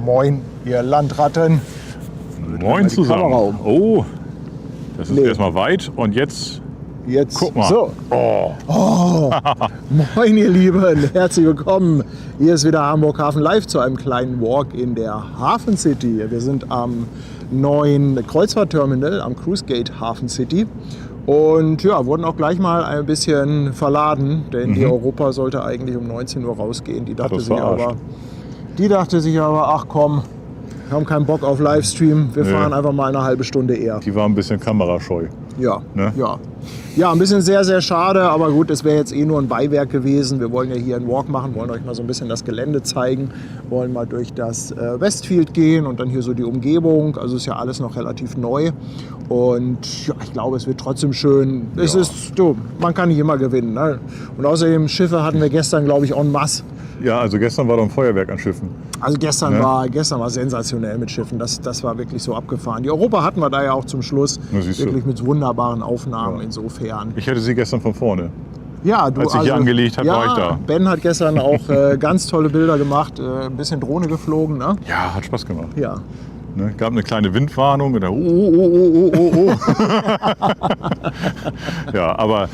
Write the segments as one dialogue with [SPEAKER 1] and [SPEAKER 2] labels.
[SPEAKER 1] Moin, ihr Landratten.
[SPEAKER 2] Moin zusammen.
[SPEAKER 1] Kamera um.
[SPEAKER 2] Oh, das ist
[SPEAKER 1] Nee.
[SPEAKER 2] erstmal weit und jetzt guck mal.
[SPEAKER 1] So.
[SPEAKER 2] Oh.
[SPEAKER 1] Moin, ihr Lieben. Herzlich willkommen. Hier ist wieder Hamburg Hafen Live zu einem kleinen Walk in der Hafen City. Wir sind am neuen Kreuzfahrtterminal am Cruise Gate Hafen City. Und ja, wurden auch gleich mal ein bisschen verladen, denn die Europa sollte eigentlich um 19 Uhr rausgehen. Die dachte sich aber, ach komm, wir haben keinen Bock auf Livestream, wir fahren einfach mal eine halbe Stunde eher.
[SPEAKER 2] Die war ein bisschen kamerascheu.
[SPEAKER 1] Ja,
[SPEAKER 2] Ne?
[SPEAKER 1] ja, ein bisschen sehr, sehr schade, aber gut, es wäre jetzt eh nur ein Beiwerk gewesen. Wir wollen ja hier einen Walk machen, wollen euch mal so ein bisschen das Gelände zeigen, wollen mal durch das Westfield gehen und dann hier so die Umgebung. Also ist ja alles noch relativ neu und ja, ich glaube, es wird trotzdem schön. Es ist, man kann nicht immer gewinnen. Ne? Und außerdem Schiffe hatten wir gestern, glaube ich, en masse.
[SPEAKER 2] Ja, also gestern war doch ein Feuerwerk an Schiffen.
[SPEAKER 1] Also gestern war sensationell mit Schiffen. Das war wirklich so abgefahren. Die Europa hatten wir da ja auch zum Schluss. Wirklich mit wunderbaren Aufnahmen insofern.
[SPEAKER 2] Ich hatte sie gestern von vorne.
[SPEAKER 1] Ja,
[SPEAKER 2] Als ich hier angelegt habe, war ich da.
[SPEAKER 1] Ben hat gestern auch ganz tolle Bilder gemacht, ein bisschen Drohne geflogen. Ne?
[SPEAKER 2] Ja, hat Spaß gemacht.
[SPEAKER 1] Ja.
[SPEAKER 2] Ne, gab eine kleine Windwarnung. Und dann, ja, aber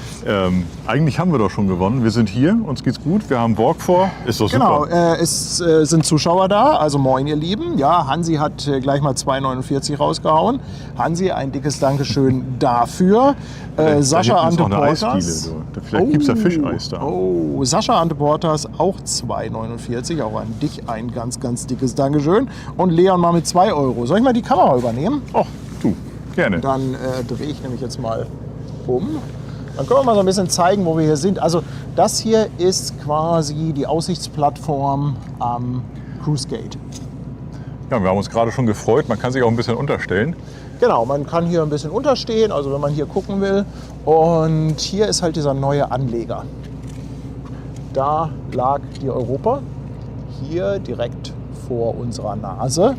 [SPEAKER 2] eigentlich haben wir doch schon gewonnen. Wir sind hier, uns geht's gut, wir haben Walk vor. Ist doch
[SPEAKER 1] Genau,
[SPEAKER 2] super.
[SPEAKER 1] es sind Zuschauer da, also moin ihr Lieben. Ja, Hansi hat gleich mal 2,49 rausgehauen. Hansi, ein dickes Dankeschön dafür. Sascha
[SPEAKER 2] da hinten ist noch eine
[SPEAKER 1] Anteportas.
[SPEAKER 2] Eisdiele, du. Vielleicht gibt es da Fischeis da.
[SPEAKER 1] Oh, Sascha Anteportas auch 2,49. Auch an dich ein ganz, ganz dickes Dankeschön. Und Leon mal mit 2 Euro. Soll ich mal die Kamera übernehmen?
[SPEAKER 2] Ach, du, gerne.
[SPEAKER 1] Dann drehe ich nämlich jetzt mal um. Dann können wir mal so ein bisschen zeigen, wo wir hier sind. Also das hier ist quasi die Aussichtsplattform am Cruise Gate.
[SPEAKER 2] Ja, wir haben uns gerade schon gefreut. Man kann sich auch ein bisschen unterstellen.
[SPEAKER 1] Genau, man kann hier ein bisschen unterstehen, also wenn man hier gucken will. Und hier ist halt dieser neue Anleger. Da lag die Europa, hier direkt vor unserer Nase.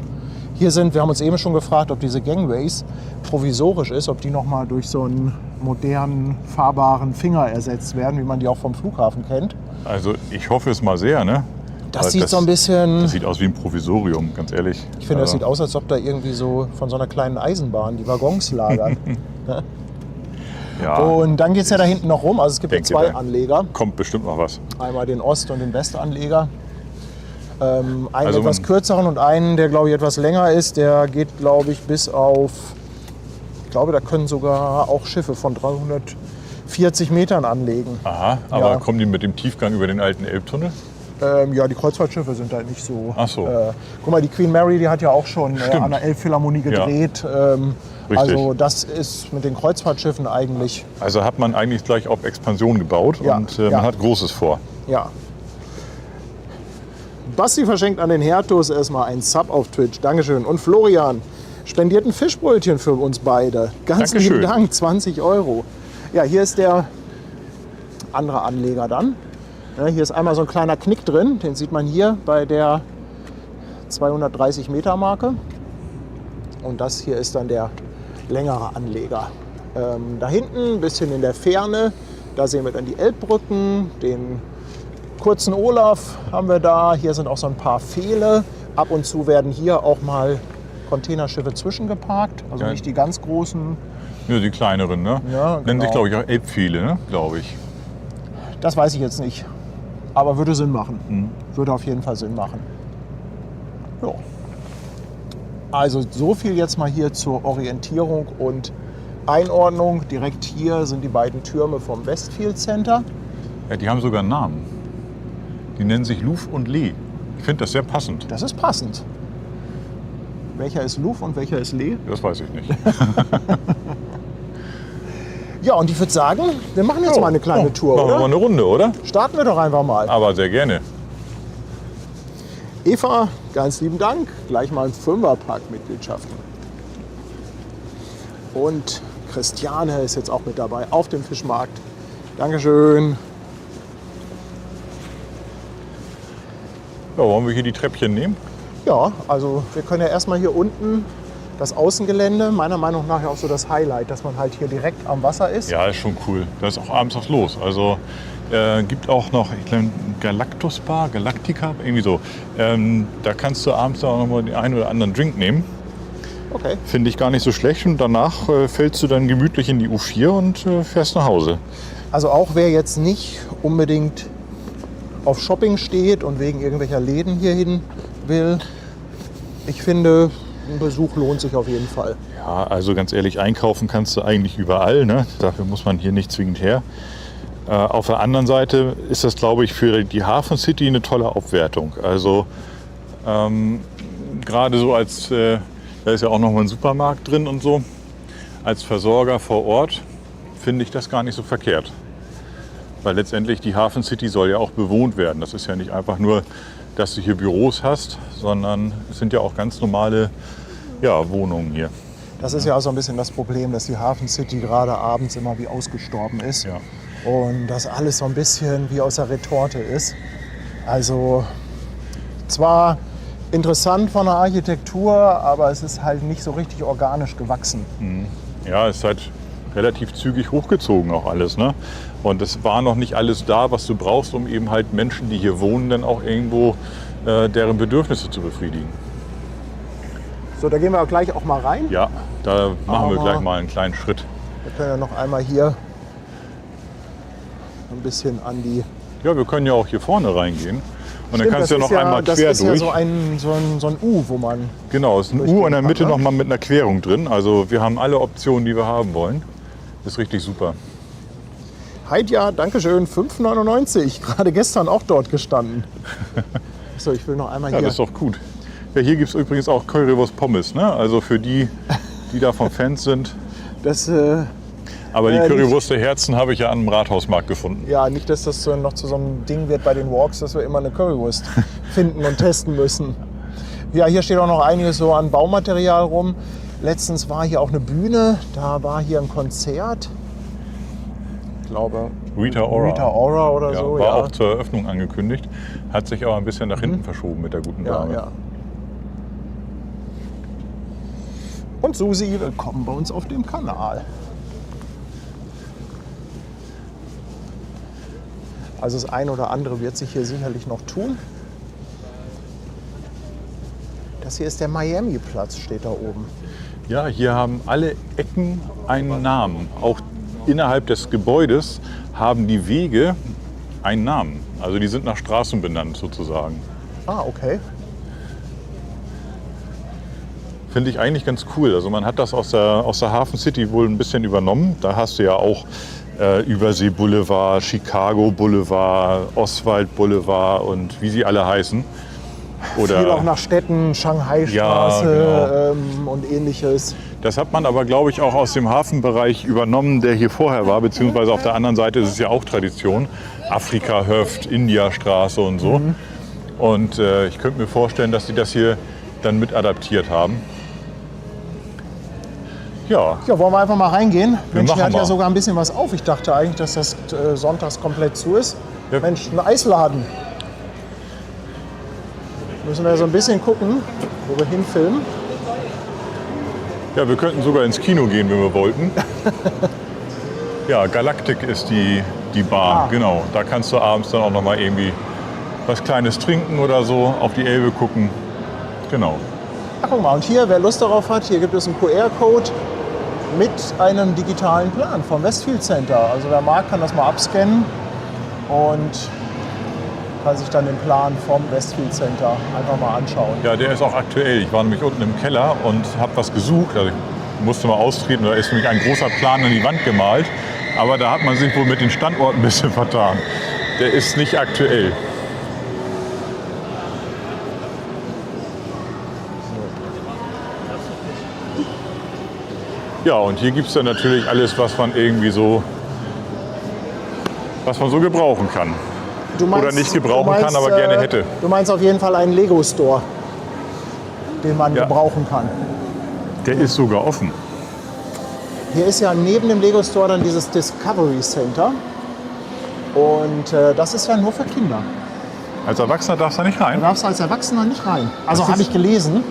[SPEAKER 1] Hier wir haben uns eben schon gefragt, ob diese Gangways provisorisch ist, ob die nochmal durch so einen modernen, fahrbaren Finger ersetzt werden, wie man die auch vom Flughafen kennt.
[SPEAKER 2] Also ich hoffe es mal sehr, ne?
[SPEAKER 1] Das sieht so ein bisschen...
[SPEAKER 2] Das sieht aus wie ein Provisorium, ganz ehrlich.
[SPEAKER 1] Ich finde, das sieht aus, als ob da irgendwie so von so einer kleinen Eisenbahn die Waggons lagern.
[SPEAKER 2] Ja,
[SPEAKER 1] Und dann geht es ja da hinten noch rum. Also es gibt ja
[SPEAKER 2] denke,
[SPEAKER 1] 2
[SPEAKER 2] da
[SPEAKER 1] Anleger.
[SPEAKER 2] kommt bestimmt noch was.
[SPEAKER 1] Einmal den Ost- und den Westanleger. Einen
[SPEAKER 2] Also
[SPEAKER 1] etwas kürzeren und einen, der glaube ich etwas länger ist. Der geht glaube ich bis auf... Ich glaube, da können sogar auch Schiffe von 340 Metern anlegen.
[SPEAKER 2] Aha, aber
[SPEAKER 1] Ja.
[SPEAKER 2] kommen die mit dem Tiefgang über den alten Elbtunnel?
[SPEAKER 1] Ja, die Kreuzfahrtschiffe sind halt nicht so.
[SPEAKER 2] Ach so.
[SPEAKER 1] Guck mal, die Queen Mary, die hat ja auch schon
[SPEAKER 2] Stimmt.
[SPEAKER 1] an der Elbphilharmonie gedreht.
[SPEAKER 2] Richtig.
[SPEAKER 1] Also das ist mit den Kreuzfahrtschiffen eigentlich,
[SPEAKER 2] Also hat man eigentlich gleich auf Expansion gebaut
[SPEAKER 1] Ja,
[SPEAKER 2] und
[SPEAKER 1] ja.
[SPEAKER 2] man hat Großes vor.
[SPEAKER 1] ja. Basti verschenkt an den Hertus erstmal einen Sub auf Twitch. Dankeschön. Und Florian spendiert ein Fischbrötchen für uns beide. Ganz
[SPEAKER 2] Dankeschön.
[SPEAKER 1] lieben Dank, 20 Euro. Ja, hier ist der andere Anleger dann. Ja, hier ist einmal so ein kleiner Knick drin. Den sieht man hier bei der 230 Meter Marke. Und das hier ist dann der längere Anleger. Da hinten, ein bisschen in der Ferne, da sehen wir dann die Elbbrücken, den kurzen Olaf haben wir da. Hier sind auch so ein paar Pfähle. Ab und zu werden hier auch mal Containerschiffe zwischengeparkt, also
[SPEAKER 2] Ja.
[SPEAKER 1] nicht die ganz großen.
[SPEAKER 2] Ja, die kleineren, ne?
[SPEAKER 1] Ja,
[SPEAKER 2] Nennen sich,
[SPEAKER 1] genau.
[SPEAKER 2] glaube ich, auch Elbpfähle, ne? Glaube ich.
[SPEAKER 1] Das weiß ich jetzt nicht, aber würde Sinn machen. Würde auf jeden Fall Sinn machen. Ja. Also so viel jetzt mal hier zur Orientierung und Einordnung. Direkt hier sind die beiden Türme vom Westfield Center.
[SPEAKER 2] Ja, die haben sogar einen Namen. Die nennen sich Louvre und Lee. Ich finde das sehr passend.
[SPEAKER 1] Das ist passend. Welcher ist Louvre und welcher ist Lee?
[SPEAKER 2] Das weiß ich nicht.
[SPEAKER 1] Ja, und ich würde sagen, wir machen jetzt mal eine kleine Tour,
[SPEAKER 2] Machen wir mal
[SPEAKER 1] oder?
[SPEAKER 2] eine Runde, oder?
[SPEAKER 1] Starten wir doch einfach mal.
[SPEAKER 2] Aber sehr gerne.
[SPEAKER 1] Eva, ganz lieben Dank. Gleich mal ein 5er-Park-Mitgliedschaften. Und Christiane ist jetzt auch mit dabei auf dem Fischmarkt. Dankeschön.
[SPEAKER 2] Ja, wollen wir hier die Treppchen nehmen?
[SPEAKER 1] Ja, also wir können ja erstmal hier unten das Außengelände, meiner Meinung nach ja auch so das Highlight, dass man halt hier direkt am Wasser ist.
[SPEAKER 2] Ja, ist schon cool. Da ist auch abends was los. Also Gibt auch noch, ich glaube, Galactus Bar, Galactica, irgendwie so. Da kannst du abends auch noch mal den einen oder anderen Drink nehmen.
[SPEAKER 1] Okay.
[SPEAKER 2] Finde ich gar nicht so schlecht. Und danach fällst du dann gemütlich in die U4 und fährst nach Hause.
[SPEAKER 1] Also auch wer jetzt nicht unbedingt auf Shopping steht und wegen irgendwelcher Läden hierhin will, ich finde, ein Besuch lohnt sich auf jeden Fall.
[SPEAKER 2] Ja, also ganz ehrlich, einkaufen kannst du eigentlich überall. Ne? Dafür muss man hier nicht zwingend her. Auf der anderen Seite ist das, glaube ich, für die Hafen City eine tolle Aufwertung. Also gerade so als, da ist ja auch noch mal ein Supermarkt drin und so, als Versorger vor Ort finde ich das gar nicht so verkehrt. Weil letztendlich die Hafen City soll ja auch bewohnt werden. Das ist ja nicht einfach nur, dass du hier Büros hast, sondern es sind ja auch ganz normale Wohnungen hier.
[SPEAKER 1] Das ist ja auch so ein bisschen das Problem, dass die Hafen City gerade abends immer wie ausgestorben ist.
[SPEAKER 2] Ja.
[SPEAKER 1] Und das alles so ein bisschen wie aus der Retorte ist. Also zwar interessant von der Architektur, aber es ist halt nicht so richtig organisch gewachsen.
[SPEAKER 2] Ja, es ist halt relativ zügig hochgezogen auch alles. Ne? Und es war noch nicht alles da, was du brauchst, um eben halt Menschen, die hier wohnen, dann auch irgendwo deren Bedürfnisse zu befriedigen.
[SPEAKER 1] So, da gehen wir gleich auch mal rein.
[SPEAKER 2] Ja, da machen wir
[SPEAKER 1] Aber
[SPEAKER 2] gleich mal einen kleinen Schritt.
[SPEAKER 1] Wir können ja noch einmal hier ein bisschen an die...
[SPEAKER 2] Ja, wir können ja auch hier vorne reingehen. Und dann
[SPEAKER 1] Stimmt,
[SPEAKER 2] kannst du ja
[SPEAKER 1] das
[SPEAKER 2] noch
[SPEAKER 1] ist
[SPEAKER 2] einmal
[SPEAKER 1] das
[SPEAKER 2] quer
[SPEAKER 1] ist
[SPEAKER 2] durch.
[SPEAKER 1] Ja so ein U, wo man...
[SPEAKER 2] Genau, es ist ein U in der Mitte noch mal mit einer Querung drin. Also wir haben alle Optionen, die wir haben wollen. Das ist richtig super.
[SPEAKER 1] Heidja, Dankeschön, 5,99. Gerade gestern auch dort gestanden. So, ich will noch einmal
[SPEAKER 2] Ja,
[SPEAKER 1] hier...
[SPEAKER 2] das ist doch gut. Ja, hier gibt es übrigens auch Currywurst Pommes. Ne? Also für die, die davon Fans sind.
[SPEAKER 1] Das,
[SPEAKER 2] Aber die Currywurst der Herzen habe ich ja am Rathausmarkt gefunden.
[SPEAKER 1] ja, nicht, dass das noch zu so einem Ding wird bei den Walks, dass wir immer eine Currywurst finden und testen müssen. Ja, hier steht auch noch einiges so an Baumaterial rum. Letztens war hier auch eine Bühne, da war hier ein Konzert. Ich glaube,
[SPEAKER 2] Rita Ora
[SPEAKER 1] oder
[SPEAKER 2] ja,
[SPEAKER 1] so.
[SPEAKER 2] war auch zur Eröffnung angekündigt. Hat sich aber ein bisschen nach hinten verschoben mit der guten
[SPEAKER 1] Ja,
[SPEAKER 2] Dame.
[SPEAKER 1] ja. Und Susi, willkommen bei uns auf dem Kanal. Also das eine oder andere wird sich hier sicherlich noch tun. Das hier ist der Miami-Platz, steht da oben.
[SPEAKER 2] Ja, hier haben alle Ecken einen Namen. Auch innerhalb des Gebäudes haben die Wege einen Namen. Also die sind nach Straßen benannt sozusagen.
[SPEAKER 1] Ah, okay.
[SPEAKER 2] Finde ich eigentlich ganz cool. Also man hat das aus der Hafen City wohl ein bisschen übernommen. Da hast du ja auch Übersee Boulevard, Chicago Boulevard, Oswald Boulevard und wie sie alle heißen. Oder
[SPEAKER 1] Viel auch nach Städten, Shanghai-Straße
[SPEAKER 2] Ja,
[SPEAKER 1] und ähnliches.
[SPEAKER 2] Das hat man aber, glaube ich, auch aus dem Hafenbereich übernommen, der hier vorher war. Beziehungsweise auf der anderen Seite ist es ja auch Tradition. Afrika-Höft, India-Straße und so. Und ich könnte mir vorstellen, dass die das hier dann mit adaptiert haben. Ja,
[SPEAKER 1] Ja, wollen wir einfach mal reingehen? Mensch, hier hat
[SPEAKER 2] machen
[SPEAKER 1] ja
[SPEAKER 2] mal.
[SPEAKER 1] sogar ein bisschen was auf. Ich dachte eigentlich, dass das sonntags komplett zu ist.
[SPEAKER 2] Ja.
[SPEAKER 1] Mensch, ein Eisladen. Müssen wir so ein bisschen gucken, wo wir hinfilmen.
[SPEAKER 2] ja, wir könnten sogar ins Kino gehen, wenn wir wollten. Ja, Galactic ist die Bar, genau. Da kannst du abends dann auch noch mal irgendwie was Kleines trinken oder so, auf die Elbe gucken. Genau.
[SPEAKER 1] Ach, guck mal, und hier, wer Lust darauf hat, hier gibt es einen QR-Code mit einem digitalen Plan vom Westfield Center. Also wer mag, kann das mal abscannen und kann sich dann den Plan vom Westfield Center einfach mal anschauen.
[SPEAKER 2] Ja, der ist auch aktuell. Ich war nämlich unten im Keller und habe was gesucht. Also ich musste mal austreten. Da ist nämlich ein großer Plan an die Wand gemalt. Aber da hat man sich wohl mit den Standorten ein bisschen vertan. Der ist nicht aktuell. Ja, und hier gibt es dann natürlich alles, was man irgendwie so, was man so gebrauchen kann. Oder nicht gebrauchen kann, aber gerne hätte.
[SPEAKER 1] Du meinst auf jeden Fall einen Lego-Store, den man
[SPEAKER 2] Ja.
[SPEAKER 1] gebrauchen kann.
[SPEAKER 2] Der ist sogar offen.
[SPEAKER 1] Hier ist ja neben dem Lego-Store dann dieses Discovery Center. Und das ist ja nur für Kinder.
[SPEAKER 2] Als Erwachsener darfst du nicht
[SPEAKER 1] Da
[SPEAKER 2] rein.
[SPEAKER 1] darfst du als Erwachsener nicht rein. Also
[SPEAKER 2] Das ist-
[SPEAKER 1] habe ich gelesen.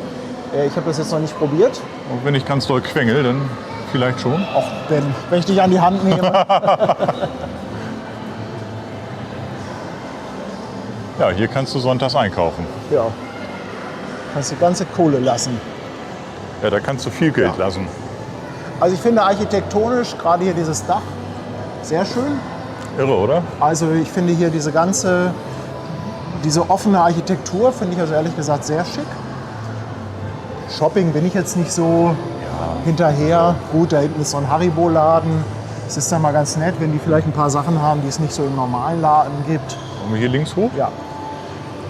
[SPEAKER 1] Ich habe das jetzt noch nicht probiert.
[SPEAKER 2] Und wenn ich ganz doll quengel, dann vielleicht schon.
[SPEAKER 1] Auch wenn ich dich an die Hand nehme.
[SPEAKER 2] Ja, hier kannst du sonntags einkaufen.
[SPEAKER 1] Ja. Kannst die ganze Kohle lassen.
[SPEAKER 2] Ja, da kannst du viel Geld
[SPEAKER 1] Ja.
[SPEAKER 2] lassen.
[SPEAKER 1] Also ich finde architektonisch, gerade hier dieses Dach, sehr schön.
[SPEAKER 2] Irre, oder?
[SPEAKER 1] Also ich finde hier diese offene Architektur, finde ich also ehrlich gesagt sehr schick. Shopping bin ich jetzt nicht so hinterher. Gut, da hinten ist so ein Haribo-Laden. Es ist dann mal ganz nett, wenn die vielleicht ein paar Sachen haben, die es nicht so im normalen Laden gibt.
[SPEAKER 2] Wollen wir hier links hoch?
[SPEAKER 1] Ja,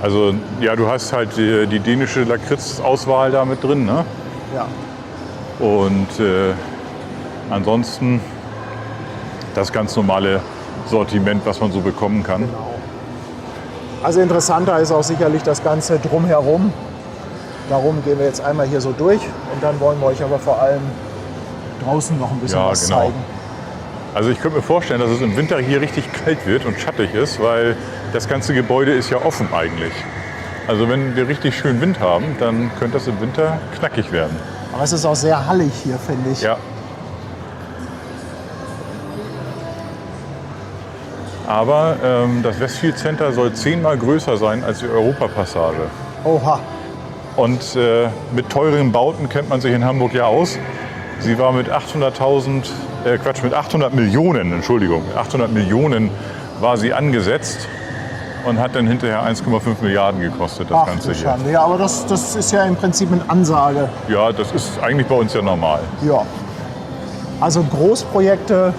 [SPEAKER 2] Also, ja, du hast halt die dänische Lakritz-Auswahl da mit drin, ne?
[SPEAKER 1] ja.
[SPEAKER 2] Und ansonsten das ganz normale Sortiment, was man so bekommen kann.
[SPEAKER 1] Genau. Also interessanter ist auch sicherlich das Ganze drumherum. Darum gehen wir jetzt einmal hier so durch und dann wollen wir euch aber vor allem draußen noch ein bisschen
[SPEAKER 2] Ja,
[SPEAKER 1] was
[SPEAKER 2] genau.
[SPEAKER 1] zeigen.
[SPEAKER 2] Also ich könnte mir vorstellen, dass es im Winter hier richtig kalt wird und schattig ist, weil das ganze Gebäude ist ja offen eigentlich. Also wenn wir richtig schön Wind haben, dann könnte das im Winter knackig werden.
[SPEAKER 1] Aber es ist auch sehr hallig hier, finde ich.
[SPEAKER 2] Ja. Aber das Westfield Center soll 10-mal größer sein als die Europapassage.
[SPEAKER 1] Oha.
[SPEAKER 2] Und mit teuren Bauten kennt man sich in Hamburg ja aus. Sie war mit 800 Millionen, Entschuldigung, 800 Millionen war sie angesetzt und hat dann hinterher 1,5 Milliarden gekostet, das
[SPEAKER 1] Ach
[SPEAKER 2] Ganze
[SPEAKER 1] du
[SPEAKER 2] hier.
[SPEAKER 1] Schande. Ja, aber das ist ja im Prinzip eine Ansage.
[SPEAKER 2] Ja, das ist eigentlich bei uns ja normal.
[SPEAKER 1] Ja. Also Großprojekte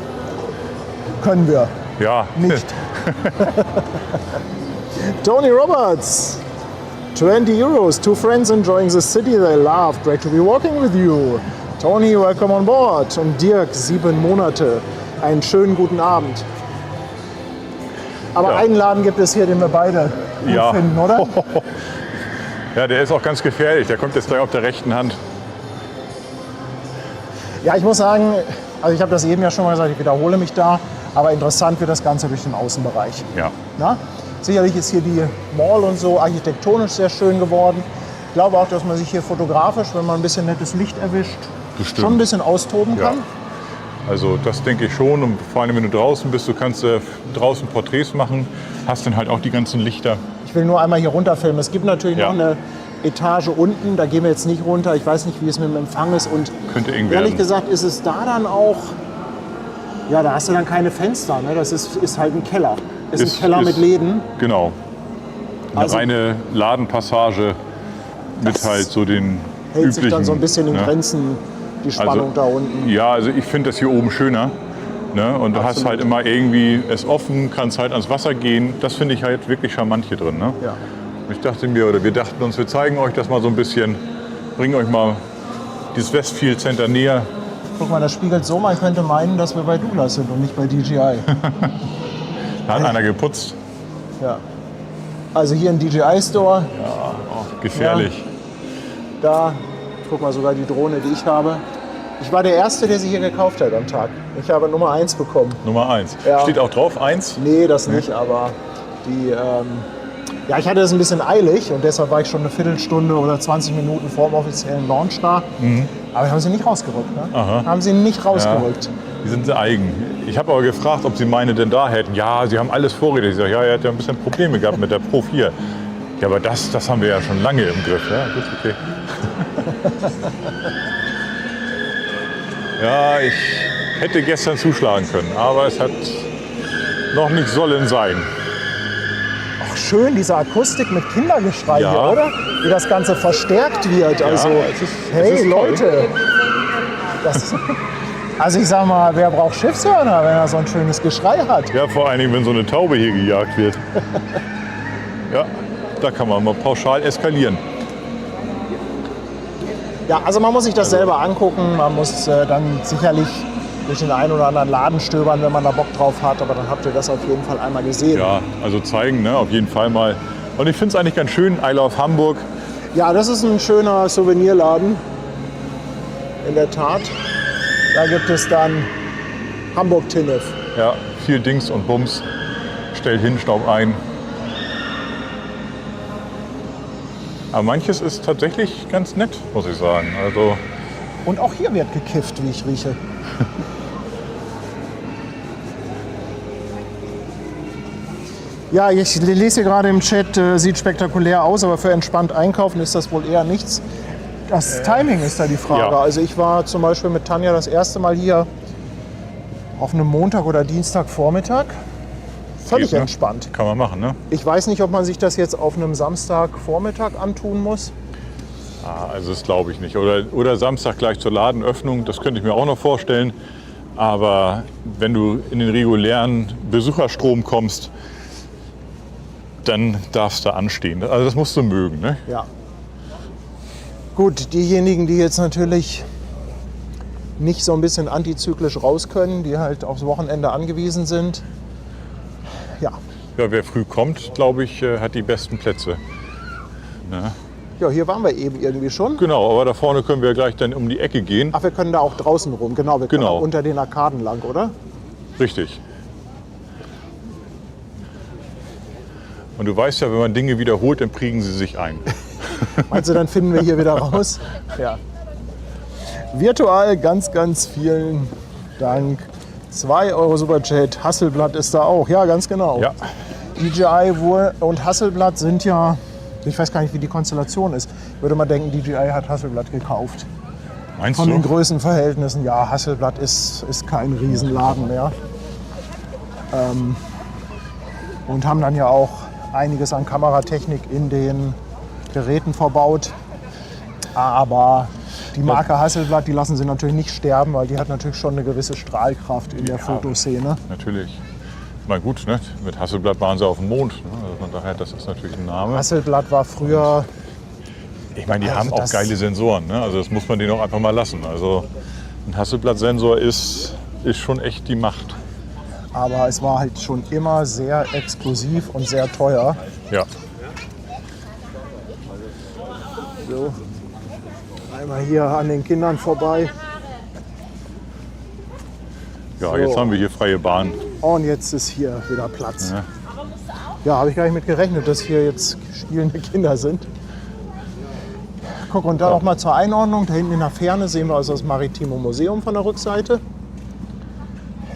[SPEAKER 1] können wir
[SPEAKER 2] Ja,
[SPEAKER 1] nicht. Tony Roberts, 20 euros. Two friends enjoying the city they love. Great to be walking with you. Tony, welcome on board. Und Dirk, 7 Monate. Einen schönen guten Abend. Aber
[SPEAKER 2] Ja.
[SPEAKER 1] einen Laden gibt es hier, den wir beide gut
[SPEAKER 2] Ja.
[SPEAKER 1] finden, oder?
[SPEAKER 2] ja, der ist auch ganz gefährlich. Der kommt jetzt gleich auf der rechten Hand.
[SPEAKER 1] Ja, ich muss sagen, also ich habe das eben ja schon mal gesagt, ich wiederhole mich da, aber interessant wird das Ganze durch den Außenbereich.
[SPEAKER 2] Ja.
[SPEAKER 1] Na? Sicherlich ist hier die Mall und so architektonisch sehr schön geworden. Ich glaube auch, dass man sich hier fotografisch, wenn man ein bisschen nettes Licht erwischt,
[SPEAKER 2] Bestimmt.
[SPEAKER 1] schon ein bisschen austoben
[SPEAKER 2] Ja.
[SPEAKER 1] kann.
[SPEAKER 2] Also das denke ich schon. Und vor allem, wenn du draußen bist, du kannst draußen Porträts machen, hast dann halt auch die ganzen Lichter.
[SPEAKER 1] Ich will nur einmal hier runterfilmen. Es gibt natürlich
[SPEAKER 2] Ja.
[SPEAKER 1] noch eine Etage unten, da gehen wir jetzt nicht runter. Ich weiß nicht, wie es mit dem Empfang ist. Und
[SPEAKER 2] Könnte eng
[SPEAKER 1] ehrlich
[SPEAKER 2] werden.
[SPEAKER 1] gesagt ist es da dann auch, ja, da hast du dann keine Fenster. Ne? Das ist halt ein Keller. Ist ein Keller mit Läden.
[SPEAKER 2] Genau. Eine
[SPEAKER 1] Also-
[SPEAKER 2] reine Ladenpassage mit
[SPEAKER 1] Das
[SPEAKER 2] halt so den
[SPEAKER 1] Hält
[SPEAKER 2] üblichen.
[SPEAKER 1] sich dann so ein bisschen in
[SPEAKER 2] ne?
[SPEAKER 1] Grenzen, die Spannung da unten.
[SPEAKER 2] Ja, also ich finde das hier oben schöner. Ne? Und du hast
[SPEAKER 1] Absolut.
[SPEAKER 2] halt immer irgendwie es offen, kannst halt ans Wasser gehen. Das finde ich halt wirklich charmant hier drin. Ne?
[SPEAKER 1] Ja.
[SPEAKER 2] Ich dachte mir, oder wir dachten uns, wir zeigen euch das mal so ein bisschen, bringen euch mal dieses Westfield Center näher.
[SPEAKER 1] Guck mal, das spiegelt so, man könnte meinen, dass wir bei Douglas sind und nicht bei DJI.
[SPEAKER 2] Da hat einer geputzt.
[SPEAKER 1] Ja. Also hier ein DJI-Store,
[SPEAKER 2] Oh, gefährlich.
[SPEAKER 1] da, guck mal, sogar die Drohne, die ich habe. Ich war der Erste, der sie hier gekauft hat am Tag. Ich habe Nummer 1 bekommen.
[SPEAKER 2] Nummer 1.
[SPEAKER 1] Ja.
[SPEAKER 2] Steht auch drauf, 1.
[SPEAKER 1] Nee, das nicht, aber die, ja, ich hatte es ein bisschen eilig und deshalb war ich schon eine Viertelstunde oder 20 Minuten vor dem offiziellen Launch da. Aber wir haben sie nicht rausgerückt. Ne?
[SPEAKER 2] Aha.
[SPEAKER 1] Haben sie nicht rausgerückt.
[SPEAKER 2] Die sind sehr eigen. Ich habe aber gefragt, ob sie meine denn da hätten. Ja, sie haben alles vorrätig. Ich sage, ja, er hat ja ein bisschen Probleme gehabt mit der Pro 4. Ja, aber das haben wir ja schon lange im Griff. Ja, gut, okay. Ja, ich hätte gestern zuschlagen können, aber es hat noch nicht sollen sein.
[SPEAKER 1] Ach, schön, diese Akustik mit Kindergeschrei
[SPEAKER 2] Ja.
[SPEAKER 1] hier, oder? Wie das Ganze verstärkt wird. Also,
[SPEAKER 2] es ist
[SPEAKER 1] hey
[SPEAKER 2] toll.
[SPEAKER 1] Leute. Das, also ich sag mal, wer braucht Schiffshörner, wenn er so ein schönes Geschrei hat?
[SPEAKER 2] Ja, vor allen Dingen, wenn so eine Taube hier gejagt wird. Ja, da kann man mal pauschal eskalieren.
[SPEAKER 1] Ja, also man muss sich das selber angucken. Man muss dann sicherlich durch den einen oder anderen Laden stöbern, wenn man da Bock drauf hat. Aber dann habt ihr das auf jeden Fall einmal gesehen.
[SPEAKER 2] Ja, also zeigen, ne, auf jeden Fall mal. Und ich finde es eigentlich ganz schön, I Love Hamburg.
[SPEAKER 1] Ja, das ist ein schöner Souvenirladen. In der Tat. Da gibt es dann Hamburg Tinnef.
[SPEAKER 2] Ja, viel Dings und Bums. Stell hin, Staub ein. Aber manches ist tatsächlich ganz nett, muss ich sagen. Also,
[SPEAKER 1] Und auch hier wird gekifft, wie ich rieche. Ja, ich lese hier gerade im Chat, sieht spektakulär aus, aber für entspannt einkaufen ist das wohl eher nichts. Das Timing ist da die Frage.
[SPEAKER 2] Ja.
[SPEAKER 1] Also ich war zum Beispiel mit Tanja das erste Mal hier auf einem Montag oder Dienstagvormittag. Völlig
[SPEAKER 2] Geht, ne?
[SPEAKER 1] entspannt.
[SPEAKER 2] Kann man machen, ne?
[SPEAKER 1] Ich weiß nicht, ob man sich das jetzt auf einem Samstagvormittag antun muss.
[SPEAKER 2] Also das glaube ich nicht. Oder Samstag gleich zur Ladenöffnung, das könnte ich mir auch noch vorstellen. Aber wenn du in den regulären Besucherstrom kommst, dann darfst du anstehen. Also das musst du mögen, ne?
[SPEAKER 1] Ja. Gut, diejenigen, die jetzt natürlich nicht so ein bisschen antizyklisch raus können, die halt aufs Wochenende angewiesen sind. Ja.
[SPEAKER 2] Ja, wer früh kommt, glaube ich, hat die besten Plätze. Ne?
[SPEAKER 1] Ja, hier waren wir eben irgendwie schon.
[SPEAKER 2] Genau, aber da vorne können wir gleich dann um die Ecke gehen.
[SPEAKER 1] Ach, wir können da auch draußen rum. Genau, wir können
[SPEAKER 2] Genau.
[SPEAKER 1] auch unter den Arkaden lang, oder?
[SPEAKER 2] Richtig. Und du weißt ja, wenn man Dinge wiederholt, dann prägen sie sich ein.
[SPEAKER 1] Meinst du, dann finden wir hier wieder raus? Ja. Virtual ganz, ganz vielen Dank. 2 Euro Superchat. Hasselblatt ist da auch. Ja, ganz genau.
[SPEAKER 2] Ja.
[SPEAKER 1] DJI und Hasselblatt sind ja, ich weiß gar nicht, wie die Konstellation ist. Ich würde mal denken, DJI hat Hasselblatt gekauft.
[SPEAKER 2] Meinst
[SPEAKER 1] Von den
[SPEAKER 2] du?
[SPEAKER 1] Größenverhältnissen, ja, Hasselblatt ist kein Riesenladen mehr. Und haben dann ja auch einiges an Kameratechnik in den Geräten verbaut. Aber die Marke Hasselblatt, die lassen sie natürlich nicht sterben, weil die hat natürlich schon eine gewisse Strahlkraft in der Fotoszene.
[SPEAKER 2] Natürlich. Mal gut, ne? Mit Hasselblatt waren sie auf dem Mond. Ne? Also von daher, das ist natürlich ein Name.
[SPEAKER 1] Hasselblatt war früher,
[SPEAKER 2] Ich meine, die
[SPEAKER 1] Also
[SPEAKER 2] haben auch
[SPEAKER 1] das-
[SPEAKER 2] geile Sensoren. Ne? Also das muss man denen auch einfach mal lassen. Also ein Hasselblatt-Sensor ist schon echt die Macht.
[SPEAKER 1] aber es war halt schon immer sehr exklusiv und sehr teuer.
[SPEAKER 2] Ja.
[SPEAKER 1] So. Einmal hier an den Kindern vorbei.
[SPEAKER 2] Ja,
[SPEAKER 1] So.
[SPEAKER 2] jetzt haben wir hier freie Bahn.
[SPEAKER 1] Und jetzt ist hier wieder Platz.
[SPEAKER 2] Ja.
[SPEAKER 1] Ja, habe ich gar nicht mit gerechnet, dass hier jetzt spielende Kinder sind. Guck, und dann noch mal zur Einordnung. Da hinten in der Ferne sehen wir also das Maritime Museum von der Rückseite.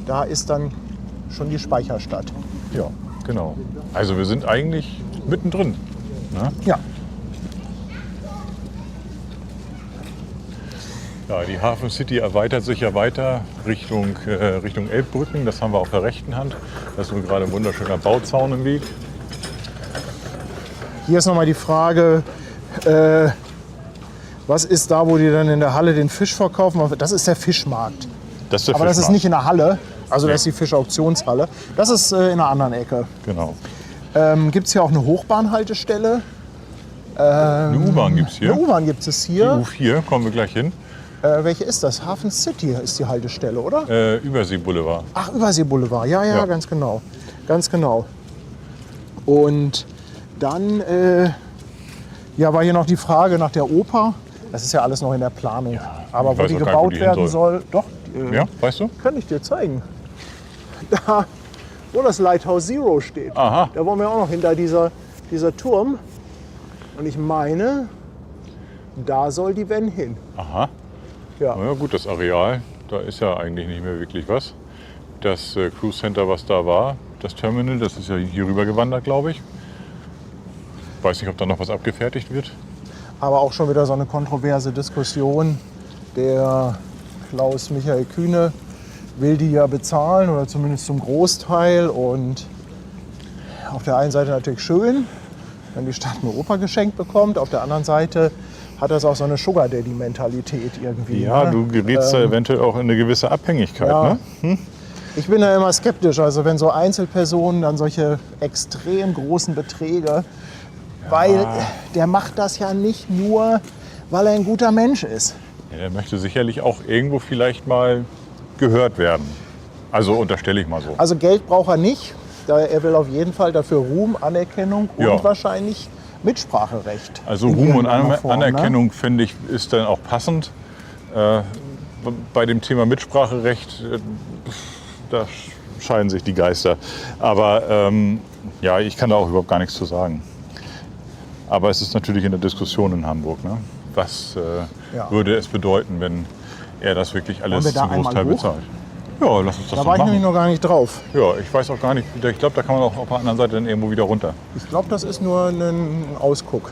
[SPEAKER 1] Da ist dann schon die Speicherstadt.
[SPEAKER 2] Ja, genau. Also wir sind eigentlich mittendrin. Ne?
[SPEAKER 1] Ja.
[SPEAKER 2] Ja, die Hafen City erweitert sich ja weiter Richtung Elbbrücken. Das haben wir auf der rechten Hand. Da ist nur gerade ein wunderschöner Bauzaun im Weg.
[SPEAKER 1] Hier ist noch mal die Frage, was ist da, wo die dann in der Halle den Fisch verkaufen? Das ist der Fischmarkt.
[SPEAKER 2] Das ist der
[SPEAKER 1] Aber das ist
[SPEAKER 2] Fischmarkt.
[SPEAKER 1] nicht in der Halle. Also
[SPEAKER 2] Nee.
[SPEAKER 1] das ist die Fischauktionshalle. Das ist in einer anderen Ecke.
[SPEAKER 2] Genau.
[SPEAKER 1] Gibt es hier auch eine Hochbahnhaltestelle?
[SPEAKER 2] Eine U-Bahn gibt es hier.
[SPEAKER 1] Eine U-Bahn gibt es
[SPEAKER 2] Die
[SPEAKER 1] hier.
[SPEAKER 2] U4, kommen wir gleich hin.
[SPEAKER 1] Welche ist das? Hafen City ist die Haltestelle, oder?
[SPEAKER 2] Übersee-Boulevard.
[SPEAKER 1] Ach, Übersee-Boulevard. Ja,
[SPEAKER 2] Ja.
[SPEAKER 1] ganz genau. Ganz genau. Und dann war hier noch die Frage nach der Oper. Das ist ja alles noch in der Planung. Aber
[SPEAKER 2] ich
[SPEAKER 1] wo
[SPEAKER 2] weiß
[SPEAKER 1] die
[SPEAKER 2] auch gar nicht,
[SPEAKER 1] gebaut
[SPEAKER 2] wo die hin
[SPEAKER 1] werden
[SPEAKER 2] soll.
[SPEAKER 1] soll, doch,
[SPEAKER 2] Ja, weißt du?
[SPEAKER 1] kann ich dir zeigen. Da, wo das Lighthouse Zero steht.
[SPEAKER 2] Aha.
[SPEAKER 1] Da wollen wir auch noch hinter dieser Turm. Und ich meine, da soll die Van hin.
[SPEAKER 2] Aha.
[SPEAKER 1] Ja.
[SPEAKER 2] Na ja, gut, das Areal, da ist ja eigentlich nicht mehr wirklich was. Das Cruise Center, was da war, das Terminal, das ist ja hier rüber gewandert, glaube ich. Weiß nicht, ob da noch was abgefertigt wird.
[SPEAKER 1] Aber auch schon wieder so eine kontroverse Diskussion. Der Klaus Michael Kühne will die ja bezahlen oder zumindest zum Großteil. Und auf der einen Seite natürlich schön, wenn die Stadt eine Oper geschenkt bekommt. Auf der anderen Seite hat das auch so eine Sugar Daddy-Mentalität irgendwie.
[SPEAKER 2] Ja,
[SPEAKER 1] ne?
[SPEAKER 2] du gerätst da eventuell auch in eine gewisse Abhängigkeit.
[SPEAKER 1] Ja.
[SPEAKER 2] Ne?
[SPEAKER 1] Ich bin da immer skeptisch, also wenn so Einzelpersonen dann solche extrem großen Beträge, weil der macht das ja nicht nur, weil er ein guter Mensch ist.
[SPEAKER 2] Ja, der möchte sicherlich auch irgendwo vielleicht mal gehört werden. Also unterstelle ich mal so.
[SPEAKER 1] Also Geld braucht er nicht, er will auf jeden Fall dafür Ruhm, Anerkennung und
[SPEAKER 2] Ja.
[SPEAKER 1] wahrscheinlich Mitspracherecht.
[SPEAKER 2] Also
[SPEAKER 1] in
[SPEAKER 2] Ruhm und
[SPEAKER 1] irgendeiner Form, ne?
[SPEAKER 2] Anerkennung, finde ich, ist dann auch passend. Bei dem Thema Mitspracherecht, da scheiden sich die Geister. Aber ja, ich kann da auch überhaupt gar nichts zu sagen. Aber es ist natürlich in der Diskussion in Hamburg. Ne? Was
[SPEAKER 1] Ja.
[SPEAKER 2] würde es bedeuten, wenn er das wirklich alles
[SPEAKER 1] Wollen wir da
[SPEAKER 2] zum Großteil
[SPEAKER 1] einmal hoch?
[SPEAKER 2] bezahlt? Ja, lass uns das
[SPEAKER 1] Da
[SPEAKER 2] doch
[SPEAKER 1] war ich nämlich
[SPEAKER 2] machen.
[SPEAKER 1] noch gar nicht drauf.
[SPEAKER 2] Ja, ich weiß auch gar nicht. Ich glaube, da kann man auch auf der anderen Seite dann irgendwo wieder runter.
[SPEAKER 1] Ich glaube, das ist nur ein Ausguck.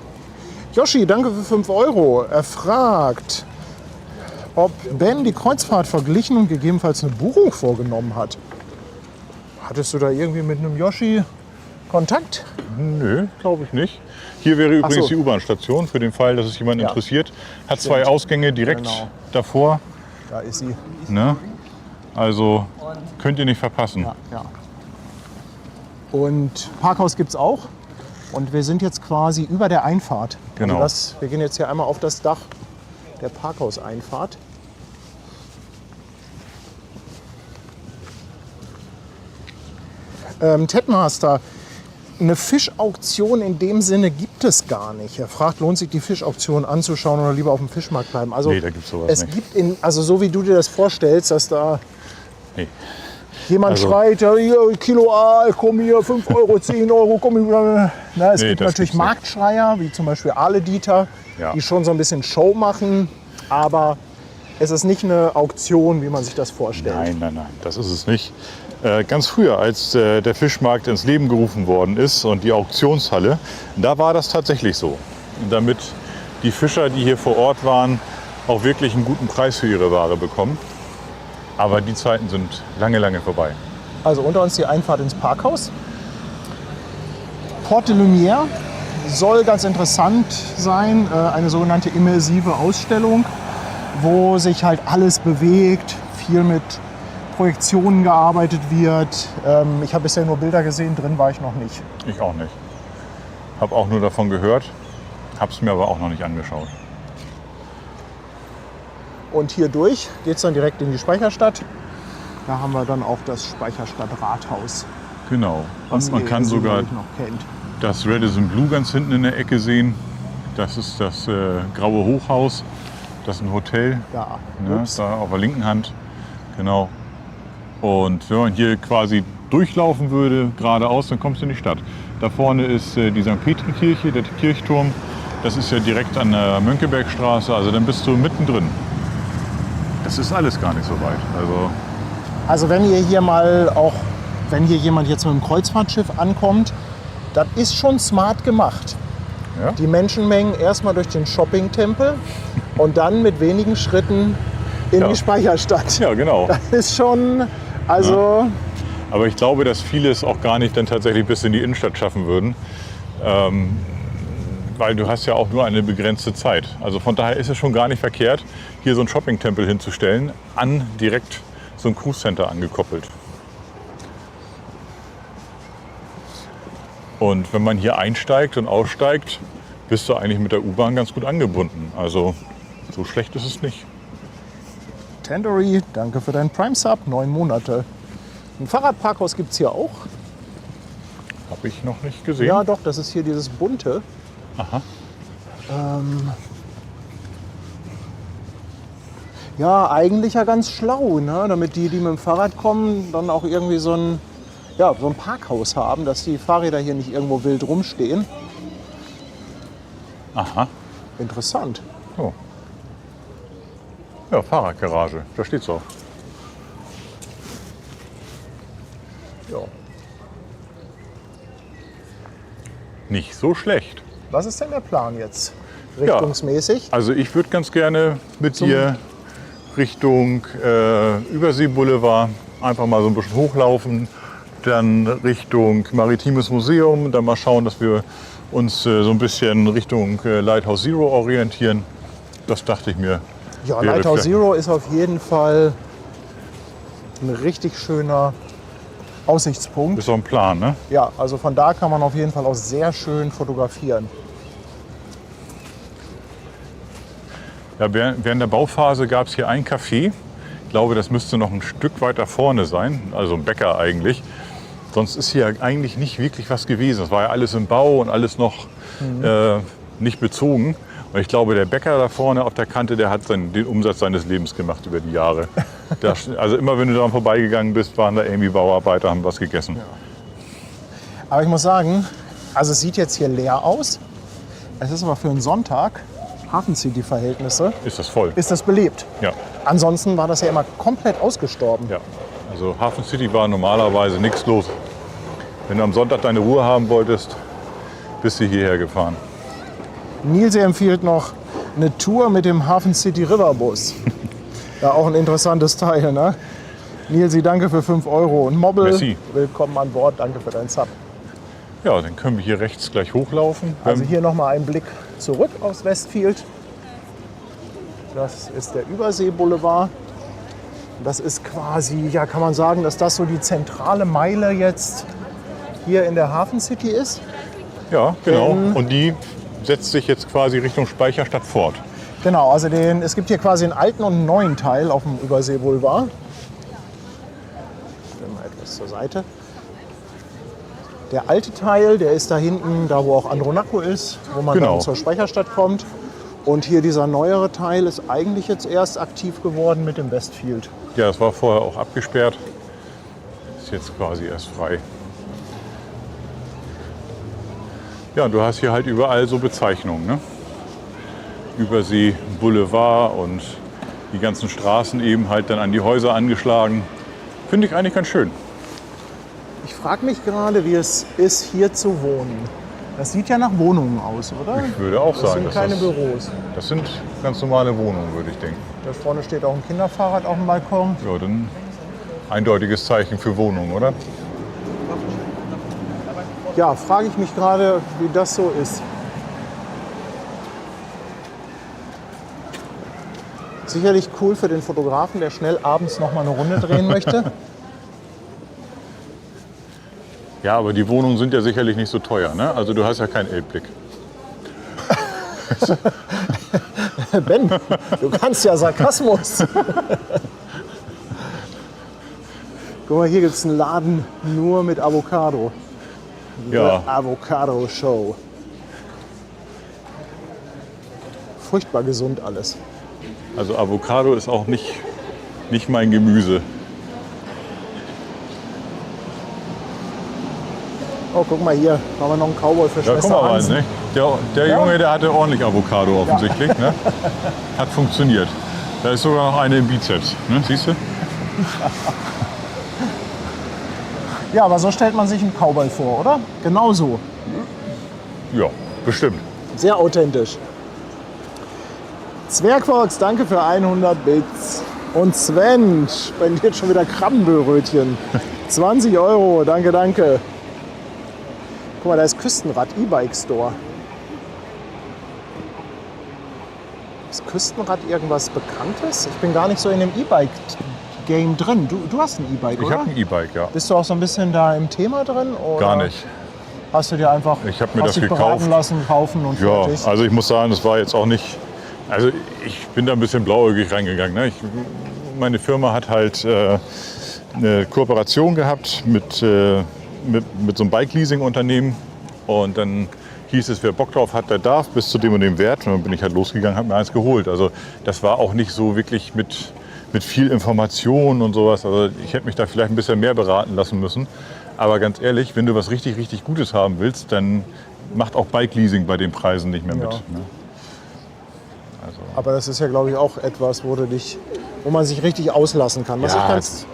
[SPEAKER 1] Yoshi, danke für 5 Euro. Er fragt, ob Ben die Kreuzfahrt verglichen und gegebenenfalls eine Buchung vorgenommen hat. Hattest du da irgendwie mit einem Yoshi Kontakt?
[SPEAKER 2] Nö, glaube ich nicht. Hier wäre übrigens
[SPEAKER 1] so.
[SPEAKER 2] die U-Bahn-Station, für den Fall, dass es jemanden
[SPEAKER 1] Ja.
[SPEAKER 2] interessiert. Hat 2 Ausgänge direkt
[SPEAKER 1] Genau.
[SPEAKER 2] davor.
[SPEAKER 1] Da ist sie.
[SPEAKER 2] Ne? Also könnt ihr nicht verpassen.
[SPEAKER 1] Ja, ja. Und Parkhaus gibt es auch. Und wir sind jetzt quasi über der Einfahrt.
[SPEAKER 2] Genau.
[SPEAKER 1] Also wir gehen jetzt hier einmal auf das Dach der Parkhauseinfahrt. Tedmaster, eine Fischauktion in dem Sinne gibt es gar nicht. Er fragt, lohnt sich die Fischauktion anzuschauen oder lieber auf dem Fischmarkt bleiben? Also
[SPEAKER 2] Nee, da gibt's sowas
[SPEAKER 1] es
[SPEAKER 2] nicht.
[SPEAKER 1] gibt also so wie du dir das vorstellst, dass da
[SPEAKER 2] Nee.
[SPEAKER 1] jemand
[SPEAKER 2] Also-
[SPEAKER 1] schreit, ja, hier, Kilo Aal, komm hier, 5 Euro, 10 Euro, komm hier. Na, es
[SPEAKER 2] Nee,
[SPEAKER 1] gibt
[SPEAKER 2] das
[SPEAKER 1] natürlich
[SPEAKER 2] gibt's nicht.
[SPEAKER 1] Marktschreier, wie zum Beispiel Aale Dieter,
[SPEAKER 2] Ja.
[SPEAKER 1] die schon so ein bisschen Show machen, aber es ist nicht eine Auktion, wie man sich das vorstellt.
[SPEAKER 2] Nein, das ist es nicht. Ganz früher, als der Fischmarkt ins Leben gerufen worden ist und die Auktionshalle, da war das tatsächlich so. Damit die Fischer, die hier vor Ort waren, auch wirklich einen guten Preis für ihre Ware bekommen. Aber die Zeiten sind lange, lange vorbei.
[SPEAKER 1] Also unter uns die Einfahrt ins Parkhaus. Porte de Lumière soll ganz interessant sein, eine sogenannte immersive Ausstellung, wo sich halt alles bewegt, viel mit Projektionen gearbeitet wird. Ich habe bisher nur Bilder gesehen, drin war ich noch nicht.
[SPEAKER 2] Ich auch nicht. Habe auch nur davon gehört, habe es mir aber auch noch nicht angeschaut.
[SPEAKER 1] Und hier durch geht es dann direkt in die Speicherstadt. Da haben wir dann auch das Speicherstadt-Rathaus,
[SPEAKER 2] Genau.
[SPEAKER 1] was
[SPEAKER 2] Und man
[SPEAKER 1] ihr
[SPEAKER 2] kann sogar
[SPEAKER 1] sicherlich noch kennt.
[SPEAKER 2] das Radisson Blu ganz hinten in der Ecke sehen. Das ist das graue Hochhaus. Das ist ein Hotel.
[SPEAKER 1] Da.
[SPEAKER 2] Ne,
[SPEAKER 1] Ups.
[SPEAKER 2] da auf der linken Hand, genau. Und wenn man hier quasi durchlaufen würde, geradeaus, dann kommst du in die Stadt. Da vorne ist die St. Petri-Kirche, der Kirchturm. Das ist ja direkt an der Mönckebergstraße, also dann bist du mittendrin. Das ist alles gar nicht so weit.
[SPEAKER 1] Also wenn ihr hier mal auch, wenn hier jemand jetzt mit einem Kreuzfahrtschiff ankommt, das ist schon smart gemacht.
[SPEAKER 2] Ja?
[SPEAKER 1] Die Menschenmengen erstmal durch den Shopping-Tempel und dann mit wenigen Schritten in
[SPEAKER 2] Ja.
[SPEAKER 1] die Speicherstadt.
[SPEAKER 2] Ja, genau.
[SPEAKER 1] Das ist schon, also
[SPEAKER 2] Aber ich glaube, dass viele es auch gar nicht dann tatsächlich bis in die Innenstadt schaffen würden. Weil du hast ja auch nur eine begrenzte Zeit. Also von daher ist es schon gar nicht verkehrt, hier so einen Shopping-Tempel hinzustellen, an direkt so ein Cruise-Center angekoppelt. Und wenn man hier einsteigt und aussteigt, bist du eigentlich mit der U-Bahn ganz gut angebunden. Also so schlecht ist es nicht.
[SPEAKER 1] Tandoori, danke für deinen Prime-Sub, 9 Monate. Ein Fahrradparkhaus gibt es hier auch.
[SPEAKER 2] Habe ich noch nicht gesehen.
[SPEAKER 1] Ja doch, das ist hier dieses bunte.
[SPEAKER 2] Aha.
[SPEAKER 1] Ja, eigentlich ja ganz schlau, ne? Damit die mit dem Fahrrad kommen, dann auch irgendwie so ein Parkhaus haben, dass die Fahrräder hier nicht irgendwo wild rumstehen.
[SPEAKER 2] Aha.
[SPEAKER 1] Interessant.
[SPEAKER 2] Oh. Ja, Fahrradgarage, da steht's auch.
[SPEAKER 1] Ja.
[SPEAKER 2] Nicht so schlecht.
[SPEAKER 1] Was ist denn der Plan jetzt? Richtungsmäßig?
[SPEAKER 2] Also ich würde ganz gerne mit dir Richtung Überseeboulevard einfach mal so ein bisschen hochlaufen, dann Richtung Maritimes Museum, dann mal schauen, dass wir uns so ein bisschen Richtung Lighthouse Zero orientieren. Das dachte ich mir.
[SPEAKER 1] Ja,
[SPEAKER 2] wäre
[SPEAKER 1] Lighthouse
[SPEAKER 2] vielleicht-
[SPEAKER 1] Zero ist auf jeden Fall ein richtig schöner Aussichtspunkt.
[SPEAKER 2] Ist so ein Plan, ne?
[SPEAKER 1] Ja, also von da kann man auf jeden Fall auch sehr schön fotografieren.
[SPEAKER 2] Ja, während der Bauphase gab es hier ein Café. Ich glaube, das müsste noch ein Stück weiter vorne sein, also ein Bäcker eigentlich. Sonst ist hier eigentlich nicht wirklich was gewesen. Es war ja alles im Bau und alles noch nicht bezogen. Und ich glaube, der Bäcker da vorne auf der Kante, der hat den Umsatz seines Lebens gemacht über die Jahre. Also immer, wenn du daran vorbeigegangen bist, waren da irgendwie Bauarbeiter, haben was gegessen.
[SPEAKER 1] Aber ich muss sagen, also es sieht jetzt hier leer aus. Es ist aber für einen Sonntag, Hafen City-Verhältnisse,
[SPEAKER 2] Ist das voll?
[SPEAKER 1] ist das belebt.
[SPEAKER 2] Ja.
[SPEAKER 1] Ansonsten war das ja immer komplett ausgestorben.
[SPEAKER 2] Ja. Also Hafen City war normalerweise nichts los. Wenn du am Sonntag deine Ruhe haben wolltest, bist du hierher gefahren.
[SPEAKER 1] Nils empfiehlt noch eine Tour mit dem Hafen City Riverbus. Ja, auch ein interessantes Teil, ne? Nilsi, danke für 5 Euro. Und Mobbel,
[SPEAKER 2] Merci.
[SPEAKER 1] willkommen an Bord, danke für deinen Sub.
[SPEAKER 2] Ja, dann können wir hier rechts gleich hochlaufen.
[SPEAKER 1] Also hier nochmal ein Blick zurück aufs Westfield. Das ist der Überseeboulevard. Das ist quasi, ja, kann man sagen, dass das so die zentrale Meile jetzt hier in der Hafen City ist.
[SPEAKER 2] Ja, genau. Und die setzt sich jetzt quasi Richtung Speicherstadt fort.
[SPEAKER 1] Genau, also es gibt hier quasi einen alten und einen neuen Teil auf dem Überseeboulevard. Stellen wir etwas zur Seite. Der alte Teil, der ist da hinten, da wo auch Andronaco ist, wo man
[SPEAKER 2] Genau.
[SPEAKER 1] dann zur Speicherstadt kommt. Und hier dieser neuere Teil ist eigentlich jetzt erst aktiv geworden mit dem Westfield.
[SPEAKER 2] Ja, das war vorher auch abgesperrt. Ist jetzt quasi erst frei. Ja, und du hast hier halt überall so Bezeichnungen, ne? Übersee, Boulevard und die ganzen Straßen eben halt dann an die Häuser angeschlagen. Finde ich eigentlich ganz schön.
[SPEAKER 1] Ich frage mich gerade, wie es ist, hier zu wohnen. Das sieht ja nach Wohnungen aus, oder?
[SPEAKER 2] Ich würde auch
[SPEAKER 1] Das
[SPEAKER 2] sagen,
[SPEAKER 1] sind keine Büros.
[SPEAKER 2] das sind ganz normale Wohnungen, würde ich denken.
[SPEAKER 1] Da vorne steht auch ein Kinderfahrrad auf dem Balkon.
[SPEAKER 2] Ja, dann eindeutiges Zeichen für Wohnungen, oder?
[SPEAKER 1] Ja, frage ich mich gerade, wie das so ist. Sicherlich cool für den Fotografen, der schnell abends noch mal eine Runde drehen möchte.
[SPEAKER 2] Ja, aber die Wohnungen sind ja sicherlich nicht so teuer, ne? Also du hast ja keinen Elbblick.
[SPEAKER 1] Ben, du kannst ja Sarkasmus. Guck mal, hier gibt es einen Laden nur mit Avocado.
[SPEAKER 2] Ja.
[SPEAKER 1] The Avocado Show. Furchtbar gesund alles.
[SPEAKER 2] Also Avocado ist auch nicht mein Gemüse.
[SPEAKER 1] Oh, guck mal hier, haben wir noch einen Cowboy für
[SPEAKER 2] Ja,
[SPEAKER 1] Schwester
[SPEAKER 2] guck mal rein,
[SPEAKER 1] Hansen.
[SPEAKER 2] ne? Der
[SPEAKER 1] Ja.
[SPEAKER 2] Junge, der hatte ordentlich Avocado offensichtlich. Ne? Hat funktioniert. Da ist sogar noch eine im Bizeps. Ne? Siehst du?
[SPEAKER 1] Ja, aber so stellt man sich einen Cowboy vor, oder? Genau so.
[SPEAKER 2] Ja, bestimmt.
[SPEAKER 1] Sehr authentisch. Zwergfox, danke für 100 Bits. Und Sven spendiert schon wieder Krabbenbrötchen. 20 Euro, danke, danke. Guck mal, da ist Küstenrad, E-Bike Store. Ist Küstenrad irgendwas Bekanntes? Ich bin gar nicht so in dem E-Bike-Game drin. Du hast ein E-Bike,
[SPEAKER 2] Ich
[SPEAKER 1] oder?
[SPEAKER 2] habe ein E-Bike, ja.
[SPEAKER 1] Bist du auch so ein bisschen da im Thema drin? Oder
[SPEAKER 2] Gar nicht.
[SPEAKER 1] Hast du dir einfach
[SPEAKER 2] Ich habe mir
[SPEAKER 1] hast
[SPEAKER 2] das
[SPEAKER 1] dich
[SPEAKER 2] gekauft.
[SPEAKER 1] beraten lassen, kaufen und
[SPEAKER 2] Ja,
[SPEAKER 1] fertig?
[SPEAKER 2] also ich muss sagen, das war jetzt auch nicht. Also ich bin da ein bisschen blauäugig reingegangen. Ne? Meine Firma hat halt eine Kooperation gehabt mit so einem Bike-Leasing-Unternehmen. Und dann hieß es, wer Bock drauf hat, der darf, bis zu dem und dem Wert. Und dann bin ich halt losgegangen, habe mir eins geholt. Also das war auch nicht so wirklich mit viel Information und sowas. Also ich hätte mich da vielleicht ein bisschen mehr beraten lassen müssen. Aber ganz ehrlich, wenn du was richtig, richtig Gutes haben willst, dann macht auch Bike-Leasing bei den Preisen nicht mehr mit.
[SPEAKER 1] Ja.
[SPEAKER 2] Ne? Also,
[SPEAKER 1] Aber das ist ja, glaube ich, auch etwas, wo man sich richtig auslassen kann. Was
[SPEAKER 2] Ja,
[SPEAKER 1] ich ganz,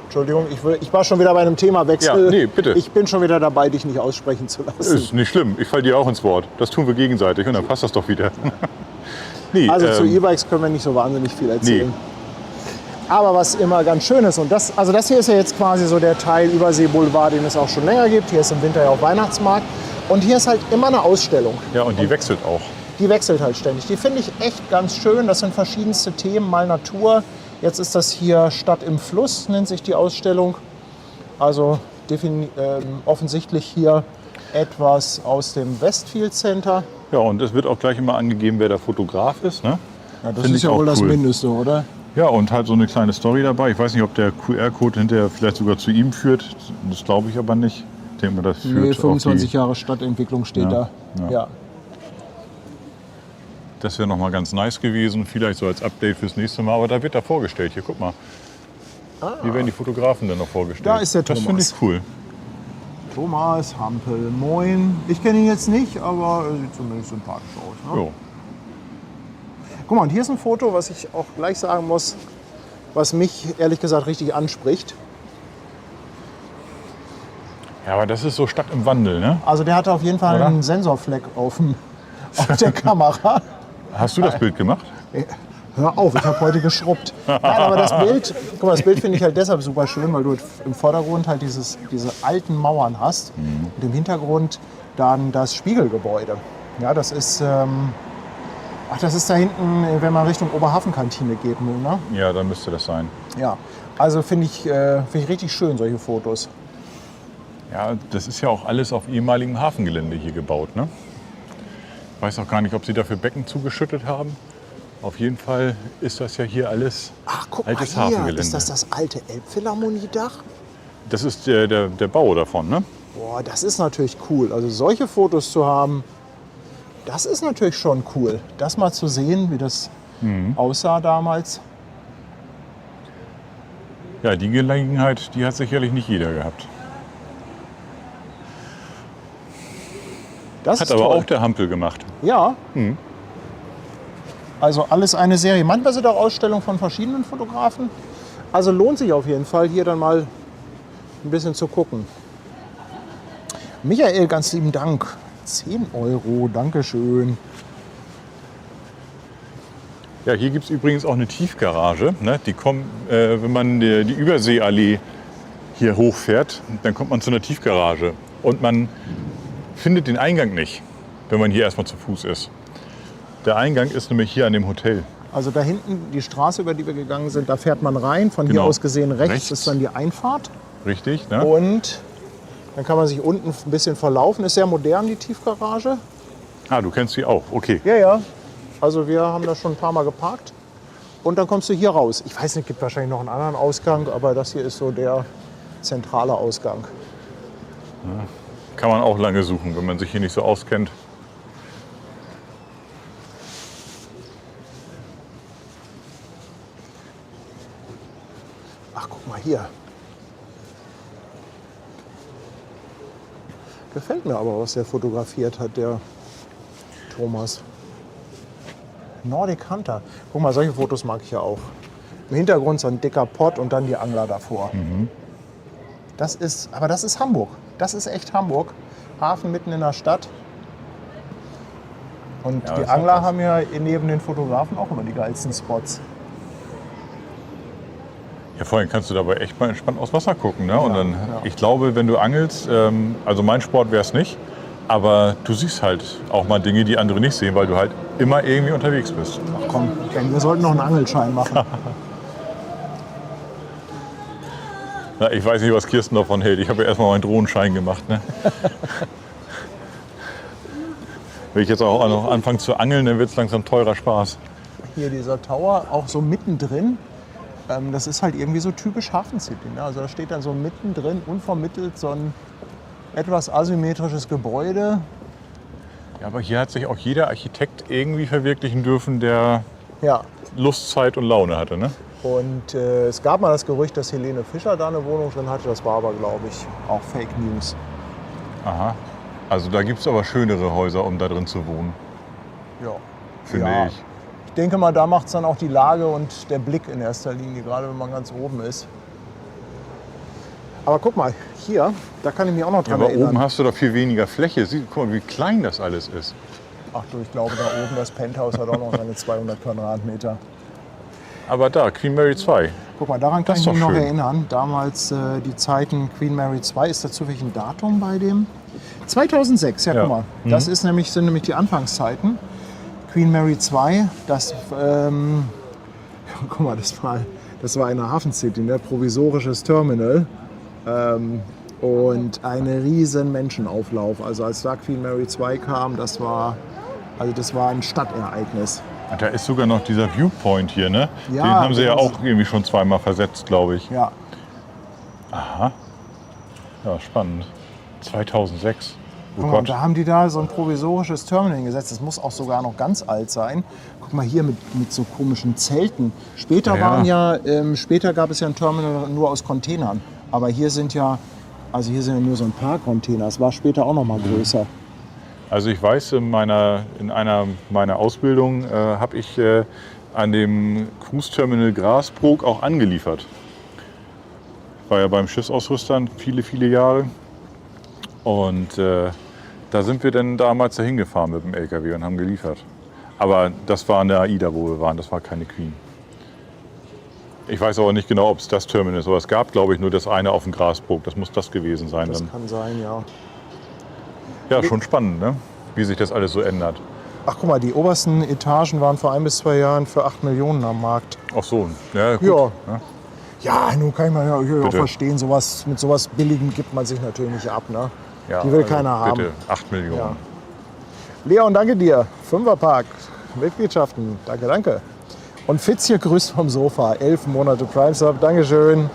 [SPEAKER 1] Entschuldigung, ich war schon wieder bei einem Themawechsel.
[SPEAKER 2] Ja, nee, bitte.
[SPEAKER 1] Ich bin schon wieder dabei, dich nicht aussprechen zu lassen.
[SPEAKER 2] ist nicht schlimm, ich falle dir auch ins Wort. Das tun wir gegenseitig und dann passt das doch wieder. Nee,
[SPEAKER 1] Also zu E-Bikes können wir nicht so wahnsinnig viel erzählen. Aber was immer ganz schön ist, und das hier ist ja jetzt quasi so der Teil Überseeboulevard, den es auch schon länger gibt. Hier ist im Winter ja auch Weihnachtsmarkt. Und hier ist halt immer eine Ausstellung.
[SPEAKER 2] Ja, und die wechselt auch.
[SPEAKER 1] Die wechselt halt ständig. Die finde ich echt ganz schön. Das sind verschiedenste Themen, mal Natur. Jetzt ist das hier Stadt im Fluss, nennt sich die Ausstellung. Also offensichtlich hier etwas aus dem Westfield Center.
[SPEAKER 2] Ja, und es wird auch gleich immer angegeben, wer der Fotograf ist. Ne?
[SPEAKER 1] Ja, das
[SPEAKER 2] Find
[SPEAKER 1] ist
[SPEAKER 2] ich
[SPEAKER 1] ja
[SPEAKER 2] auch
[SPEAKER 1] wohl das
[SPEAKER 2] cool.
[SPEAKER 1] Mindeste, oder?
[SPEAKER 2] Ja, und halt so eine kleine Story dabei. Ich weiß nicht, ob der QR-Code hinterher vielleicht sogar zu ihm führt. Das glaube ich aber nicht. Ich denke mal, das führt
[SPEAKER 1] Nee,
[SPEAKER 2] auf
[SPEAKER 1] 25
[SPEAKER 2] die,
[SPEAKER 1] Jahre Stadtentwicklung steht
[SPEAKER 2] Ja,
[SPEAKER 1] da.
[SPEAKER 2] ja.
[SPEAKER 1] Ja.
[SPEAKER 2] Das wäre nochmal ganz nice gewesen. Vielleicht so als Update fürs nächste Mal. Aber da wird er vorgestellt. Hier, guck mal. Hier werden die Fotografen dann noch vorgestellt.
[SPEAKER 1] Da ist der
[SPEAKER 2] Das finde
[SPEAKER 1] Thomas.
[SPEAKER 2] ich cool.
[SPEAKER 1] Thomas Hampel, moin. Ich kenne ihn jetzt nicht, aber er sieht zumindest sympathisch aus. Ne?
[SPEAKER 2] Jo.
[SPEAKER 1] Guck mal, und hier ist ein Foto, was ich auch gleich sagen muss. was mich ehrlich gesagt richtig anspricht.
[SPEAKER 2] Ja, aber das ist so Stadt im Wandel, ne?
[SPEAKER 1] Also der hatte auf jeden Fall
[SPEAKER 2] Oder?
[SPEAKER 1] einen Sensorfleck auf der Kamera.
[SPEAKER 2] Hast du das Bild gemacht?
[SPEAKER 1] Hör auf, ich habe heute geschrubbt. Nein, aber das Bild finde ich halt deshalb super schön, weil du im Vordergrund halt diese alten Mauern hast und im Hintergrund dann das Spiegelgebäude. Ja, das ist, das ist da hinten, wenn man Richtung Oberhafenkantine geht, ne?
[SPEAKER 2] Ja, dann müsste das sein.
[SPEAKER 1] Ja, also finde ich richtig schön, solche Fotos.
[SPEAKER 2] Ja, das ist ja auch alles auf ehemaligem Hafengelände hier gebaut, ne? Ich weiß auch gar nicht, ob sie dafür Becken zugeschüttet haben. Auf jeden Fall ist das ja hier alles
[SPEAKER 1] Ach, guck
[SPEAKER 2] altes
[SPEAKER 1] mal hier,
[SPEAKER 2] Hafengelände.
[SPEAKER 1] ist das alte Elbphilharmoniedach?
[SPEAKER 2] Das ist der Bau davon, ne?
[SPEAKER 1] Boah, das ist natürlich cool. Also solche Fotos zu haben, das ist natürlich schon cool. Das mal zu sehen, wie das aussah damals.
[SPEAKER 2] Ja, die Gelegenheit, die hat sicherlich nicht jeder gehabt.
[SPEAKER 1] Das
[SPEAKER 2] Hat
[SPEAKER 1] ist
[SPEAKER 2] aber
[SPEAKER 1] toll.
[SPEAKER 2] auch der Hampel gemacht.
[SPEAKER 1] Ja. Also alles eine Serie. Manchmal sind auch Ausstellungen von verschiedenen Fotografen. Also lohnt sich auf jeden Fall, hier dann mal ein bisschen zu gucken. Michael, ganz lieben Dank. 10 €, Dankeschön.
[SPEAKER 2] Ja, hier gibt es übrigens auch eine Tiefgarage. Ne? Die kommt, wenn man die Überseeallee hier hochfährt, dann kommt man zu einer Tiefgarage. Und man findet den Eingang nicht, wenn man hier erstmal zu Fuß ist. Der Eingang ist nämlich hier an dem Hotel.
[SPEAKER 1] Also da hinten die Straße, über die wir gegangen sind, da fährt man rein. Von hier
[SPEAKER 2] Genau.
[SPEAKER 1] aus gesehen rechts
[SPEAKER 2] Rechts.
[SPEAKER 1] ist dann die Einfahrt.
[SPEAKER 2] Richtig, ne?
[SPEAKER 1] Und dann kann man sich unten ein bisschen verlaufen. Ist sehr modern, die Tiefgarage.
[SPEAKER 2] Ah, du kennst sie auch. Okay.
[SPEAKER 1] Ja, ja. Also wir haben da schon ein paar Mal geparkt. Und dann kommst du hier raus. Ich weiß nicht, gibt wahrscheinlich noch einen anderen Ausgang, aber das hier ist so der zentrale Ausgang.
[SPEAKER 2] Kann man auch lange suchen, wenn man sich hier nicht so auskennt.
[SPEAKER 1] Ach, guck mal hier. Gefällt mir aber, was der fotografiert hat, der Thomas. Nordic Hunter. Guck mal, solche Fotos mag ich ja auch. Im Hintergrund so ein dicker Pott und dann die Angler davor. Das ist Hamburg. Das ist echt Hamburg. Hafen mitten in der Stadt. Und
[SPEAKER 2] Ja,
[SPEAKER 1] die
[SPEAKER 2] das hat
[SPEAKER 1] Angler
[SPEAKER 2] was.
[SPEAKER 1] haben ja neben den Fotografen auch immer die geilsten Spots.
[SPEAKER 2] Ja, vorhin kannst du dabei echt mal entspannt aufs Wasser gucken. Ne? Und
[SPEAKER 1] Ja,
[SPEAKER 2] dann,
[SPEAKER 1] ja.
[SPEAKER 2] ich glaube, wenn du angelst, also mein Sport wäre es nicht, aber du siehst halt auch mal Dinge, die andere nicht sehen, weil du halt immer irgendwie unterwegs bist.
[SPEAKER 1] Ach komm, Ken, wir sollten noch einen Angelschein machen.
[SPEAKER 2] Na, ich weiß nicht, was Kirsten davon hält. Ich habe ja erstmal meinen Drohnenschein gemacht. Ne? Wenn ich jetzt auch noch anfange zu angeln, dann wird es langsam teurer Spaß.
[SPEAKER 1] Hier dieser Tower, auch so mittendrin. Das ist halt irgendwie so typisch Hafen City. Ne? Also da steht dann so mittendrin, unvermittelt, so ein etwas asymmetrisches Gebäude.
[SPEAKER 2] Ja, aber hier hat sich auch jeder Architekt irgendwie verwirklichen dürfen, der
[SPEAKER 1] Ja.
[SPEAKER 2] Lust, Zeit und Laune hatte. Ne?
[SPEAKER 1] Und es gab mal das Gerücht, dass Helene Fischer da eine Wohnung drin hatte. Das war aber, glaube ich, auch Fake News.
[SPEAKER 2] Aha. Also da gibt es aber schönere Häuser, um da drin zu wohnen,
[SPEAKER 1] Ja.
[SPEAKER 2] finde
[SPEAKER 1] Ja.
[SPEAKER 2] ich.
[SPEAKER 1] Ich denke mal, da macht es dann auch die Lage und der Blick in erster Linie, gerade wenn man ganz oben ist. Aber guck mal, hier, da kann ich mich auch noch
[SPEAKER 2] Ja,
[SPEAKER 1] dran
[SPEAKER 2] aber
[SPEAKER 1] erinnern.
[SPEAKER 2] oben hast du doch viel weniger Fläche. Guck mal, wie klein das alles ist.
[SPEAKER 1] Ach du, ich glaube, da oben das Penthouse hat auch noch seine 200 Quadratmeter.
[SPEAKER 2] Aber da, Queen Mary 2.
[SPEAKER 1] Guck mal, daran kann
[SPEAKER 2] Das
[SPEAKER 1] ich
[SPEAKER 2] ist
[SPEAKER 1] mich
[SPEAKER 2] doch
[SPEAKER 1] noch
[SPEAKER 2] schön.
[SPEAKER 1] erinnern. Damals die Zeiten Queen Mary 2. Ist dazu welches Datum bei dem? 2006, ja,
[SPEAKER 2] Ja.
[SPEAKER 1] guck mal. Das sind nämlich die Anfangszeiten. Queen Mary 2, das, guck mal, das war eine Hafen City, ne? Provisorisches Terminal. Und ein riesen Menschenauflauf. Also als da Queen Mary 2 kam, das war ein Stadtereignis.
[SPEAKER 2] Und da ist sogar noch dieser Viewpoint hier, ne?
[SPEAKER 1] Ja,
[SPEAKER 2] Den haben sie ja
[SPEAKER 1] genau.
[SPEAKER 2] auch irgendwie schon zweimal versetzt, glaube ich.
[SPEAKER 1] Ja,
[SPEAKER 2] Aha. Ja, spannend. 2006. Oh
[SPEAKER 1] guck mal, und
[SPEAKER 2] Gott.
[SPEAKER 1] da haben die da so ein provisorisches Terminal hingesetzt. Das muss auch sogar noch ganz alt sein. Guck mal hier mit so komischen Zelten. Später
[SPEAKER 2] Ja.
[SPEAKER 1] später gab es ja ein Terminal nur aus Containern. Aber hier sind ja nur so ein paar Container. Es war später auch noch mal größer.
[SPEAKER 2] Also ich weiß, in einer meiner Ausbildung habe ich an dem Cruise Terminal Grasbrook auch angeliefert. Ich war ja beim Schiffsausrüstern viele Jahre. Und da sind wir dann damals dahin gefahren mit dem LKW und haben geliefert. Aber das war eine AIDA, wo wir waren, das war keine Queen. Ich weiß aber nicht genau, ob es das Terminal ist, aber es gab, glaube ich, nur das eine auf dem Grasbrook. Das muss das gewesen sein.
[SPEAKER 1] Das
[SPEAKER 2] dann.
[SPEAKER 1] kann sein, ja.
[SPEAKER 2] Ja, schon spannend, ne? Wie sich das alles so ändert.
[SPEAKER 1] Ach guck mal, die obersten Etagen waren vor 1 bis 2 Jahren für 8 Millionen am Markt.
[SPEAKER 2] Ach so, ja gut.
[SPEAKER 1] Ja.
[SPEAKER 2] Ja.
[SPEAKER 1] Ja, nun kann ich mal ja auch
[SPEAKER 2] Bitte.
[SPEAKER 1] verstehen, mit sowas Billigem gibt man sich natürlich nicht ab. Ne?
[SPEAKER 2] Ja,
[SPEAKER 1] Die will
[SPEAKER 2] also
[SPEAKER 1] keiner haben.
[SPEAKER 2] Bitte, 8 Millionen.
[SPEAKER 1] Ja. Leon, danke dir. Fünferpark, Mitgliedschaften, danke. Und Fitz hier grüßt vom Sofa, 11 Monate Prime Sub, Dankeschön.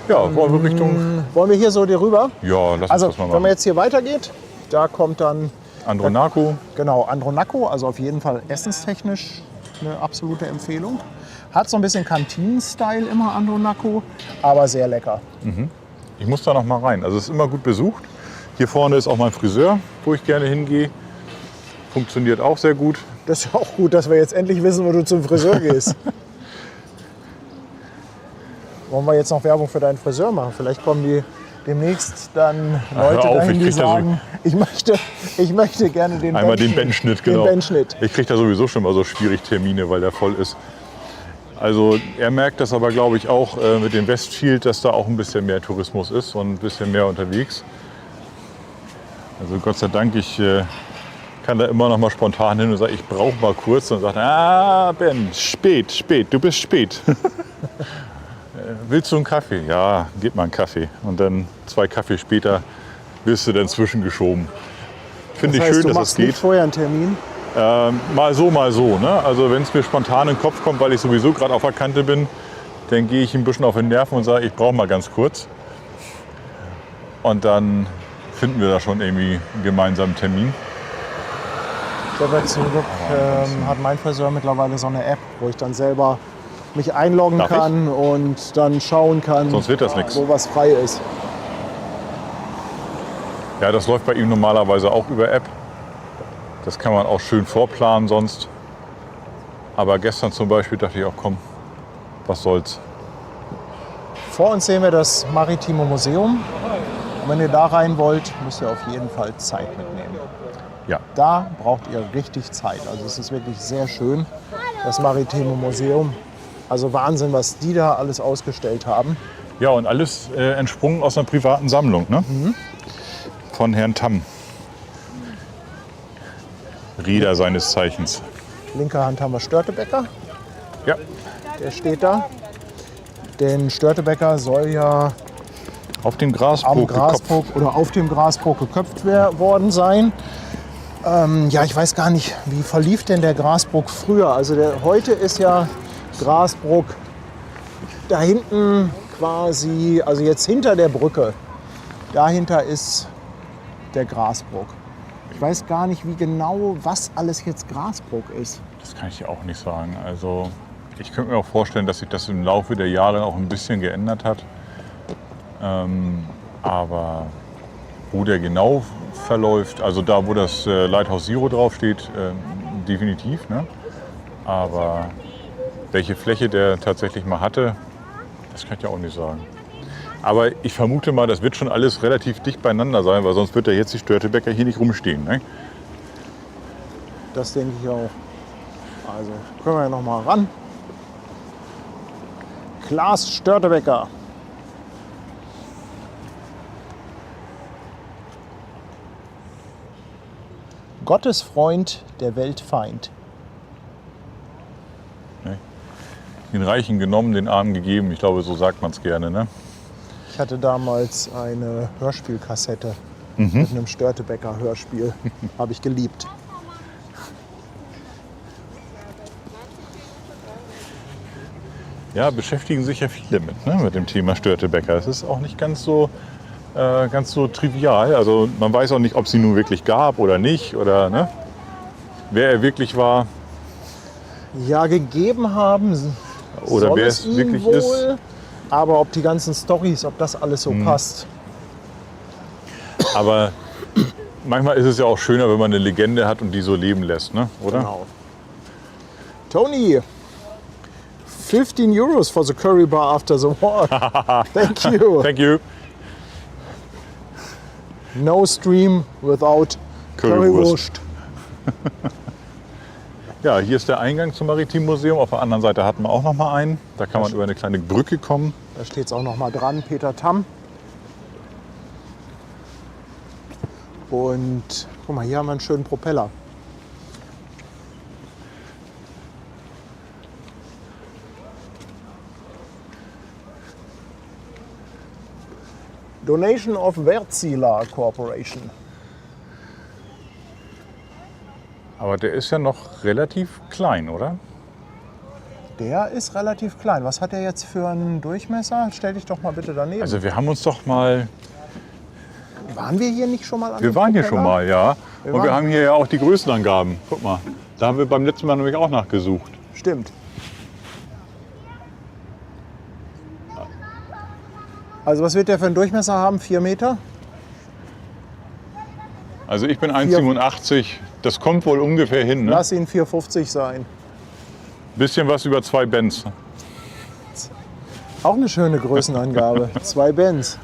[SPEAKER 2] Ja, wollen wir Richtung...
[SPEAKER 1] Wollen wir hier so dir rüber?
[SPEAKER 2] Ja, lass uns
[SPEAKER 1] Also,
[SPEAKER 2] das mal
[SPEAKER 1] wenn man
[SPEAKER 2] machen.
[SPEAKER 1] jetzt hier weitergeht, da kommt dann
[SPEAKER 2] Andronaco.
[SPEAKER 1] genau Andronaco, also auf jeden Fall essenstechnisch eine absolute Empfehlung. Hat so ein bisschen Kantinen-Style immer Andronaco, aber sehr lecker.
[SPEAKER 2] Ich muss da noch mal rein. Also es ist immer gut besucht. Hier vorne ist auch mein Friseur, wo ich gerne hingehe. Funktioniert auch sehr gut.
[SPEAKER 1] Das ist ja auch gut, dass wir jetzt endlich wissen, wo du zum Friseur gehst. Wollen wir jetzt noch Werbung für deinen Friseur machen? Vielleicht kommen die demnächst dann Leute
[SPEAKER 2] hör auf,
[SPEAKER 1] dahin,
[SPEAKER 2] ich
[SPEAKER 1] die
[SPEAKER 2] krieg da so-
[SPEAKER 1] sagen, ich möchte gerne den
[SPEAKER 2] Einmal den Bandschnitt, genau.
[SPEAKER 1] Den Bandschnitt.
[SPEAKER 2] Ich kriege da sowieso schon mal so schwierig Termine, weil der voll ist. Also er merkt das aber, glaube ich, auch mit dem Westfield, dass da auch ein bisschen mehr Tourismus ist und ein bisschen mehr unterwegs. Also Gott sei Dank, ich kann da immer noch mal spontan hin und sage, ich brauche mal kurz. Und sagt, Ben, spät, du bist spät. Willst du einen Kaffee? Ja, gib mal einen Kaffee. Und dann 2 Kaffee später wirst du dann zwischengeschoben. Finde ich
[SPEAKER 1] Das heißt,
[SPEAKER 2] schön,
[SPEAKER 1] du
[SPEAKER 2] dass
[SPEAKER 1] machst
[SPEAKER 2] es geht.
[SPEAKER 1] nicht vorher einen Termin.
[SPEAKER 2] Mal so. Ne? Also wenn es mir spontan in den Kopf kommt, weil ich sowieso gerade auf der Kante bin, dann gehe ich ein bisschen auf den Nerven und sage, ich brauche mal ganz kurz. Und dann finden wir da schon irgendwie einen gemeinsamen Termin.
[SPEAKER 1] Ich habe zum Glück hat mein Friseur mittlerweile so eine App, wo ich dann selber mich einloggen
[SPEAKER 2] Darf
[SPEAKER 1] kann und dann schauen kann,
[SPEAKER 2] Sonst wird das nichts.
[SPEAKER 1] wo was frei ist.
[SPEAKER 2] Ja, das läuft bei ihm normalerweise auch über App. Das kann man auch schön vorplanen sonst. Aber gestern zum Beispiel dachte ich auch, komm, was soll's.
[SPEAKER 1] Vor uns sehen wir das Maritime Museum. Und wenn ihr da rein wollt, müsst ihr auf jeden Fall Zeit mitnehmen.
[SPEAKER 2] Ja,
[SPEAKER 1] Da braucht ihr richtig Zeit. Also es ist wirklich sehr schön, das Maritime Museum. Also Wahnsinn, was die da alles ausgestellt haben.
[SPEAKER 2] ja und alles entsprungen aus einer privaten Sammlung, ne? Von Herrn Tamm. Rieder seines Zeichens.
[SPEAKER 1] Linker Hand haben wir Störtebeker,
[SPEAKER 2] Ja,
[SPEAKER 1] der steht da. Denn Störtebeker soll ja
[SPEAKER 2] auf dem
[SPEAKER 1] am
[SPEAKER 2] Grasbrook gekopft.
[SPEAKER 1] Grasbrook oder auf dem Grasbrook geköpft worden sein. Ja, ich weiß gar nicht, wie verlief denn der Grasbrook früher? Also heute ist ja Grasbrook da hinten quasi, also jetzt hinter der Brücke, dahinter ist der Grasbrook. Ich weiß gar nicht, wie genau, was alles jetzt Grasbrook ist.
[SPEAKER 2] Das kann ich dir auch nicht sagen. Also ich könnte mir auch vorstellen, dass sich das im Laufe der Jahre auch ein bisschen geändert hat. Aber wo der genau verläuft, also da, wo das Lighthouse Zero draufsteht, definitiv. Ne? Aber welche Fläche der tatsächlich mal hatte, das kann ich ja auch nicht sagen. Aber ich vermute mal, das wird schon alles relativ dicht beieinander sein, weil sonst wird ja jetzt die Störtebeker hier nicht rumstehen. Ne?
[SPEAKER 1] Das denke ich auch. Also können wir ja noch mal ran. Klaas Störtebeker. Gottes Freund, der Weltfeind.
[SPEAKER 2] Den Reichen genommen, den Armen gegeben. Ich glaube, so sagt man es gerne. Ne?
[SPEAKER 1] Ich hatte damals eine Hörspielkassette mit einem Störtebeker Hörspiel. Habe ich geliebt.
[SPEAKER 2] Ja, beschäftigen sich ja viele mit dem Thema Störtebeker. Es ist auch nicht ganz so trivial. Also man weiß auch nicht, ob es ihn nun wirklich gab oder nicht. Oder ne? Wer er wirklich war.
[SPEAKER 1] Ja, gegeben haben
[SPEAKER 2] Oder
[SPEAKER 1] soll
[SPEAKER 2] wer
[SPEAKER 1] es
[SPEAKER 2] es
[SPEAKER 1] ihn
[SPEAKER 2] wirklich
[SPEAKER 1] wohl,
[SPEAKER 2] ist.
[SPEAKER 1] aber ob die ganzen Storys, ob das alles so passt.
[SPEAKER 2] Aber manchmal ist es ja auch schöner, wenn man eine Legende hat und die so leben lässt, ne? Oder?
[SPEAKER 1] Genau. Tony, 15 euros for the curry bar after the walk. Thank you.
[SPEAKER 2] Thank you.
[SPEAKER 1] No stream without
[SPEAKER 2] Currywurst.
[SPEAKER 1] Currywurst.
[SPEAKER 2] Ja, hier ist der Eingang zum Maritimen Museum. Auf der anderen Seite hatten wir auch noch mal einen. Da kann man über eine kleine Brücke kommen.
[SPEAKER 1] Da steht es auch noch mal dran, Peter Tamm. Und guck mal, hier haben wir einen schönen Propeller. Donation of Wärtsilä Corporation.
[SPEAKER 2] Aber der ist ja noch relativ klein, oder?
[SPEAKER 1] Der ist relativ klein. Was hat der jetzt für einen Durchmesser? Stell dich doch mal bitte daneben.
[SPEAKER 2] Also wir haben uns doch mal...
[SPEAKER 1] Waren wir hier nicht schon mal an
[SPEAKER 2] Wir
[SPEAKER 1] dem
[SPEAKER 2] waren hier
[SPEAKER 1] Propeller?
[SPEAKER 2] schon mal, ja. Und wir
[SPEAKER 1] waren-
[SPEAKER 2] haben hier ja auch die Größenangaben. Guck mal, da haben wir beim letzten Mal nämlich auch nachgesucht.
[SPEAKER 1] Stimmt. Also was wird der für einen Durchmesser haben? 4 Meter?
[SPEAKER 2] Also ich bin 1,87. Das kommt wohl ungefähr hin. Ne?
[SPEAKER 1] Lass ihn 4,50 sein.
[SPEAKER 2] Bisschen was über 2 Benz.
[SPEAKER 1] Auch eine schöne Größenangabe. 2 Benz.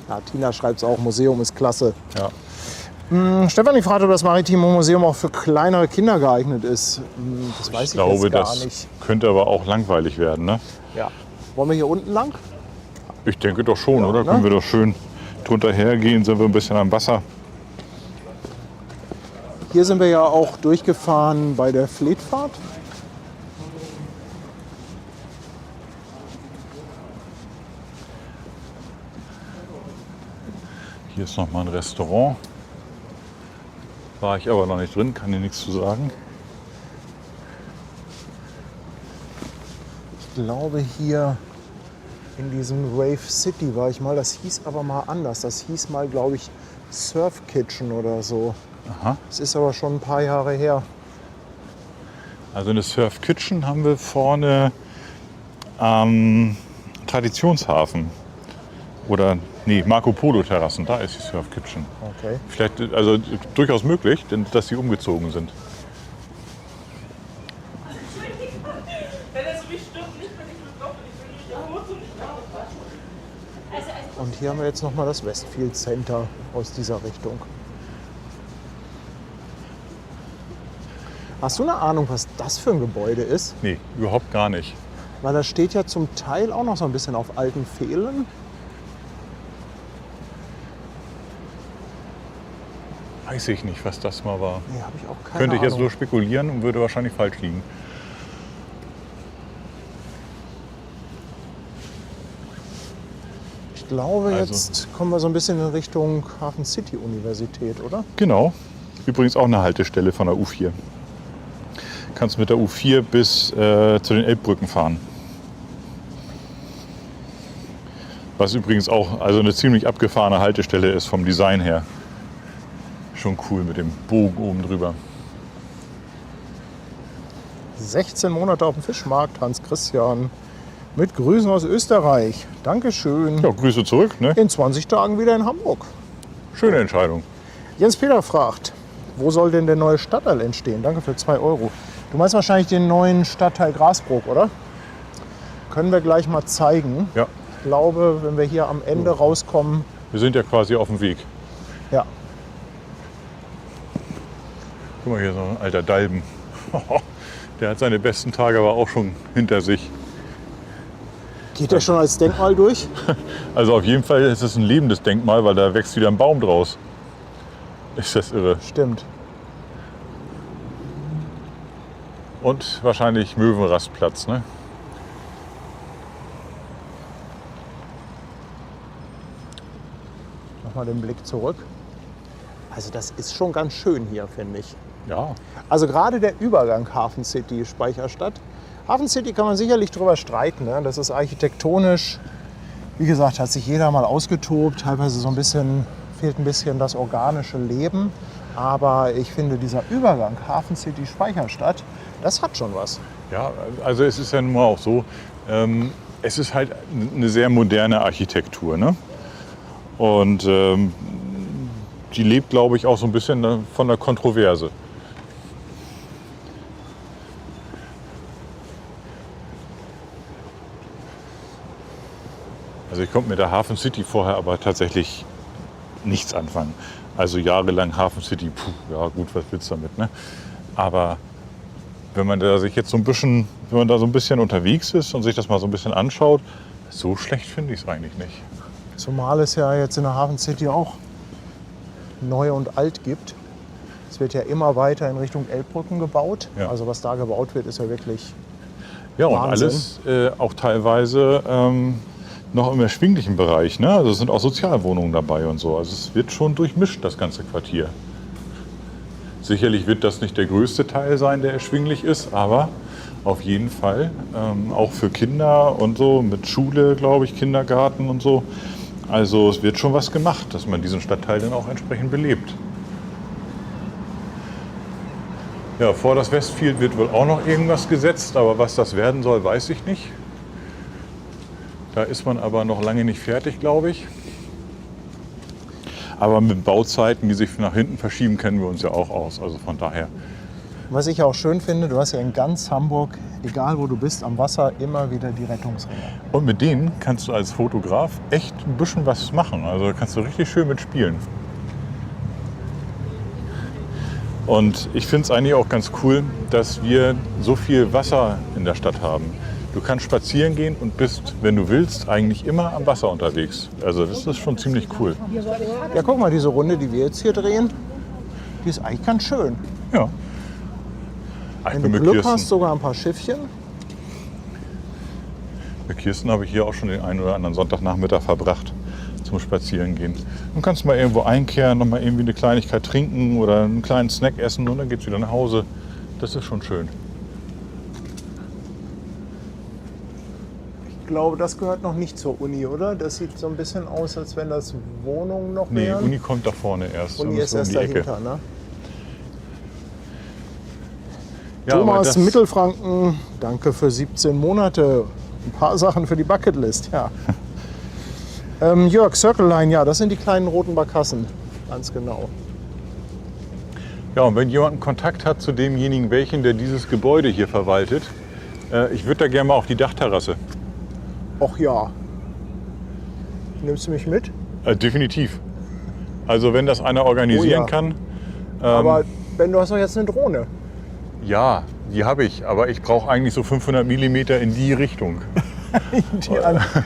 [SPEAKER 1] Ja, Tina schreibt es auch, Museum ist klasse.
[SPEAKER 2] Ja.
[SPEAKER 1] Stefanie fragt, ob das Maritime Museum auch für kleinere Kinder geeignet ist. Das weiß
[SPEAKER 2] Ich
[SPEAKER 1] ich
[SPEAKER 2] glaube,
[SPEAKER 1] jetzt gar
[SPEAKER 2] das
[SPEAKER 1] nicht.
[SPEAKER 2] könnte aber auch langweilig werden. Ne?
[SPEAKER 1] Ja. Wollen wir hier unten lang?
[SPEAKER 2] Ich denke doch schon, oder?
[SPEAKER 1] ne?
[SPEAKER 2] Können wir doch schön drunter hergehen, sind wir ein bisschen am Wasser.
[SPEAKER 1] Hier sind wir ja auch durchgefahren bei der Fletfahrt.
[SPEAKER 2] Hier ist noch mal ein Restaurant. War ich aber noch nicht drin, kann dir nichts zu sagen.
[SPEAKER 1] Ich glaube, hier in diesem Wave City war ich mal. Das hieß aber mal anders. Das hieß mal, glaube ich, Surf Kitchen oder so.
[SPEAKER 2] Aha.
[SPEAKER 1] Das ist aber schon ein paar Jahre her.
[SPEAKER 2] Also eine Surf Kitchen haben wir vorne am Traditionshafen. Oder nee, Marco Polo Terrassen, da ist die Surf Kitchen.
[SPEAKER 1] Okay.
[SPEAKER 2] Vielleicht, also durchaus möglich, denn dass sie umgezogen sind.
[SPEAKER 3] Wenn er so mich stört, nicht, wenn ich mit drauf bin. Ich will nicht der Hut und nicht da.
[SPEAKER 1] Und hier haben wir jetzt noch mal das Westfield Center aus dieser Richtung. Hast du eine Ahnung, was das für ein Gebäude ist?
[SPEAKER 2] Nee, überhaupt gar nicht.
[SPEAKER 1] Weil das steht ja zum Teil auch noch so ein bisschen auf alten Pfählen.
[SPEAKER 2] Weiß ich nicht, was das mal war.
[SPEAKER 1] Nee, habe ich auch keine
[SPEAKER 2] Könnte ich jetzt
[SPEAKER 1] Ahnung.
[SPEAKER 2] nur spekulieren und würde wahrscheinlich falsch liegen.
[SPEAKER 1] Ich glaube,
[SPEAKER 2] Also-
[SPEAKER 1] jetzt kommen wir so ein bisschen in Richtung Hafen City Universität, oder?
[SPEAKER 2] Genau. Übrigens auch eine Haltestelle von der U4. Kannst mit der U4 bis zu den Elbbrücken fahren. Was übrigens auch also eine ziemlich abgefahrene Haltestelle ist vom Design her. Schon cool mit dem Bogen oben drüber.
[SPEAKER 1] 16 Monate auf dem Fischmarkt, Hans Christian. Mit Grüßen aus Österreich. Dankeschön.
[SPEAKER 2] Ja, Grüße zurück. Ne?
[SPEAKER 1] In 20 Tagen wieder in Hamburg.
[SPEAKER 2] Schöne Entscheidung.
[SPEAKER 1] Jens Peter fragt, wo soll denn der neue Stadtteil entstehen? Danke für 2 Euro. Du meinst wahrscheinlich den neuen Stadtteil Grasbrook, oder? Können wir gleich mal zeigen.
[SPEAKER 2] Ja,
[SPEAKER 1] Ich glaube, wenn wir hier am Ende rauskommen,
[SPEAKER 2] wir sind ja quasi auf dem Weg.
[SPEAKER 1] ja,
[SPEAKER 2] Guck mal, hier so ein alter Dalben. Der hat seine besten Tage aber auch schon hinter sich.
[SPEAKER 1] geht der schon als Denkmal durch?
[SPEAKER 2] Also auf jeden Fall ist es ein lebendes Denkmal, weil da wächst wieder ein Baum draus. Ist das irre.
[SPEAKER 1] Stimmt.
[SPEAKER 2] Und wahrscheinlich Möwenrastplatz, ne?
[SPEAKER 1] Nochmal den Blick zurück. Also das ist schon ganz schön hier, finde ich.
[SPEAKER 2] Ja,
[SPEAKER 1] Also gerade der Übergang Hafen City, Speicherstadt. Hafen City kann man sicherlich drüber streiten. Ne? Das ist architektonisch, wie gesagt, hat sich jeder mal ausgetobt. Teilweise so ein bisschen, fehlt ein bisschen das organische Leben. Aber ich finde, dieser Übergang Hafen City, Speicherstadt, das hat schon was.
[SPEAKER 2] ja, also es ist ja nun mal auch so, es ist halt eine sehr moderne Architektur, ne? Und die lebt, glaube ich, auch so ein bisschen von der Kontroverse. Also ich konnte mit der Hafen City vorher aber tatsächlich nichts anfangen. Also jahrelang Hafen City, ja gut, was willst du damit, ne? Aber wenn man da sich jetzt so ein bisschen, wenn man da so ein bisschen unterwegs ist und sich das mal so ein bisschen anschaut, so schlecht finde ich es eigentlich nicht.
[SPEAKER 1] Zumal es ja jetzt in der Hafen City auch neu und alt gibt. Es wird ja immer weiter in Richtung Elbbrücken gebaut.
[SPEAKER 2] Ja.
[SPEAKER 1] Also was da gebaut wird, ist ja wirklich
[SPEAKER 2] Ja, und
[SPEAKER 1] Wahnsinn.
[SPEAKER 2] alles auch teilweise noch im erschwinglichen Bereich. Ne? Also es sind auch Sozialwohnungen dabei und so. Also es wird schon durchmischt, das ganze Quartier. Sicherlich wird das nicht der größte Teil sein, der erschwinglich ist, aber auf jeden Fall auch für Kinder und so, mit Schule, glaube ich, Kindergarten und so. Also es wird schon was gemacht, dass man diesen Stadtteil dann auch entsprechend belebt. Ja, vor das Westfield wird wohl auch noch irgendwas gesetzt, aber was das werden soll, weiß ich nicht. Da ist man aber noch lange nicht fertig, glaube ich. Aber mit Bauzeiten, die sich nach hinten verschieben, kennen wir uns ja auch aus. Also von daher.
[SPEAKER 1] Was ich auch schön finde, du hast ja in ganz Hamburg, egal wo du bist, am Wasser immer wieder die Rettungsringe.
[SPEAKER 2] Und mit denen kannst du als Fotograf echt ein bisschen was machen. Also kannst du richtig schön mitspielen. Und ich finde es eigentlich auch ganz cool, dass wir so viel Wasser in der Stadt haben. Du kannst spazieren gehen und bist, wenn du willst, eigentlich immer am Wasser unterwegs. Also das ist schon ziemlich cool.
[SPEAKER 1] Ja, guck mal, diese Runde, die wir jetzt hier drehen, die ist eigentlich ganz schön.
[SPEAKER 2] Ja. Ich
[SPEAKER 1] Wenn
[SPEAKER 2] bin
[SPEAKER 1] du
[SPEAKER 2] mit
[SPEAKER 1] Glück
[SPEAKER 2] Kirsten.
[SPEAKER 1] hast, sogar ein paar Schiffchen.
[SPEAKER 2] Mit Kirsten habe ich hier auch schon den einen oder anderen Sonntagnachmittag verbracht zum Spazierengehen. Du kannst mal irgendwo einkehren, noch mal irgendwie eine Kleinigkeit trinken oder einen kleinen Snack essen und dann geht's wieder nach Hause. Das ist schon schön.
[SPEAKER 1] Ich glaube, das gehört noch nicht zur Uni, oder? Das sieht so ein bisschen aus, als wenn das Wohnungen noch
[SPEAKER 2] Nee,
[SPEAKER 1] wären.
[SPEAKER 2] Uni kommt da vorne erst.
[SPEAKER 1] Uni
[SPEAKER 2] Das
[SPEAKER 1] ist
[SPEAKER 2] so um
[SPEAKER 1] erst
[SPEAKER 2] die Ecke.
[SPEAKER 1] dahinter, ne?
[SPEAKER 2] Ja, aber
[SPEAKER 1] Thomas
[SPEAKER 2] das-
[SPEAKER 1] Mittelfranken, danke für 17 Monate. Ein paar Sachen für die Bucketlist, ja. Jörg, Circle Line, ja, das sind die kleinen roten Barkassen. Ganz genau.
[SPEAKER 2] Ja, und wenn jemand einen Kontakt hat zu demjenigen, der dieses Gebäude hier verwaltet, ich würde da gerne mal auf die Dachterrasse.
[SPEAKER 1] Och ja. Nimmst du mich mit?
[SPEAKER 2] Definitiv. Also wenn das einer organisieren
[SPEAKER 1] Oh ja.
[SPEAKER 2] kann.
[SPEAKER 1] Aber Ben, du hast doch jetzt eine Drohne.
[SPEAKER 2] Ja, die habe ich, aber ich brauche eigentlich so 500 Millimeter in die Richtung.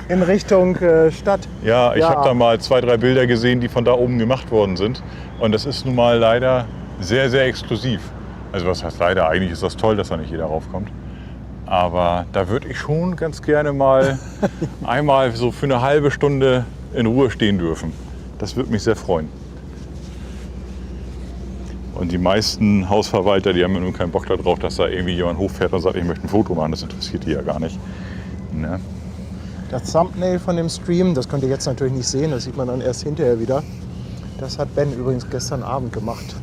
[SPEAKER 1] In Richtung Stadt.
[SPEAKER 2] Ja, ich
[SPEAKER 1] Ja.
[SPEAKER 2] habe da mal 2, 3 Bilder gesehen, die von da oben gemacht worden sind. Und das ist nun mal leider sehr, sehr exklusiv. Also was heißt leider? Eigentlich ist das toll, dass da nicht jeder raufkommt. Aber da würde ich schon ganz gerne mal einmal so für eine halbe Stunde in Ruhe stehen dürfen. Das würde mich sehr freuen. Und die meisten Hausverwalter, die haben ja nun keinen Bock darauf, dass da irgendwie jemand hochfährt und sagt, ich möchte ein Foto machen. Das interessiert die ja gar nicht. Ne?
[SPEAKER 1] Das Thumbnail von dem Stream, das könnt ihr jetzt natürlich nicht sehen, das sieht man dann erst hinterher wieder. Das hat Ben übrigens gestern Abend gemacht.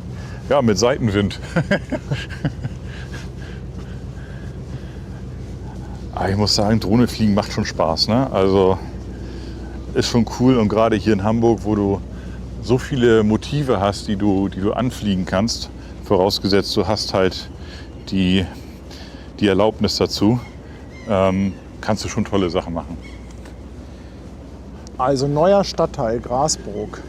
[SPEAKER 2] Ja, mit Seitenwind. Aber ich muss sagen, Drohnenfliegen macht schon Spaß. Ne? Also ist schon cool. Und gerade hier in Hamburg, wo du so viele Motive hast, die du anfliegen kannst, vorausgesetzt du hast halt die Erlaubnis dazu, kannst du schon tolle Sachen machen.
[SPEAKER 1] Also neuer Stadtteil Grasbrook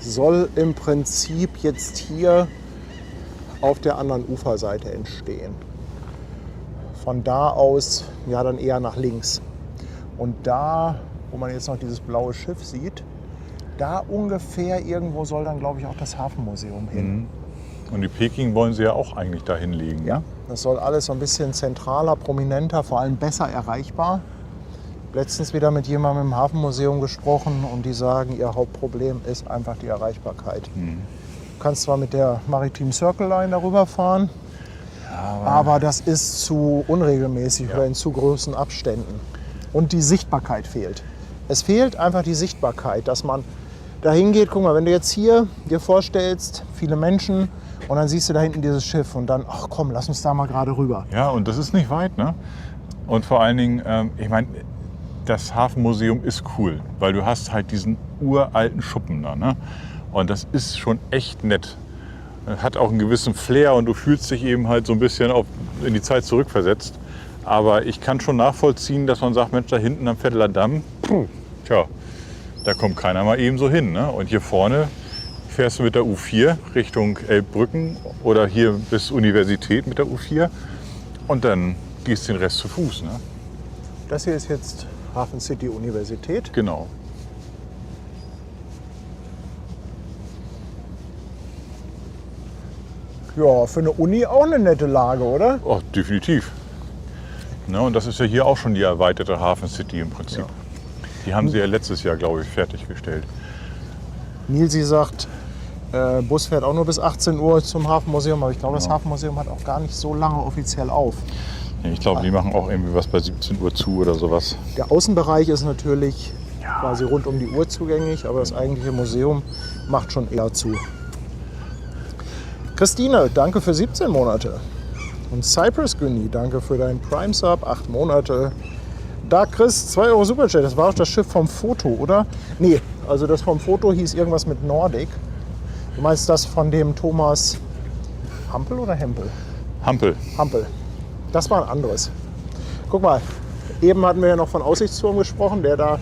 [SPEAKER 1] soll im Prinzip jetzt hier auf der anderen Uferseite entstehen. Von da aus ja dann eher nach links. Und da, wo man jetzt noch dieses blaue Schiff sieht, da ungefähr irgendwo soll dann, glaube ich, auch das Hafenmuseum hin.
[SPEAKER 2] Und die Peking wollen sie ja auch eigentlich dahin legen.
[SPEAKER 1] Ja, das soll alles so ein bisschen zentraler, prominenter, vor allem besser erreichbar. Letztens wieder mit jemandem im Hafenmuseum gesprochen und die sagen, ihr Hauptproblem ist einfach die Erreichbarkeit. Du kannst zwar mit der Maritime Circle Line darüber fahren, aber das ist zu unregelmäßig oder in zu großen Abständen. Und die Sichtbarkeit fehlt. Es fehlt einfach die Sichtbarkeit, dass man da hingeht. Guck mal, wenn du jetzt hier dir vorstellst, viele Menschen und dann siehst du da hinten dieses Schiff und dann, ach komm, lass uns da mal gerade rüber.
[SPEAKER 2] Ja, und das ist nicht weit, ne? Und vor allen Dingen, ich meine, das Hafenmuseum ist cool, weil du hast halt diesen uralten Schuppen da, ne? Und das ist schon echt nett. Hat auch einen gewissen Flair und du fühlst dich eben halt so ein bisschen in die Zeit zurückversetzt. Aber ich kann schon nachvollziehen, dass man sagt, Mensch, da hinten am Vetteler Damm, tja, da kommt keiner mal eben so hin. Ne? Und hier vorne fährst du mit der U4 Richtung Elbbrücken oder hier bis Universität mit der U4 und dann gehst du den Rest zu Fuß. Ne?
[SPEAKER 1] Das hier ist jetzt Hafen City Universität.
[SPEAKER 2] Genau.
[SPEAKER 1] Ja, für eine Uni auch eine nette Lage, oder?
[SPEAKER 2] Oh, definitiv. Ne, und das ist ja hier auch schon die erweiterte Hafen City im Prinzip.
[SPEAKER 1] Ja.
[SPEAKER 2] Die haben sie ja letztes Jahr, glaube ich, fertiggestellt.
[SPEAKER 1] Nilsi sagt, Bus fährt auch nur bis 18 Uhr zum Hafenmuseum, aber ich glaube, das
[SPEAKER 2] Genau.
[SPEAKER 1] Hafenmuseum hat auch gar nicht so lange offiziell auf.
[SPEAKER 2] Ich glaube, die machen auch irgendwie was bei 17 Uhr zu oder sowas.
[SPEAKER 1] Der Außenbereich ist natürlich quasi rund um die Uhr zugänglich, aber das eigentliche Museum macht schon eher zu. Christine, danke für 17 Monate. Und Cypress Günni, danke für deinen Prime Sub, 8 Monate. Dark Chris, 2 Euro Superchat, das war auch das Schiff vom Foto, oder? Nee, also das vom Foto hieß irgendwas mit Nordic. Du meinst das von dem Thomas Hampel oder Hempel?
[SPEAKER 2] Hampel.
[SPEAKER 1] Hampel. Das war ein anderes. Guck mal, eben hatten wir ja noch von Aussichtsturm gesprochen, der da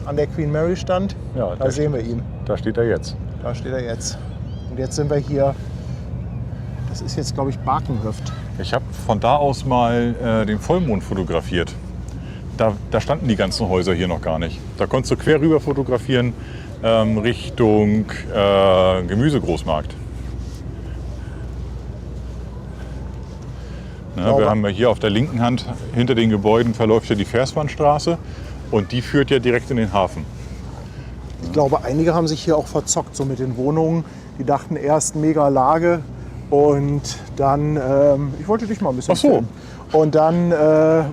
[SPEAKER 1] an der Queen Mary stand.
[SPEAKER 2] Ja,
[SPEAKER 1] Da sehen wir ihn.
[SPEAKER 2] Da steht er jetzt.
[SPEAKER 1] Da steht er jetzt. Und jetzt sind wir hier, das ist jetzt glaube ich Barkenhöft.
[SPEAKER 2] Ich habe von da aus mal den Vollmond fotografiert. Da standen die ganzen Häuser hier noch gar nicht. Da konntest du quer rüber fotografieren Richtung Gemüsegroßmarkt. Ja, wir haben ja hier auf der linken Hand, hinter den Gebäuden verläuft ja die Versmannstraße und die führt ja direkt in den Hafen.
[SPEAKER 1] Ich glaube, einige haben sich hier auch verzockt, so mit den Wohnungen. Die dachten erst mega Lage und dann, ich wollte dich mal ein bisschen
[SPEAKER 2] Ach so.
[SPEAKER 1] filmen. Und dann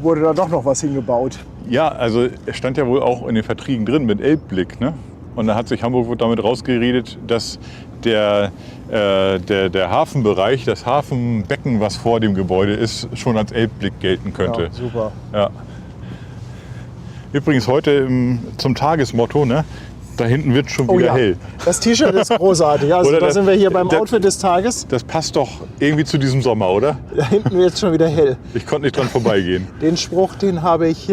[SPEAKER 1] wurde da doch noch was hingebaut.
[SPEAKER 2] Ja, also es stand ja wohl auch in den Verträgen drin mit Elbblick. Ne? Und da hat sich Hamburg wohl damit rausgeredet, dass der Hafenbereich, das Hafenbecken, was vor dem Gebäude ist, schon als Elbblick gelten könnte.
[SPEAKER 1] Ja, super.
[SPEAKER 2] Ja. Übrigens heute zum Tagesmotto, ne? Da hinten wird schon wieder hell.
[SPEAKER 1] Das T-Shirt ist großartig. Also
[SPEAKER 2] Oder
[SPEAKER 1] da sind wir hier beim
[SPEAKER 2] der-
[SPEAKER 1] Outfit des Tages.
[SPEAKER 2] Das passt doch irgendwie zu diesem Sommer, oder?
[SPEAKER 1] Da hinten wird es schon wieder hell.
[SPEAKER 2] Ich konnte nicht dran vorbeigehen.
[SPEAKER 1] Den Spruch, den habe ich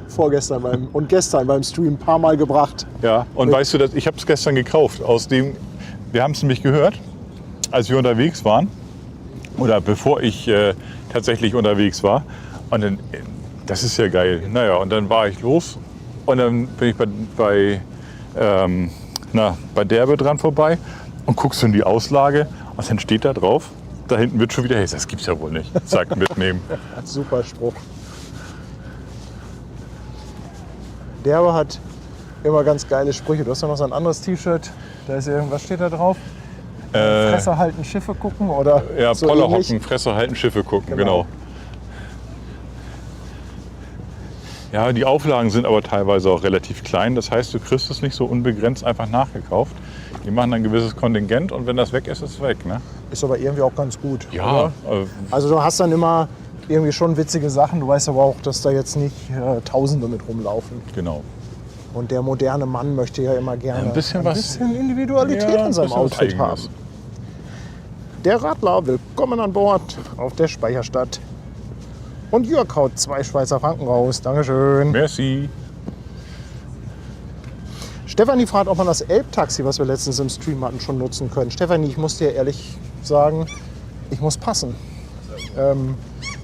[SPEAKER 1] vorgestern und gestern beim Stream ein paar Mal gebracht.
[SPEAKER 2] Ja, und weißt du, ich habe es gestern gekauft. Wir haben es nämlich gehört, als wir unterwegs waren. Oder bevor ich tatsächlich unterwegs war. Und dann, das ist ja geil. Naja, und dann war ich los. Und dann bin ich bei Derbe dran vorbei und guckst in die Auslage. Und dann steht da drauf, da hinten wird schon wieder hell. Das gibt's ja wohl nicht. Zack, mitnehmen.
[SPEAKER 1] Super Spruch. Derbe hat immer ganz geile Sprüche. Du hast ja noch so ein anderes T-Shirt. Da ist irgendwas steht da drauf. Fresse halten, Schiffe gucken oder
[SPEAKER 2] Ja,
[SPEAKER 1] so
[SPEAKER 2] Poller
[SPEAKER 1] ähnlich.
[SPEAKER 2] hocken, Fresse halten, Schiffe gucken,
[SPEAKER 1] Genau.
[SPEAKER 2] genau. Ja, die Auflagen sind aber teilweise auch relativ klein. Das heißt, du kriegst es nicht so unbegrenzt einfach nachgekauft. Die machen ein gewisses Kontingent und wenn das weg ist, ist es weg. Ne?
[SPEAKER 1] Ist aber irgendwie auch ganz gut.
[SPEAKER 2] Ja,
[SPEAKER 1] oder? Also du hast dann immer irgendwie schon witzige Sachen. Du weißt aber auch, dass da jetzt nicht Tausende mit rumlaufen.
[SPEAKER 2] genau.
[SPEAKER 1] Und der moderne Mann möchte ja immer gerne
[SPEAKER 2] Ein bisschen
[SPEAKER 1] Individualität
[SPEAKER 2] Ja,
[SPEAKER 1] in seinem
[SPEAKER 2] ein bisschen was
[SPEAKER 1] Outfit haben.
[SPEAKER 2] Eigenes.
[SPEAKER 1] Der Radler, willkommen an Bord auf der Speicherstadt. Und Jörg haut 2 Schweizer Franken raus. Dankeschön.
[SPEAKER 2] Merci.
[SPEAKER 1] Stefanie fragt, ob man das Elbtaxi, was wir letztens im Stream hatten, schon nutzen können. Stefanie, ich muss dir ehrlich sagen, ich muss passen.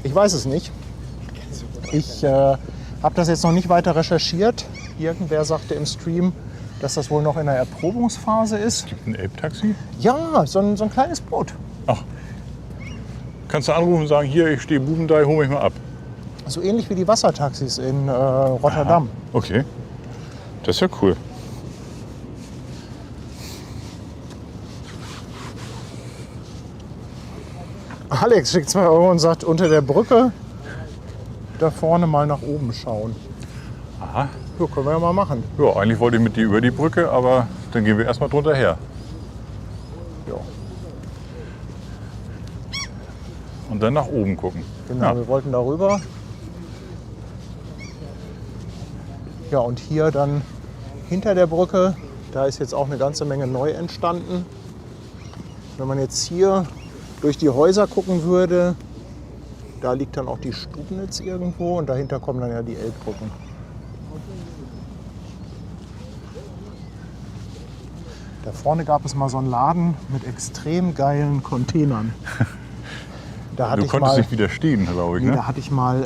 [SPEAKER 1] Ich weiß es nicht. Ich habe das jetzt noch nicht weiter recherchiert. Irgendwer sagte im Stream, dass das wohl noch in der Erprobungsphase ist.
[SPEAKER 2] Ein Elbtaxi?
[SPEAKER 1] Ja, so ein kleines Boot.
[SPEAKER 2] Ach. Kannst du anrufen und sagen, hier, ich stehe Bubendei, hol mich mal ab.
[SPEAKER 1] So ähnlich wie die Wassertaxis in Rotterdam.
[SPEAKER 2] Okay. Das ist ja cool.
[SPEAKER 1] Alex schickt 2 Euro und sagt, unter der Brücke da vorne mal nach oben schauen.
[SPEAKER 2] Aha.
[SPEAKER 1] So, können wir ja mal machen.
[SPEAKER 2] Ja, eigentlich wollte ich mit dir über die Brücke, aber dann gehen wir erstmal drunter her.
[SPEAKER 1] Ja,
[SPEAKER 2] Und dann nach oben gucken.
[SPEAKER 1] genau,
[SPEAKER 2] Ja.
[SPEAKER 1] wir wollten darüber. Ja, und hier dann hinter der Brücke Da ist jetzt auch eine ganze Menge neu entstanden. Wenn man jetzt hier durch die Häuser gucken würde, da liegt dann auch die Stubnitz irgendwo und dahinter kommen dann ja die Elbbrücken. Da vorne gab es mal so einen Laden mit extrem geilen Containern. Da hatte
[SPEAKER 2] Du konntest nicht widerstehen, glaube ich.
[SPEAKER 1] Nee,
[SPEAKER 2] Ne?
[SPEAKER 1] da hatte ich mal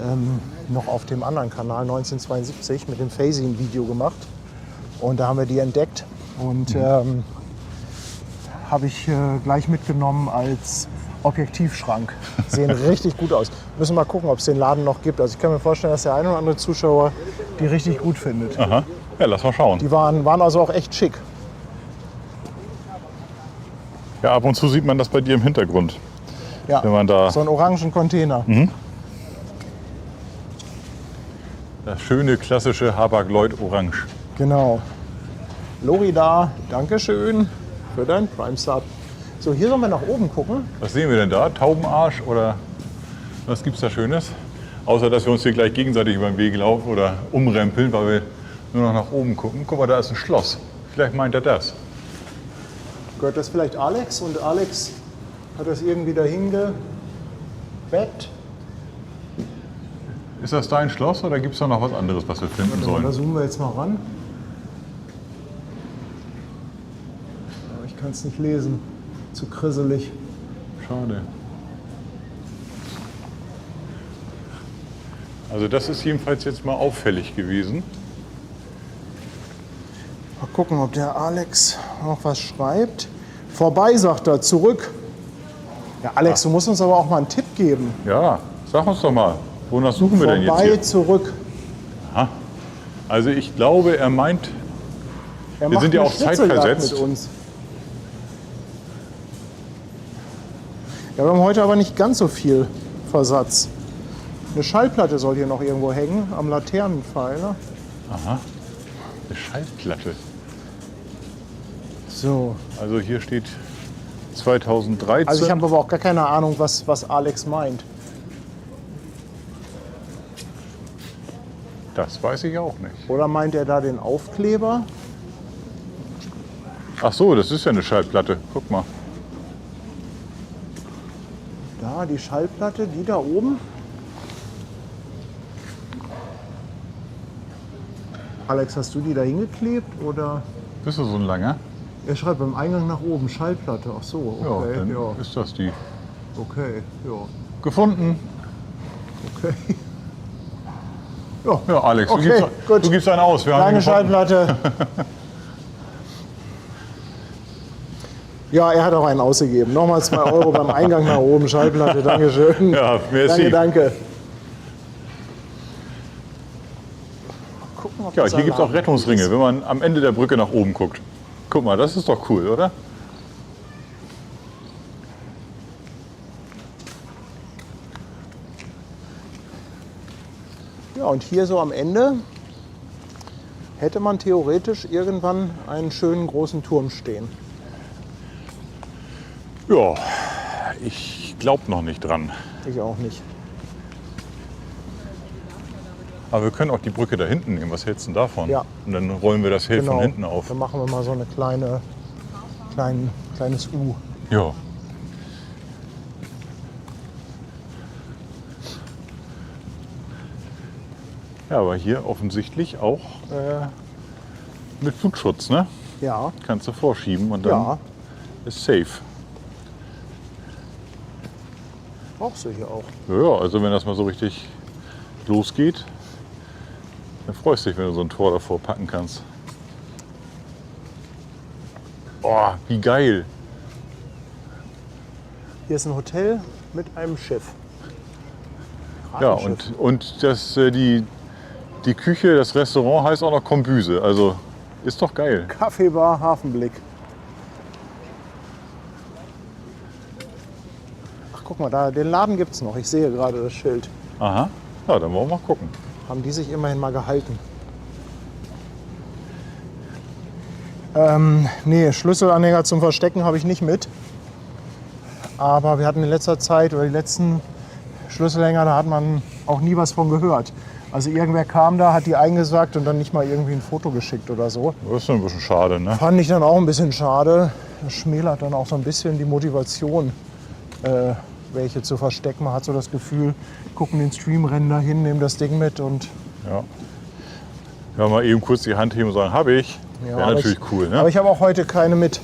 [SPEAKER 1] noch auf dem anderen Kanal 1972 mit dem Phasey ein Video gemacht. Und da haben wir die entdeckt und habe ich gleich mitgenommen als Objektivschrank. Sehen richtig gut aus. Müssen mal gucken, ob es den Laden noch gibt. Also ich kann mir vorstellen, dass der ein oder andere Zuschauer die richtig gut findet.
[SPEAKER 2] Aha. Ja, lass mal schauen.
[SPEAKER 1] Die waren also auch echt schick.
[SPEAKER 2] Ja, ab und zu sieht man das bei dir im Hintergrund.
[SPEAKER 1] Ja,
[SPEAKER 2] Wenn man da
[SPEAKER 1] so einen orangen Container.
[SPEAKER 2] das schöne klassische Hapag-Lloyd Orange.
[SPEAKER 1] Genau. Lorida, Dankeschön für dein Prime Sub. So, hier sollen wir nach oben gucken.
[SPEAKER 2] Was sehen wir denn da? Taubenarsch oder was gibt's da Schönes? Außer, dass wir uns hier gleich gegenseitig über den Weg laufen oder umrempeln, weil wir nur noch nach oben gucken. Guck mal, da ist ein Schloss. Vielleicht meint er das.
[SPEAKER 1] Gehört das vielleicht Alex? Und Alex hat das irgendwie dahin gebett.
[SPEAKER 2] Ist das dein Schloss oder gibt es da noch was anderes, was wir finden
[SPEAKER 1] Da
[SPEAKER 2] sollen?
[SPEAKER 1] zoomen wir jetzt mal ran. Aber ich kann es nicht lesen. Zu krisselig.
[SPEAKER 2] Schade. Also das ist jedenfalls jetzt mal auffällig gewesen.
[SPEAKER 1] Mal gucken, ob der Alex noch was schreibt. Vorbei, sagt er, zurück. Ja, Alex, du musst uns aber auch mal einen Tipp geben.
[SPEAKER 2] Ja, sag uns doch mal, wonach suchen wir denn jetzt
[SPEAKER 1] Vorbei,
[SPEAKER 2] hier?
[SPEAKER 1] zurück.
[SPEAKER 2] Aha. Also ich glaube, er meint,
[SPEAKER 1] Er
[SPEAKER 2] Wir
[SPEAKER 1] macht
[SPEAKER 2] sind ja
[SPEAKER 1] eine
[SPEAKER 2] auch
[SPEAKER 1] Schnitzeljagd
[SPEAKER 2] zeitversetzt.
[SPEAKER 1] mit uns. Ja, wir haben heute aber nicht ganz so viel Versatz. Eine Schallplatte soll hier noch irgendwo hängen, am Laternenpfeiler.
[SPEAKER 2] aha, eine Schallplatte.
[SPEAKER 1] So.
[SPEAKER 2] Also hier steht 2013.
[SPEAKER 1] Also ich habe aber auch gar keine Ahnung, was Alex meint.
[SPEAKER 2] Das weiß ich auch nicht.
[SPEAKER 1] Oder meint er da den Aufkleber?
[SPEAKER 2] Ach so, das ist ja eine Schallplatte. Guck mal.
[SPEAKER 1] Da, die Schallplatte, die da oben. Alex, hast du die da hingeklebt? Oder?
[SPEAKER 2] Bist du so ein langer?
[SPEAKER 1] Er schreibt beim Eingang nach oben Schallplatte. Ach so,
[SPEAKER 2] Ja,
[SPEAKER 1] okay.
[SPEAKER 2] dann
[SPEAKER 1] Ja,
[SPEAKER 2] ist das die.
[SPEAKER 1] okay, ja,
[SPEAKER 2] Gefunden.
[SPEAKER 1] okay. Ja,
[SPEAKER 2] Ja, Alex,
[SPEAKER 1] Okay, gut.
[SPEAKER 2] du gibst einen aus. Wir haben ihn
[SPEAKER 1] Kleine
[SPEAKER 2] gefunden.
[SPEAKER 1] Schallplatte. Ja, er hat auch einen ausgegeben. Nochmal 2 Euro beim Eingang nach oben, Schallplatte. Dankeschön.
[SPEAKER 2] Ja, merci.
[SPEAKER 1] Danke. Gucken, ob
[SPEAKER 2] Ja,
[SPEAKER 1] das
[SPEAKER 2] hier gibt es auch
[SPEAKER 1] Alarm
[SPEAKER 2] Rettungsringe,
[SPEAKER 1] ist.
[SPEAKER 2] wenn man am Ende der Brücke nach oben guckt. Guck mal, das ist doch cool, oder?
[SPEAKER 1] Ja, und hier so am Ende hätte man theoretisch irgendwann einen schönen großen Turm stehen.
[SPEAKER 2] Ja, ich glaube noch nicht dran.
[SPEAKER 1] Ich auch nicht.
[SPEAKER 2] Aber wir können auch die Brücke da hinten nehmen. Was hältst du denn davon?
[SPEAKER 1] Ja.
[SPEAKER 2] Und dann rollen wir das Hell von hinten auf.
[SPEAKER 1] Dann machen wir mal so eine kleines U.
[SPEAKER 2] Ja. Ja, aber hier offensichtlich auch mit Flugschutz, ne?
[SPEAKER 1] Ja,
[SPEAKER 2] Kannst du vorschieben und dann
[SPEAKER 1] ja,
[SPEAKER 2] ist safe.
[SPEAKER 1] brauchst du hier auch.
[SPEAKER 2] Ja, also wenn das mal so richtig losgeht, dann freust du dich, wenn du so ein Tor davor packen kannst. Oh, wie geil.
[SPEAKER 1] Hier ist ein Hotel mit einem Schiff.
[SPEAKER 2] Ja,
[SPEAKER 1] Piratenschiff.
[SPEAKER 2] und die Küche, das Restaurant heißt auch noch Kombüse. Also ist doch geil.
[SPEAKER 1] Kaffeebar Hafenblick. Ach, guck mal, da, den Laden gibt es noch. Ich sehe gerade das Schild.
[SPEAKER 2] Aha. Ja, dann wollen wir mal gucken.
[SPEAKER 1] Haben die sich immerhin mal gehalten. Nee, Schlüsselanhänger zum Verstecken habe ich nicht mit. Aber wir hatten in letzter Zeit, oder die letzten Schlüsselanhänger, da hat man auch nie was von gehört. Also irgendwer kam da, hat die eingesackt und dann nicht mal irgendwie ein Foto geschickt oder so.
[SPEAKER 2] Das ist ein bisschen schade, ne?
[SPEAKER 1] Fand ich dann auch ein bisschen schade. Das schmälert dann auch so ein bisschen die Motivation, welche zu verstecken. Man hat so das Gefühl, gucken den Stream, rennen da hin, nehmen das Ding mit und...
[SPEAKER 2] Ja. Ja, mal eben kurz die Hand heben und sagen, habe ich.
[SPEAKER 1] Ja,
[SPEAKER 2] Wäre natürlich cool, ne?
[SPEAKER 1] Aber ich habe auch heute keine mit.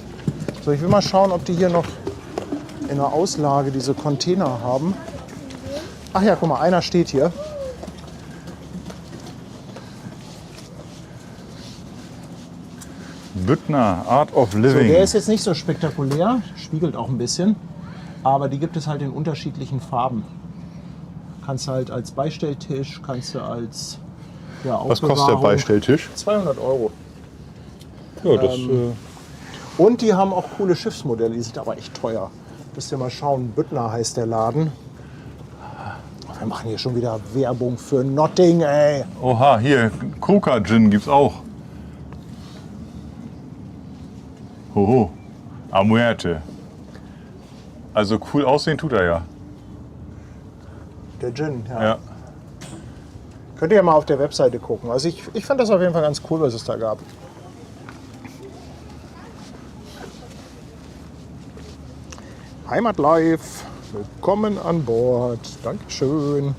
[SPEAKER 1] So, ich will mal schauen, ob die hier noch in der Auslage diese Container haben. Ach ja, guck mal, einer steht hier.
[SPEAKER 2] Büttner, Art of
[SPEAKER 1] So,
[SPEAKER 2] Living.
[SPEAKER 1] der ist jetzt nicht so spektakulär, spiegelt auch ein bisschen. Aber die gibt es halt in unterschiedlichen Farben. Kannst du halt als Beistelltisch, kannst du als
[SPEAKER 2] Was kostet der Beistelltisch?
[SPEAKER 1] 200 €.
[SPEAKER 2] Ja, das,
[SPEAKER 1] Und die haben auch coole Schiffsmodelle, die sind aber echt teuer. Müsst ihr mal schauen, Büttner heißt der Laden. Wir machen hier schon wieder Werbung für Notting, ey.
[SPEAKER 2] Oha, hier, Coca Gin gibt's auch. Hoho, Amuerte. Also cool aussehen tut er ja.
[SPEAKER 1] Der Gin, ja.
[SPEAKER 2] Ja.
[SPEAKER 1] Könnt ihr ja mal auf der Webseite gucken. Also ich fand das auf jeden Fall ganz cool, was es da gab. Heimat Live, willkommen an Bord. Dankeschön.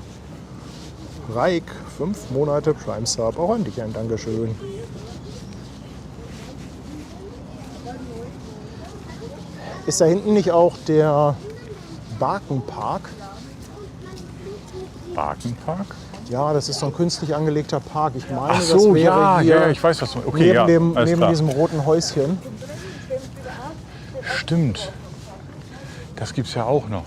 [SPEAKER 1] Reik, 5 Monate Prime Sub. Auch an dich ein Dankeschön. Ist da hinten nicht auch der Barkenpark?
[SPEAKER 2] Barkenpark?
[SPEAKER 1] Ja, das ist so ein künstlich angelegter Park. Ich meine,
[SPEAKER 2] Ach
[SPEAKER 1] das
[SPEAKER 2] so,
[SPEAKER 1] wäre
[SPEAKER 2] ja,
[SPEAKER 1] hier
[SPEAKER 2] ja, ich weiß was. Okay,
[SPEAKER 1] neben,
[SPEAKER 2] ja, alles
[SPEAKER 1] neben
[SPEAKER 2] klar.
[SPEAKER 1] diesem roten Häuschen.
[SPEAKER 2] Stimmt. Das gibt's ja auch noch.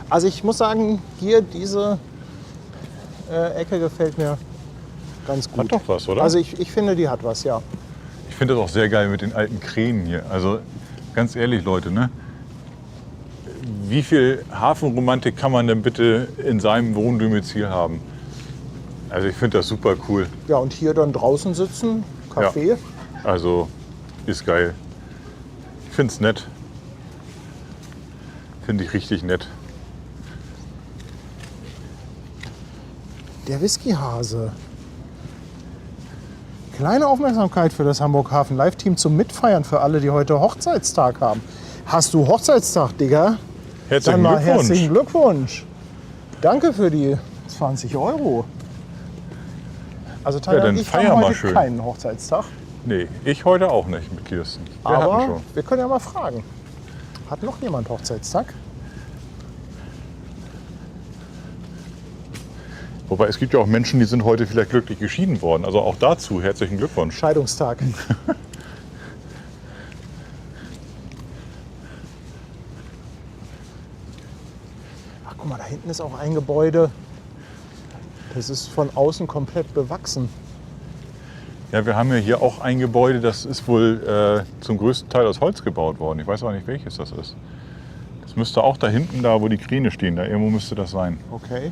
[SPEAKER 1] Also ich muss sagen, hier diese Ecke gefällt mir ganz gut.
[SPEAKER 2] Hat doch was, oder?
[SPEAKER 1] Also ich finde, die hat was, ja.
[SPEAKER 2] Ich finde das auch sehr geil mit den alten Kränen hier. Also ganz ehrlich, Leute, ne? Wie viel Hafenromantik kann man denn bitte in seinem Wohndomizil haben? Also ich finde das super cool.
[SPEAKER 1] Ja, und hier dann draußen sitzen, Kaffee.
[SPEAKER 2] Ja. Also ist geil. Ich finde es nett. Finde ich richtig nett.
[SPEAKER 1] Der Whiskyhase. Kleine Aufmerksamkeit für das Hamburg Hafen Live Team zum Mitfeiern für alle, die heute Hochzeitstag haben. Hast du Hochzeitstag, Digga?
[SPEAKER 2] Herzlichen
[SPEAKER 1] Dann mal
[SPEAKER 2] Glückwunsch.
[SPEAKER 1] herzlichen Glückwunsch. Danke für die 20 €. Also Tanja
[SPEAKER 2] Ja, dann
[SPEAKER 1] und ich
[SPEAKER 2] feier
[SPEAKER 1] haben
[SPEAKER 2] mal
[SPEAKER 1] heute
[SPEAKER 2] schön.
[SPEAKER 1] keinen Hochzeitstag.
[SPEAKER 2] Nee, ich heute auch nicht mit Kirsten. Wir hatten
[SPEAKER 1] Aber
[SPEAKER 2] schon.
[SPEAKER 1] wir können ja mal fragen. Hat noch jemand Hochzeitstag?
[SPEAKER 2] Wobei es gibt ja auch Menschen, die sind heute vielleicht glücklich geschieden worden. Also auch dazu herzlichen Glückwunsch.
[SPEAKER 1] Scheidungstag. Ach, guck mal, da hinten ist auch ein Gebäude. Das ist von außen komplett bewachsen.
[SPEAKER 2] Ja, wir haben ja hier auch ein Gebäude, das ist wohl zum größten Teil aus Holz gebaut worden. Ich weiß auch nicht, welches das ist. Das müsste auch da hinten, da wo die Kräne stehen, da irgendwo müsste das sein.
[SPEAKER 1] Okay.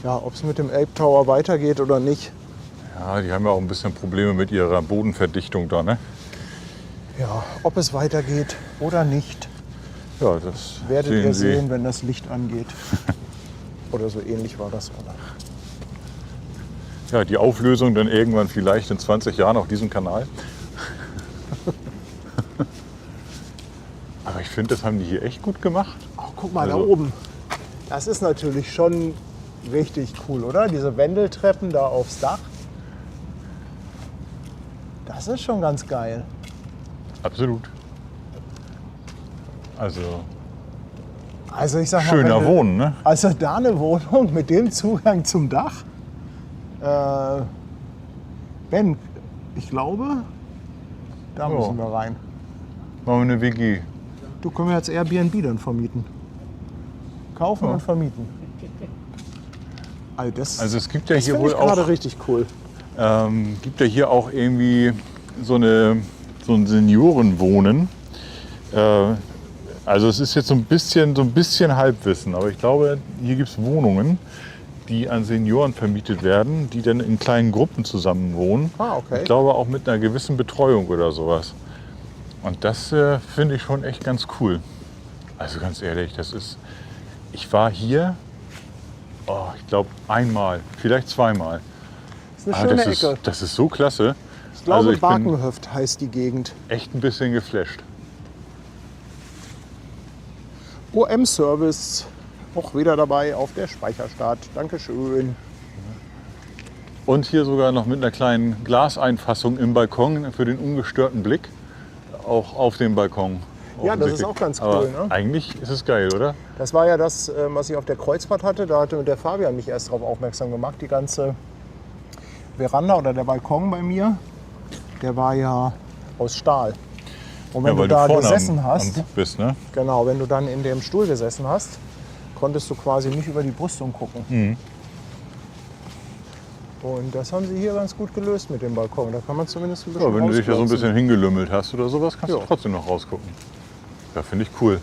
[SPEAKER 1] Ja, ob es mit dem Elb Tower weitergeht oder nicht.
[SPEAKER 2] Ja, die haben ja auch ein bisschen Probleme mit ihrer Bodenverdichtung da, ne?
[SPEAKER 1] Ja, ob es weitergeht oder nicht,
[SPEAKER 2] Ja, das
[SPEAKER 1] werdet
[SPEAKER 2] sehen
[SPEAKER 1] ihr
[SPEAKER 2] Sie.
[SPEAKER 1] sehen, wenn das Licht angeht. Oder so ähnlich war das, oder?
[SPEAKER 2] Ja, die Auflösung dann irgendwann vielleicht in 20 Jahren auf diesem Kanal. Aber ich finde, das haben die hier echt gut gemacht.
[SPEAKER 1] Ach, guck mal da
[SPEAKER 2] Also-
[SPEAKER 1] oben. Das ist natürlich schon richtig cool, oder? Diese Wendeltreppen da aufs Dach. Das ist schon ganz geil.
[SPEAKER 2] Absolut. Also
[SPEAKER 1] Also ich sag mal,
[SPEAKER 2] schöner
[SPEAKER 1] wenn du-
[SPEAKER 2] Wohnen, ne?
[SPEAKER 1] Also da eine Wohnung mit dem Zugang zum Dach. Ben, ich glaube, da
[SPEAKER 2] Ja.
[SPEAKER 1] müssen wir rein.
[SPEAKER 2] Machen wir eine WG.
[SPEAKER 1] Du, können wir jetzt Airbnb dann vermieten. Kaufen
[SPEAKER 2] Ja.
[SPEAKER 1] und vermieten. Das,
[SPEAKER 2] Also es gibt ja
[SPEAKER 1] das
[SPEAKER 2] hier
[SPEAKER 1] finde
[SPEAKER 2] wohl
[SPEAKER 1] ich gerade
[SPEAKER 2] auch,
[SPEAKER 1] richtig cool.
[SPEAKER 2] gibt ja hier auch irgendwie so ein Seniorenwohnen. Also es ist jetzt so ein bisschen Halbwissen, aber ich glaube, hier gibt es Wohnungen, die an Senioren vermietet werden, die dann in kleinen Gruppen zusammen wohnen.
[SPEAKER 1] Ah, okay.
[SPEAKER 2] Ich glaube auch mit einer gewissen Betreuung oder sowas. Und das finde ich schon echt ganz cool. Also ganz ehrlich, ich war hier, ich glaube einmal, vielleicht zweimal.
[SPEAKER 1] Das ist eine schöne Ecke.
[SPEAKER 2] Das ist so klasse.
[SPEAKER 1] Ich glaube,
[SPEAKER 2] Also ich bin
[SPEAKER 1] Barkenhöft heißt die Gegend.
[SPEAKER 2] echt ein bisschen geflasht.
[SPEAKER 1] OM-Service, auch wieder dabei auf der Speicherstadt. Dankeschön.
[SPEAKER 2] Und hier sogar noch mit einer kleinen Glaseinfassung im Balkon für den ungestörten Blick. Auch auf den Balkon.
[SPEAKER 1] Ja, das ist auch ganz cool.
[SPEAKER 2] Aber
[SPEAKER 1] Ne?
[SPEAKER 2] eigentlich ist es geil, oder?
[SPEAKER 1] Das war ja das, was ich auf der Kreuzfahrt hatte. Da hatte der Fabian mich erst darauf aufmerksam gemacht. Die ganze Veranda oder der Balkon bei mir, der war ja aus Stahl. Und wenn
[SPEAKER 2] weil
[SPEAKER 1] du da
[SPEAKER 2] vorne
[SPEAKER 1] gesessen
[SPEAKER 2] am
[SPEAKER 1] hast,
[SPEAKER 2] Bug bist, ne?
[SPEAKER 1] genau, wenn du dann in dem Stuhl gesessen hast, konntest du quasi nicht über die Brüstung gucken.
[SPEAKER 2] Mhm.
[SPEAKER 1] Und das haben sie hier ganz gut gelöst mit dem Balkon. Da kann man zumindest ein bisschen
[SPEAKER 2] Ja, wenn du dich da so ein
[SPEAKER 1] rausglotzen.
[SPEAKER 2] bisschen hingelümmelt hast oder sowas, kannst
[SPEAKER 1] Ja.
[SPEAKER 2] du trotzdem noch rausgucken. Ja, finde ich cool.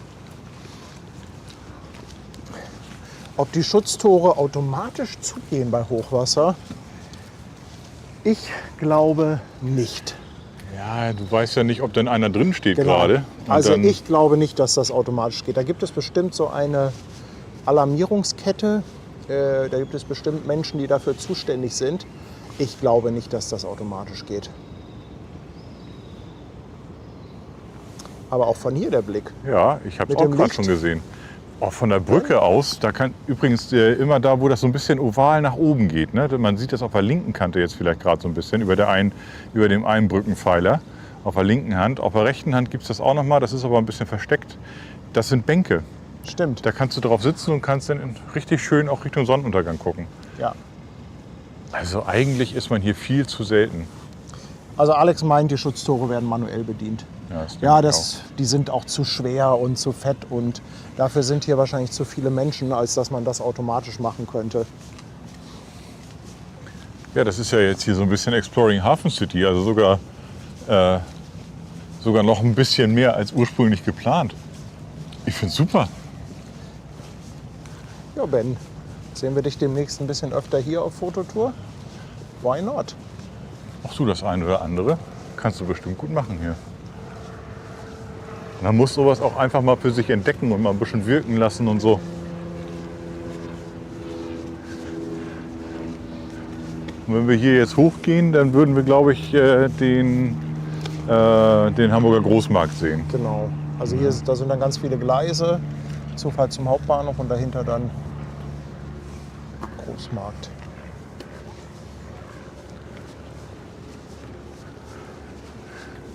[SPEAKER 1] Ob die Schutztore automatisch zugehen bei Hochwasser? Ich glaube nicht.
[SPEAKER 2] Ja, du weißt ja nicht, ob denn einer drin steht
[SPEAKER 1] Genau.
[SPEAKER 2] gerade. Und
[SPEAKER 1] Also
[SPEAKER 2] dann-
[SPEAKER 1] ich glaube nicht, dass das automatisch geht. Da gibt es bestimmt so eine Alarmierungskette. Da gibt es bestimmt Menschen, die dafür zuständig sind. Ich glaube nicht, dass das automatisch geht. Aber auch von hier der Blick.
[SPEAKER 2] Ja, ich habe es
[SPEAKER 1] Mit
[SPEAKER 2] auch
[SPEAKER 1] dem
[SPEAKER 2] gerade
[SPEAKER 1] Licht.
[SPEAKER 2] schon gesehen. Auch von der Brücke aus, da kann übrigens immer da, wo das so ein bisschen oval nach oben geht. Ne? Man sieht das auf der linken Kante jetzt vielleicht gerade so ein bisschen, über dem einen Brückenpfeiler. Auf der linken Hand. Auf der rechten Hand gibt es das auch noch mal, das ist aber ein bisschen versteckt. Das sind Bänke.
[SPEAKER 1] Stimmt.
[SPEAKER 2] Da kannst du drauf sitzen und kannst dann richtig schön auch Richtung Sonnenuntergang gucken.
[SPEAKER 1] Ja.
[SPEAKER 2] Also eigentlich ist man hier viel zu selten.
[SPEAKER 1] Also Alex meint, die Schutztore werden manuell bedient.
[SPEAKER 2] Ja,
[SPEAKER 1] Ja, die sind auch zu schwer und zu fett und dafür sind hier wahrscheinlich zu viele Menschen, als dass man das automatisch machen könnte.
[SPEAKER 2] Ja, das ist ja jetzt hier so ein bisschen Exploring Hafen City, also sogar noch ein bisschen mehr als ursprünglich geplant. Ich finde es super.
[SPEAKER 1] Ja, Ben, sehen wir dich demnächst ein bisschen öfter hier auf Fototour? Why not?
[SPEAKER 2] Auch du das eine oder andere kannst du bestimmt gut machen hier. Man muss sowas auch einfach mal für sich entdecken und mal ein bisschen wirken lassen und so. Und wenn wir hier jetzt hochgehen, dann würden wir, glaube ich, den Hamburger Großmarkt sehen.
[SPEAKER 1] Genau. Also da sind dann ganz viele Gleise, Zufahrt zum Hauptbahnhof und dahinter dann Großmarkt.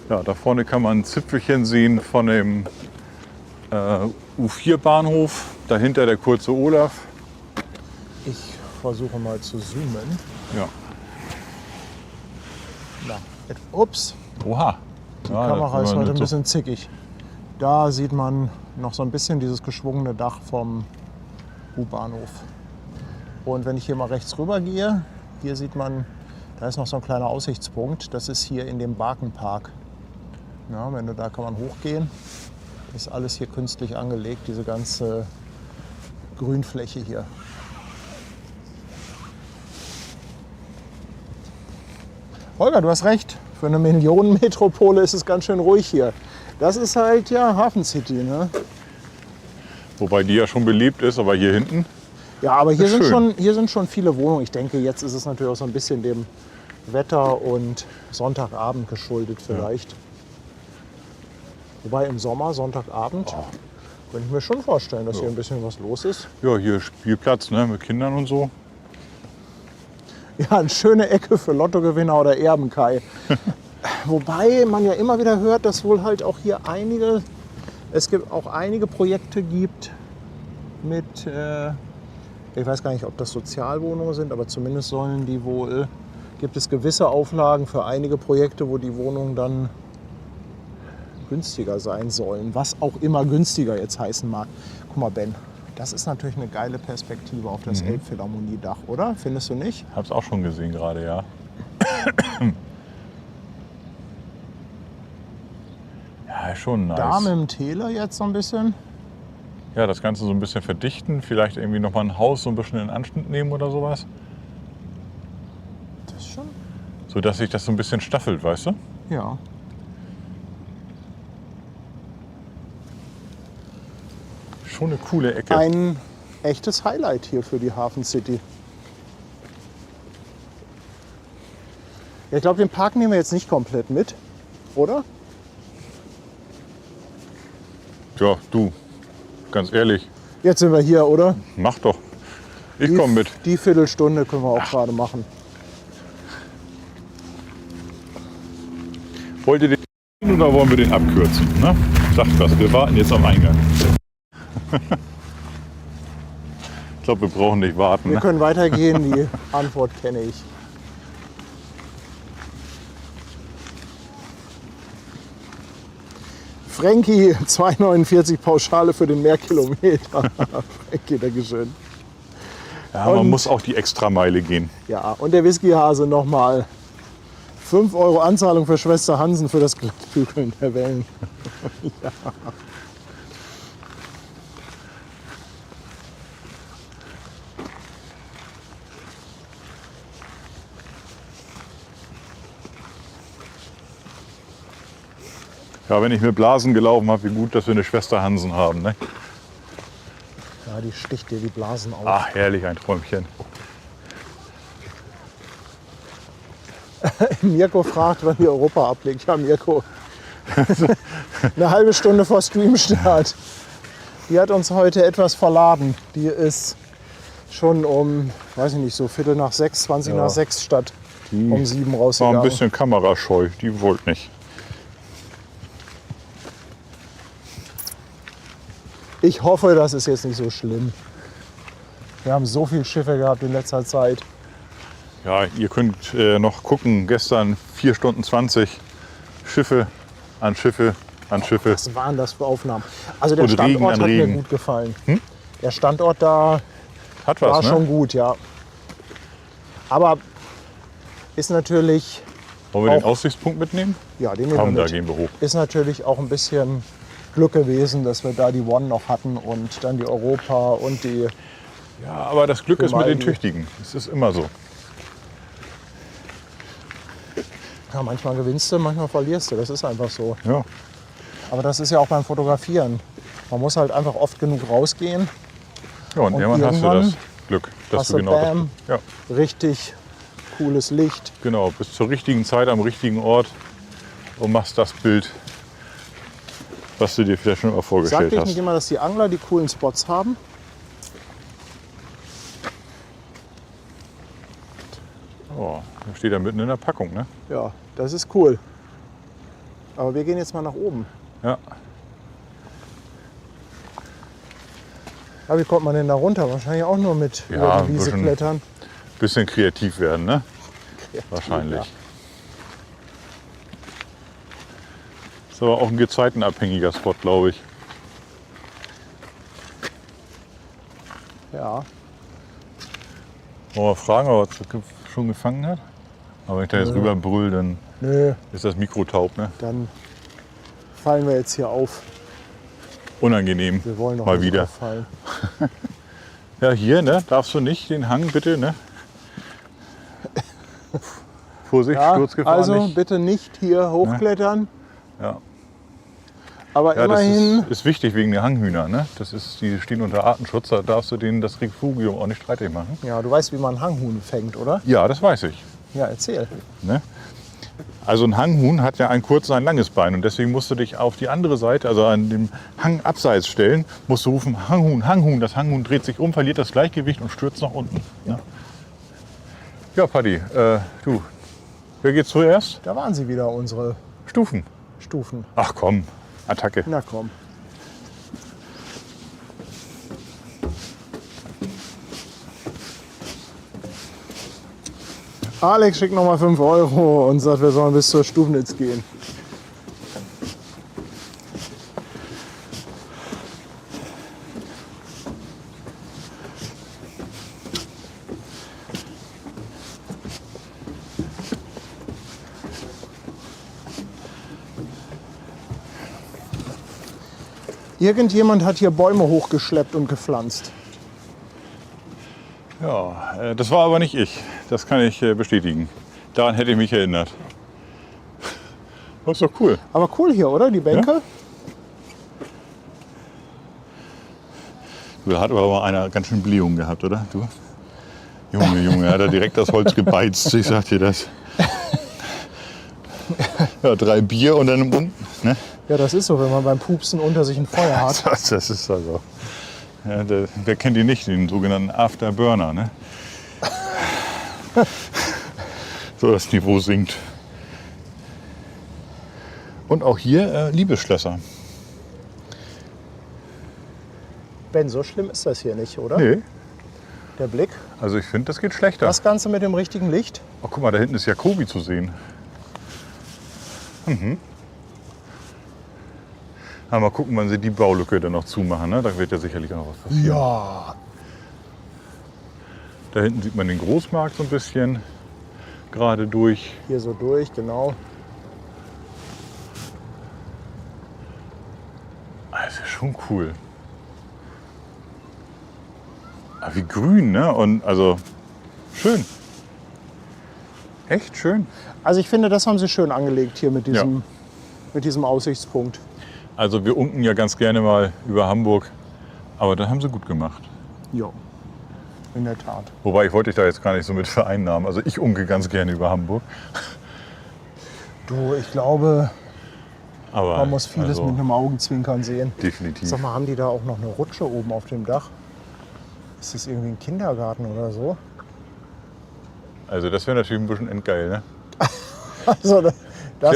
[SPEAKER 2] Ja, da vorne kann man ein Zipfelchen sehen von dem U4-Bahnhof. Dahinter der kurze Olaf.
[SPEAKER 1] Ich versuche mal zu zoomen.
[SPEAKER 2] Ja.
[SPEAKER 1] Na, ups,
[SPEAKER 2] Oha.
[SPEAKER 1] die Kamera ist heute ein bisschen zickig. Da sieht man noch so ein bisschen dieses geschwungene Dach vom U-Bahnhof. Und wenn ich hier mal rechts rüber gehe, hier sieht man, da ist noch so ein kleiner Aussichtspunkt. Das ist hier in dem Barkenpark. Ja, da kann man hochgehen. Das ist alles hier künstlich angelegt, diese ganze Grünfläche hier. Holger, du hast recht. Für eine Millionenmetropole ist es ganz schön ruhig hier. Das ist halt ja Hafen City, ne?
[SPEAKER 2] Wobei die ja schon belebt ist, aber hier hinten.
[SPEAKER 1] Ja, aber hier
[SPEAKER 2] Ist
[SPEAKER 1] hier sind schon viele Wohnungen. Ich denke, jetzt ist es natürlich auch so ein bisschen dem Wetter und Sonntagabend geschuldet vielleicht. Wobei im Sommer, Sonntagabend, könnte ich mir schon vorstellen, dass hier ein bisschen was los ist.
[SPEAKER 2] Ja, hier Spielplatz, ne, mit Kindern und so.
[SPEAKER 1] Ja, eine schöne Ecke für Lottogewinner oder Erbenkai. Wobei man ja immer wieder hört, dass wohl halt auch hier es gibt auch einige Projekte gibt mit, ich weiß gar nicht, ob das Sozialwohnungen sind, aber zumindest gibt es gewisse Auflagen für einige Projekte, wo die Wohnungen dann günstiger sein sollen. Was auch immer günstiger jetzt heißen mag. Guck mal, Ben, das ist natürlich eine geile Perspektive auf das Elbphilharmoniedach, oder? Findest du nicht?
[SPEAKER 2] Hab's auch schon gesehen gerade, ja. Ja, schon nice.
[SPEAKER 1] Da mit dem Täler jetzt so ein bisschen.
[SPEAKER 2] ja, das Ganze so ein bisschen verdichten. Vielleicht irgendwie nochmal ein Haus so ein bisschen in Anschnitt nehmen oder sowas.
[SPEAKER 1] Das schon?
[SPEAKER 2] So dass sich das so ein bisschen staffelt, weißt du?
[SPEAKER 1] Ja.
[SPEAKER 2] Schon eine coole Ecke.
[SPEAKER 1] Ein echtes Highlight hier für die Hafen City. Ja, ich glaube, den Park nehmen wir jetzt nicht komplett mit, oder?
[SPEAKER 2] Ja, du, ganz ehrlich,
[SPEAKER 1] Jetzt sind wir hier, oder?
[SPEAKER 2] mach doch. Ich komme mit.
[SPEAKER 1] Die Viertelstunde können wir auch gerade machen.
[SPEAKER 2] Wollt ihr den oder wollen wir den abkürzen? Ne? Sagt was, wir warten jetzt am Eingang. Ich glaube, wir brauchen nicht warten.
[SPEAKER 1] Wir
[SPEAKER 2] Ne?
[SPEAKER 1] können weitergehen, die Antwort kenne ich. Frankie, 2,49 Pauschale für den Mehrkilometer. Frankie, Dankeschön.
[SPEAKER 2] Ja, man
[SPEAKER 1] Und-
[SPEAKER 2] muss auch die Extrameile gehen.
[SPEAKER 1] Ja, und der Whiskyhase nochmal 5 Euro Anzahlung für Schwester Hansen für das Glattbügeln der Wellen.
[SPEAKER 2] Ja, wenn ich mit Blasen gelaufen habe, wie gut, dass wir eine Schwester Hansen haben. Ne?
[SPEAKER 1] Ja, die sticht dir die Blasen auf.
[SPEAKER 2] Ach, herrlich, ein Träumchen.
[SPEAKER 1] Mirko fragt, wann die Europa ablegt. Ja, Mirko. Eine halbe Stunde vor Streamstart. Die hat uns heute etwas verladen. Die ist schon um, weiß ich nicht, so Viertel nach 6, 20
[SPEAKER 2] Ja.
[SPEAKER 1] nach 6 statt um 7
[SPEAKER 2] War
[SPEAKER 1] rausgegangen.
[SPEAKER 2] ein bisschen kamerascheu, die wollte nicht.
[SPEAKER 1] Ich hoffe, das ist jetzt nicht so schlimm. Wir haben so viele Schiffe gehabt in letzter Zeit.
[SPEAKER 2] Ja, ihr könnt noch gucken, gestern 4 Stunden 20 Schiffe an Schiffe an Schiffe.
[SPEAKER 1] Was waren das für Aufnahmen? Also der
[SPEAKER 2] Und Regen
[SPEAKER 1] Standort
[SPEAKER 2] an
[SPEAKER 1] hat mir
[SPEAKER 2] Regen.
[SPEAKER 1] gut gefallen. Der Standort da
[SPEAKER 2] Hat
[SPEAKER 1] war
[SPEAKER 2] was, ne?
[SPEAKER 1] schon gut, ja. Aber ist natürlich,
[SPEAKER 2] Wollen wir den
[SPEAKER 1] auch-
[SPEAKER 2] Aussichtspunkt mitnehmen?
[SPEAKER 1] ja, den nehmen
[SPEAKER 2] Komm,
[SPEAKER 1] wir
[SPEAKER 2] da
[SPEAKER 1] mit.
[SPEAKER 2] gehen wir hoch.
[SPEAKER 1] Ist natürlich auch ein bisschen Glück gewesen, dass wir da die One noch hatten und dann die Europa und die.
[SPEAKER 2] Ja, aber das Glück ist mit den
[SPEAKER 1] Grimaldi.
[SPEAKER 2] Tüchtigen. Es ist immer so.
[SPEAKER 1] Ja, manchmal gewinnst du, manchmal verlierst du. Das ist einfach so.
[SPEAKER 2] Ja.
[SPEAKER 1] Aber das ist ja auch beim Fotografieren. Man muss halt einfach oft genug rausgehen.
[SPEAKER 2] Ja, und irgendwann hast du
[SPEAKER 1] irgendwann
[SPEAKER 2] das Glück, dass
[SPEAKER 1] hast
[SPEAKER 2] du
[SPEAKER 1] du
[SPEAKER 2] genau
[SPEAKER 1] bam.
[SPEAKER 2] das. Ja,
[SPEAKER 1] Richtig cooles Licht.
[SPEAKER 2] genau. Bis zur richtigen Zeit am richtigen Ort und machst das Bild, was du dir vielleicht schon immer
[SPEAKER 1] Sagt
[SPEAKER 2] vorgestellt
[SPEAKER 1] euch
[SPEAKER 2] hast.
[SPEAKER 1] nicht immer, dass die Angler die coolen Spots haben?
[SPEAKER 2] Oh, da steht er mitten in der Packung, ne?
[SPEAKER 1] Ja, das ist cool. Aber wir gehen jetzt mal nach oben.
[SPEAKER 2] Ja.
[SPEAKER 1] Ja, wie kommt man denn da runter? Wahrscheinlich auch nur mit
[SPEAKER 2] Ja,
[SPEAKER 1] über
[SPEAKER 2] ein
[SPEAKER 1] die Wiese
[SPEAKER 2] bisschen.
[SPEAKER 1] klettern.
[SPEAKER 2] Bisschen kreativ werden, ne? Wahrscheinlich.
[SPEAKER 1] Ja.
[SPEAKER 2] Ist aber auch ein gezeitenabhängiger Spot, glaube ich.
[SPEAKER 1] Ja.
[SPEAKER 2] Wollen wir fragen, ob er schon gefangen hat? Aber wenn ich da jetzt rüber brüll, dann
[SPEAKER 1] Nö,
[SPEAKER 2] ist das Mikro taub, ne?
[SPEAKER 1] dann fallen wir jetzt hier auf.
[SPEAKER 2] Unangenehm.
[SPEAKER 1] Wir wollen noch
[SPEAKER 2] Mal
[SPEAKER 1] nicht
[SPEAKER 2] wieder.
[SPEAKER 1] auffallen.
[SPEAKER 2] Ja, hier, ne? Darfst du nicht den Hang, bitte, ne? Vorsicht,
[SPEAKER 1] Ja,
[SPEAKER 2] Sturzgefahr
[SPEAKER 1] also
[SPEAKER 2] nicht.
[SPEAKER 1] bitte nicht hier hochklettern.
[SPEAKER 2] Ja,
[SPEAKER 1] Aber
[SPEAKER 2] ja das
[SPEAKER 1] immerhin,
[SPEAKER 2] ist wichtig wegen der Hanghühner, ne? Das ist, die stehen unter Artenschutz, da darfst du denen das Refugium auch nicht streitig machen.
[SPEAKER 1] ja, du weißt, wie man Hanghuhn fängt, oder?
[SPEAKER 2] Ja, das weiß ich.
[SPEAKER 1] Ja, erzähl.
[SPEAKER 2] Ne? Also ein Hanghuhn hat ja ein kurzes, ein langes Bein und deswegen musst du dich auf die andere Seite, also an dem Hang abseits stellen, musst du rufen, Hanghuhn, Hanghuhn. Das Hanghuhn dreht sich um, verliert das Gleichgewicht und stürzt nach unten. Ne? Ja, Paddy, du, wer geht zuerst?
[SPEAKER 1] Da waren sie wieder, unsere
[SPEAKER 2] Stufen.
[SPEAKER 1] Stufen.
[SPEAKER 2] Ach komm, Attacke.
[SPEAKER 1] Na komm. Alex schickt nochmal 5 Euro und sagt, wir sollen bis zur Stufnitz gehen. Irgendjemand hat hier Bäume hochgeschleppt und gepflanzt.
[SPEAKER 2] Ja, das war aber nicht ich. Das kann ich bestätigen. Daran hätte ich mich erinnert. Das ist doch cool.
[SPEAKER 1] Aber cool hier, oder? Die Bänke?
[SPEAKER 2] Ja. Du, da hat aber mal einer ganz schön Blähung gehabt, oder? Du? Junge, hat er direkt das Holz gebeizt. Ich sag dir das. Ja, 3 Bier und dann im Mund. Ne?
[SPEAKER 1] Ja, das ist so, wenn man beim Pupsen unter sich ein Feuer hat.
[SPEAKER 2] Das ist also. Ja, wer kennt die nicht, den sogenannten Afterburner, ne? So das Niveau sinkt. Und auch hier Liebesschlösser.
[SPEAKER 1] Ben, so schlimm ist das hier nicht, oder?
[SPEAKER 2] Nee,
[SPEAKER 1] Der Blick.
[SPEAKER 2] also ich finde, das geht schlechter.
[SPEAKER 1] Das Ganze mit dem richtigen Licht.
[SPEAKER 2] Oh, guck mal, da hinten ist Jacobi zu sehen. Aber mal gucken, wann sie die Baulücke dann noch zumachen. Ne? Da wird ja sicherlich auch noch was passieren.
[SPEAKER 1] Ja.
[SPEAKER 2] Da hinten sieht man den Großmarkt so ein bisschen gerade durch.
[SPEAKER 1] Hier so durch, genau.
[SPEAKER 2] Das ist schon cool. Aber wie grün, ne? Und also schön. Echt schön.
[SPEAKER 1] Also ich finde, das haben sie schön angelegt hier mit diesem Aussichtspunkt.
[SPEAKER 2] Also wir unken ja ganz gerne mal über Hamburg, aber das haben sie gut gemacht.
[SPEAKER 1] Ja, in der Tat.
[SPEAKER 2] Wobei ich wollte dich da jetzt gar nicht so mit vereinnahmen. Also ich unke ganz gerne über Hamburg.
[SPEAKER 1] Du, ich glaube,
[SPEAKER 2] Aber
[SPEAKER 1] man muss vieles
[SPEAKER 2] also,
[SPEAKER 1] mit einem Augenzwinkern sehen.
[SPEAKER 2] definitiv.
[SPEAKER 1] Sag mal, haben die da auch noch eine Rutsche oben auf dem Dach? Ist das irgendwie ein Kindergarten oder so?
[SPEAKER 2] Also das wäre natürlich ein bisschen endgeil, ne?
[SPEAKER 1] Also das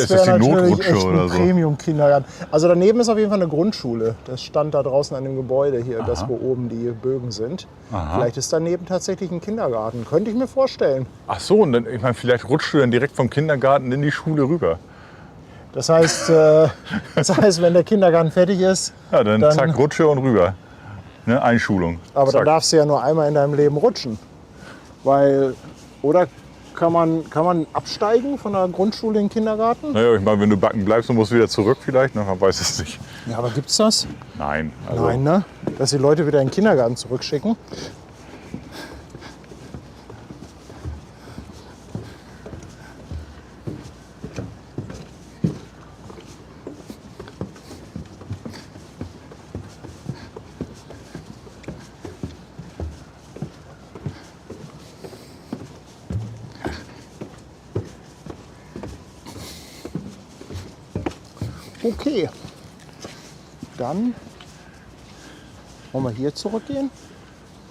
[SPEAKER 2] Ist das
[SPEAKER 1] wäre
[SPEAKER 2] die
[SPEAKER 1] natürlich
[SPEAKER 2] Notrutsche
[SPEAKER 1] echt
[SPEAKER 2] oder
[SPEAKER 1] ein
[SPEAKER 2] so?
[SPEAKER 1] Premium-Kindergarten. Also daneben ist auf jeden Fall eine Grundschule. Das stand da draußen an dem Gebäude hier,
[SPEAKER 2] Aha.
[SPEAKER 1] das wo oben die Bögen sind.
[SPEAKER 2] Aha.
[SPEAKER 1] Vielleicht ist daneben tatsächlich ein Kindergarten. Könnte ich mir vorstellen.
[SPEAKER 2] Ach so, und dann, ich meine, vielleicht rutscht du dann direkt vom Kindergarten in die Schule rüber.
[SPEAKER 1] Das heißt, wenn der Kindergarten fertig ist,
[SPEAKER 2] Ja, dann,
[SPEAKER 1] Dann-
[SPEAKER 2] zack, Rutsche und rüber. Ne? Einschulung.
[SPEAKER 1] aber
[SPEAKER 2] zack.
[SPEAKER 1] dann darfst du ja nur einmal in deinem Leben rutschen. Weil, oder kann man absteigen von der Grundschule in den Kindergarten?
[SPEAKER 2] Naja, ich meine, wenn du backen bleibst und musst wieder zurück vielleicht, ne, man weiß es nicht.
[SPEAKER 1] Ja, aber gibt's das?
[SPEAKER 2] Nein. Also,
[SPEAKER 1] Nein, ne? Dass die Leute wieder in den Kindergarten zurückschicken. Okay. Dann wollen wir hier zurückgehen.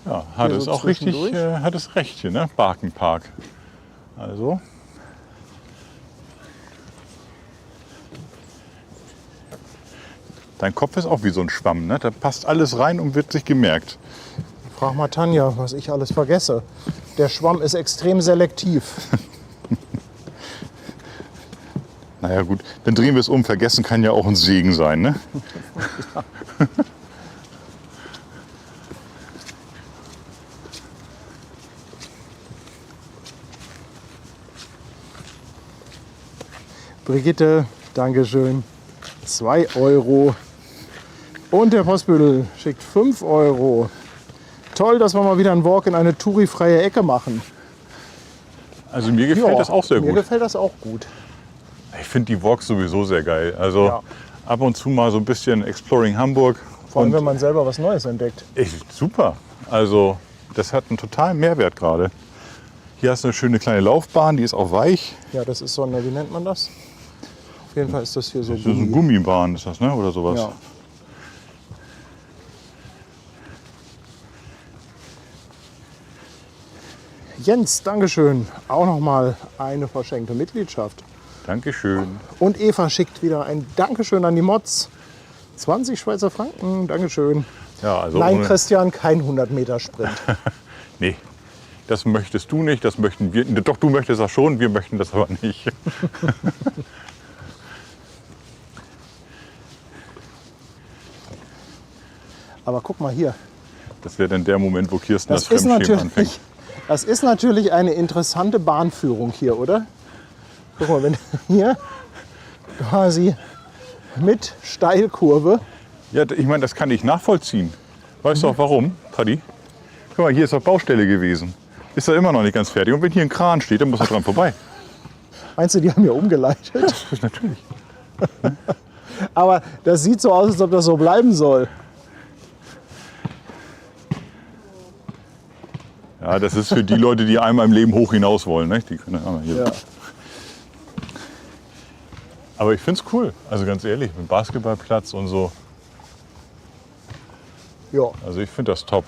[SPEAKER 2] ja, hat
[SPEAKER 1] Hier
[SPEAKER 2] es
[SPEAKER 1] so
[SPEAKER 2] auch richtig,
[SPEAKER 1] zwischendurch.
[SPEAKER 2] hat es recht hier, ne? Barkenpark. Also. Dein Kopf ist auch wie so ein Schwamm, ne? Da passt alles rein und wird sich gemerkt.
[SPEAKER 1] Frag mal Tanja, was ich alles vergesse. Der Schwamm ist extrem selektiv.
[SPEAKER 2] Naja gut, dann drehen wir es um. Vergessen kann ja auch ein Segen sein, ne?
[SPEAKER 1] Brigitte, Dankeschön. 2 Euro. Und der Postbüttel schickt 5 Euro. Toll, dass wir mal wieder einen Walk in eine tourifreie Ecke machen.
[SPEAKER 2] Also mir gefällt
[SPEAKER 1] Ja,
[SPEAKER 2] das auch sehr
[SPEAKER 1] Mir
[SPEAKER 2] gut.
[SPEAKER 1] gefällt das auch gut.
[SPEAKER 2] Ich finde die Walks sowieso sehr geil. Also
[SPEAKER 1] Ja.
[SPEAKER 2] ab und zu mal so ein bisschen Exploring Hamburg.
[SPEAKER 1] Vor allem,
[SPEAKER 2] Und
[SPEAKER 1] wenn man selber was Neues entdeckt.
[SPEAKER 2] super. Also das hat einen totalen Mehrwert gerade. Hier hast du eine schöne kleine Laufbahn, die ist auch weich.
[SPEAKER 1] Ja, das ist so eine, wie nennt man das? Auf jeden Fall ist das hier so
[SPEAKER 2] Das ist eine Gummibahn, ist das, ne? Oder sowas.
[SPEAKER 1] Ja. Jens, Dankeschön. Auch nochmal eine verschenkte Mitgliedschaft.
[SPEAKER 2] Dankeschön.
[SPEAKER 1] Und Eva schickt wieder ein Dankeschön an die Mods. 20 Schweizer Franken, Dankeschön.
[SPEAKER 2] Ja, also
[SPEAKER 1] Nein,
[SPEAKER 2] ohne,
[SPEAKER 1] Christian, kein 100-Meter-Sprint.
[SPEAKER 2] nee, das möchtest du nicht, das möchten wir. Doch, du möchtest das schon, wir möchten das aber nicht.
[SPEAKER 1] Aber guck mal hier.
[SPEAKER 2] Das wäre dann der Moment, wo Kirsten das,
[SPEAKER 1] Das ist,
[SPEAKER 2] Fremdschämen anfängt.
[SPEAKER 1] natürlich, das ist natürlich eine interessante Bahnführung hier, oder? Guck mal, wenn hier quasi mit Steilkurve
[SPEAKER 2] Ja, ich meine, das kann ich nachvollziehen. Weißt du auch warum, Paddy? Guck mal, hier ist doch Baustelle gewesen. Ist da immer noch nicht ganz fertig. Und wenn hier ein Kran steht, dann muss er dran vorbei.
[SPEAKER 1] Meinst du, die haben ja umgeleitet?
[SPEAKER 2] Natürlich.
[SPEAKER 1] Aber das sieht so aus, als ob das so bleiben soll.
[SPEAKER 2] Ja, das ist für die Leute, die einmal im Leben hoch hinaus wollen. Ne? Die können einmal hier.
[SPEAKER 1] Ja.
[SPEAKER 2] Aber ich finde es cool. Also ganz ehrlich, mit Basketballplatz und so.
[SPEAKER 1] Ja.
[SPEAKER 2] Also ich finde das top.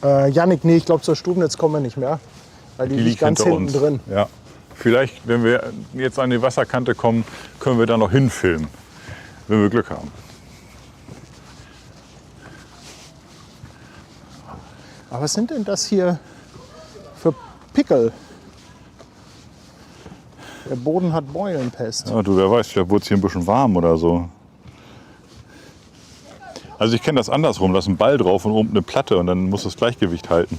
[SPEAKER 1] Jannik, nee, ich glaube, zur Stubnitz kommen wir nicht mehr. Weil die liegt ganz
[SPEAKER 2] hinter
[SPEAKER 1] hinten drin.
[SPEAKER 2] Ja. Vielleicht, wenn wir jetzt an die Wasserkante kommen, können wir da noch hinfilmen. Wenn wir Glück haben.
[SPEAKER 1] Aber was sind denn das hier für Pickel? Der Boden hat Beulenpest.
[SPEAKER 2] Ja, du, wer weiß, vielleicht wurde es hier ein bisschen warm oder so. Also ich kenne das andersrum, da ist ein Ball drauf und oben eine Platte und dann muss das Gleichgewicht halten.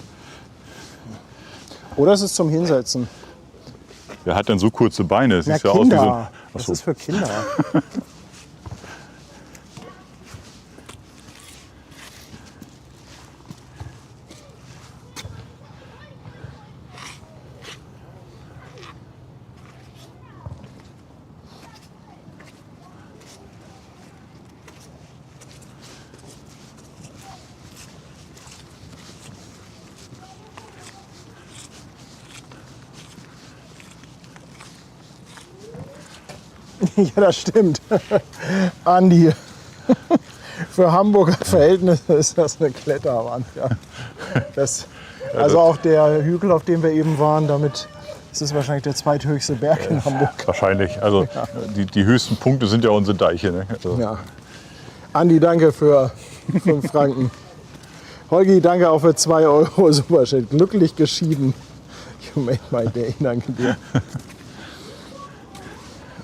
[SPEAKER 1] Oder es ist zum Hinsetzen.
[SPEAKER 2] Wer hat denn so kurze Beine? Das
[SPEAKER 1] Na,
[SPEAKER 2] sieht ja aus wie
[SPEAKER 1] Kinder.
[SPEAKER 2] so ein...
[SPEAKER 1] Das
[SPEAKER 2] Achso.
[SPEAKER 1] ist für Kinder. Ja, das stimmt. Andi, für Hamburger Verhältnisse ist das eine Kletterwand. Ja. Also auch der Hügel, auf dem wir eben waren, damit ist es wahrscheinlich der zweithöchste Berg in Hamburg.
[SPEAKER 2] Wahrscheinlich. Also die höchsten Punkte sind ja unsere Deiche. Ne? Also,
[SPEAKER 1] Ja. Andi, danke für 5 Franken. Holgi, danke auch für 2 Euro. Superschön. Glücklich geschieden. You made my day. Danke dir.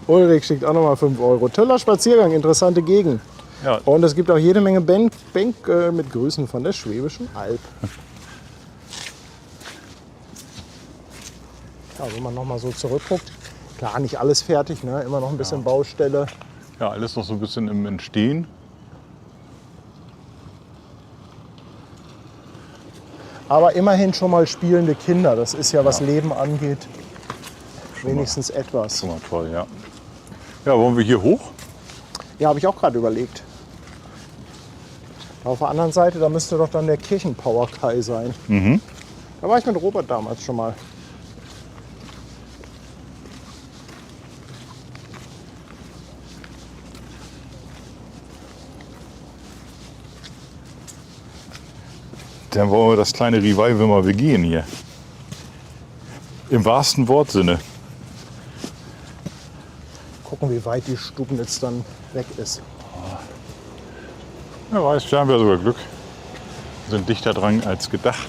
[SPEAKER 1] Ulrich schickt auch nochmal 5 Euro. Toller Spaziergang, interessante Gegend.
[SPEAKER 2] ja,
[SPEAKER 1] Und es gibt auch jede Menge Bänke mit Grüßen von der Schwäbischen Alb. Ja, wenn man nochmal so zurückguckt, klar, nicht alles fertig, ne? Immer noch ein bisschen Baustelle.
[SPEAKER 2] ja, alles noch so ein bisschen im Entstehen.
[SPEAKER 1] Aber immerhin schon mal spielende Kinder. Das ist ja, was Leben angeht, wenigstens etwas.
[SPEAKER 2] Schon mal toll, ja. Ja, wollen wir hier hoch?
[SPEAKER 1] Ja, habe ich auch gerade überlegt. Auf der anderen Seite, da müsste doch dann der Kirchenpower-Kai sein. Da war ich mit Robert damals schon mal.
[SPEAKER 2] Dann wollen wir das kleine Revival mal begehen hier. Im wahrsten Wortsinne.
[SPEAKER 1] Gucken, wie weit die Stubnitz dann weg ist.
[SPEAKER 2] Wer weiß, da haben wir sogar Glück. Wir sind dichter dran als gedacht.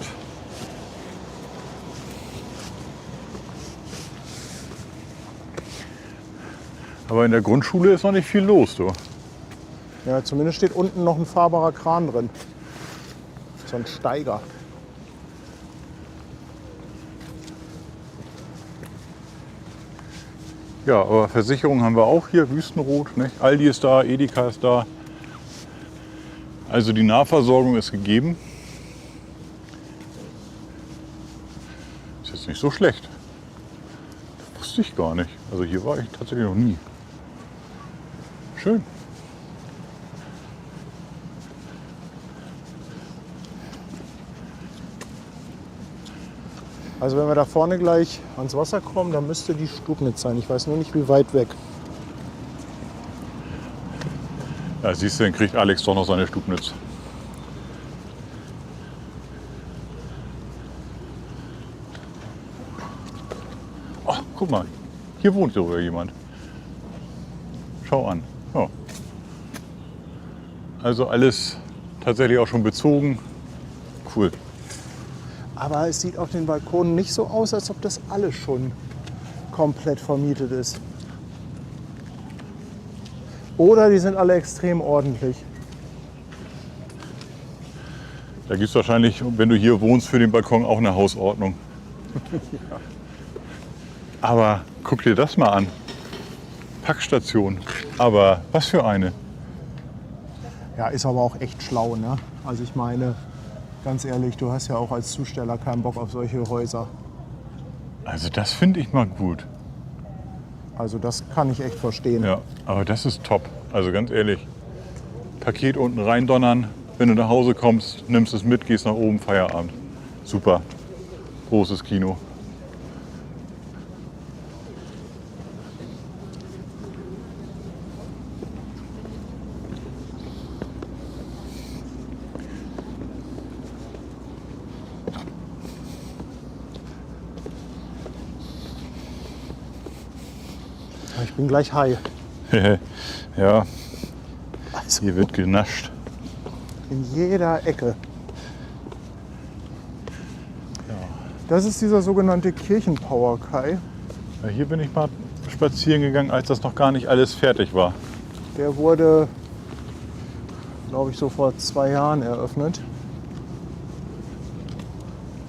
[SPEAKER 2] Aber in der Grundschule ist noch nicht viel los, du.
[SPEAKER 1] Ja, zumindest steht unten noch ein fahrbarer Kran drin. So ein Steiger.
[SPEAKER 2] Ja, aber Versicherung haben wir auch hier, Wüstenrot. Nicht? Aldi ist da, Edeka ist da. Also die Nahversorgung ist gegeben. Ist jetzt nicht so schlecht. Das wusste ich gar nicht. Also hier war ich tatsächlich noch nie. Schön.
[SPEAKER 1] Also wenn wir da vorne gleich ans Wasser kommen, dann müsste die Stubnitz sein. Ich weiß nur nicht, wie weit weg.
[SPEAKER 2] Ja, siehst du, dann kriegt Alex doch noch seine Stubnitz. Oh, guck mal, hier wohnt sogar jemand. Schau an. Ja. Also alles tatsächlich auch schon bezogen. Cool.
[SPEAKER 1] Aber es sieht auf den Balkonen nicht so aus, als ob das alles schon komplett vermietet ist. Oder die sind alle extrem ordentlich.
[SPEAKER 2] Da gibt es wahrscheinlich, wenn du hier wohnst, für den Balkon auch eine Hausordnung. Aber guck dir das mal an. Packstation. Aber was für eine.
[SPEAKER 1] Ja, ist aber auch echt schlau, ne? Also ich meine, ganz ehrlich, du hast ja auch als Zusteller keinen Bock auf solche Häuser.
[SPEAKER 2] Also das finde ich mal gut.
[SPEAKER 1] Also das kann ich echt verstehen.
[SPEAKER 2] Ja, aber das ist top. Also ganz ehrlich, Paket unten reindonnern, wenn du nach Hause kommst, nimmst es mit, gehst nach oben, Feierabend. Super. Großes Kino.
[SPEAKER 1] Ich bin gleich high.
[SPEAKER 2] Ja,
[SPEAKER 1] Also
[SPEAKER 2] hier wird genascht.
[SPEAKER 1] in jeder Ecke. Das ist dieser sogenannte Kirchenpower, Kai.
[SPEAKER 2] Ja, hier bin ich mal spazieren gegangen, als das noch gar nicht alles fertig war.
[SPEAKER 1] Der wurde, glaube ich, so vor 2 Jahren eröffnet.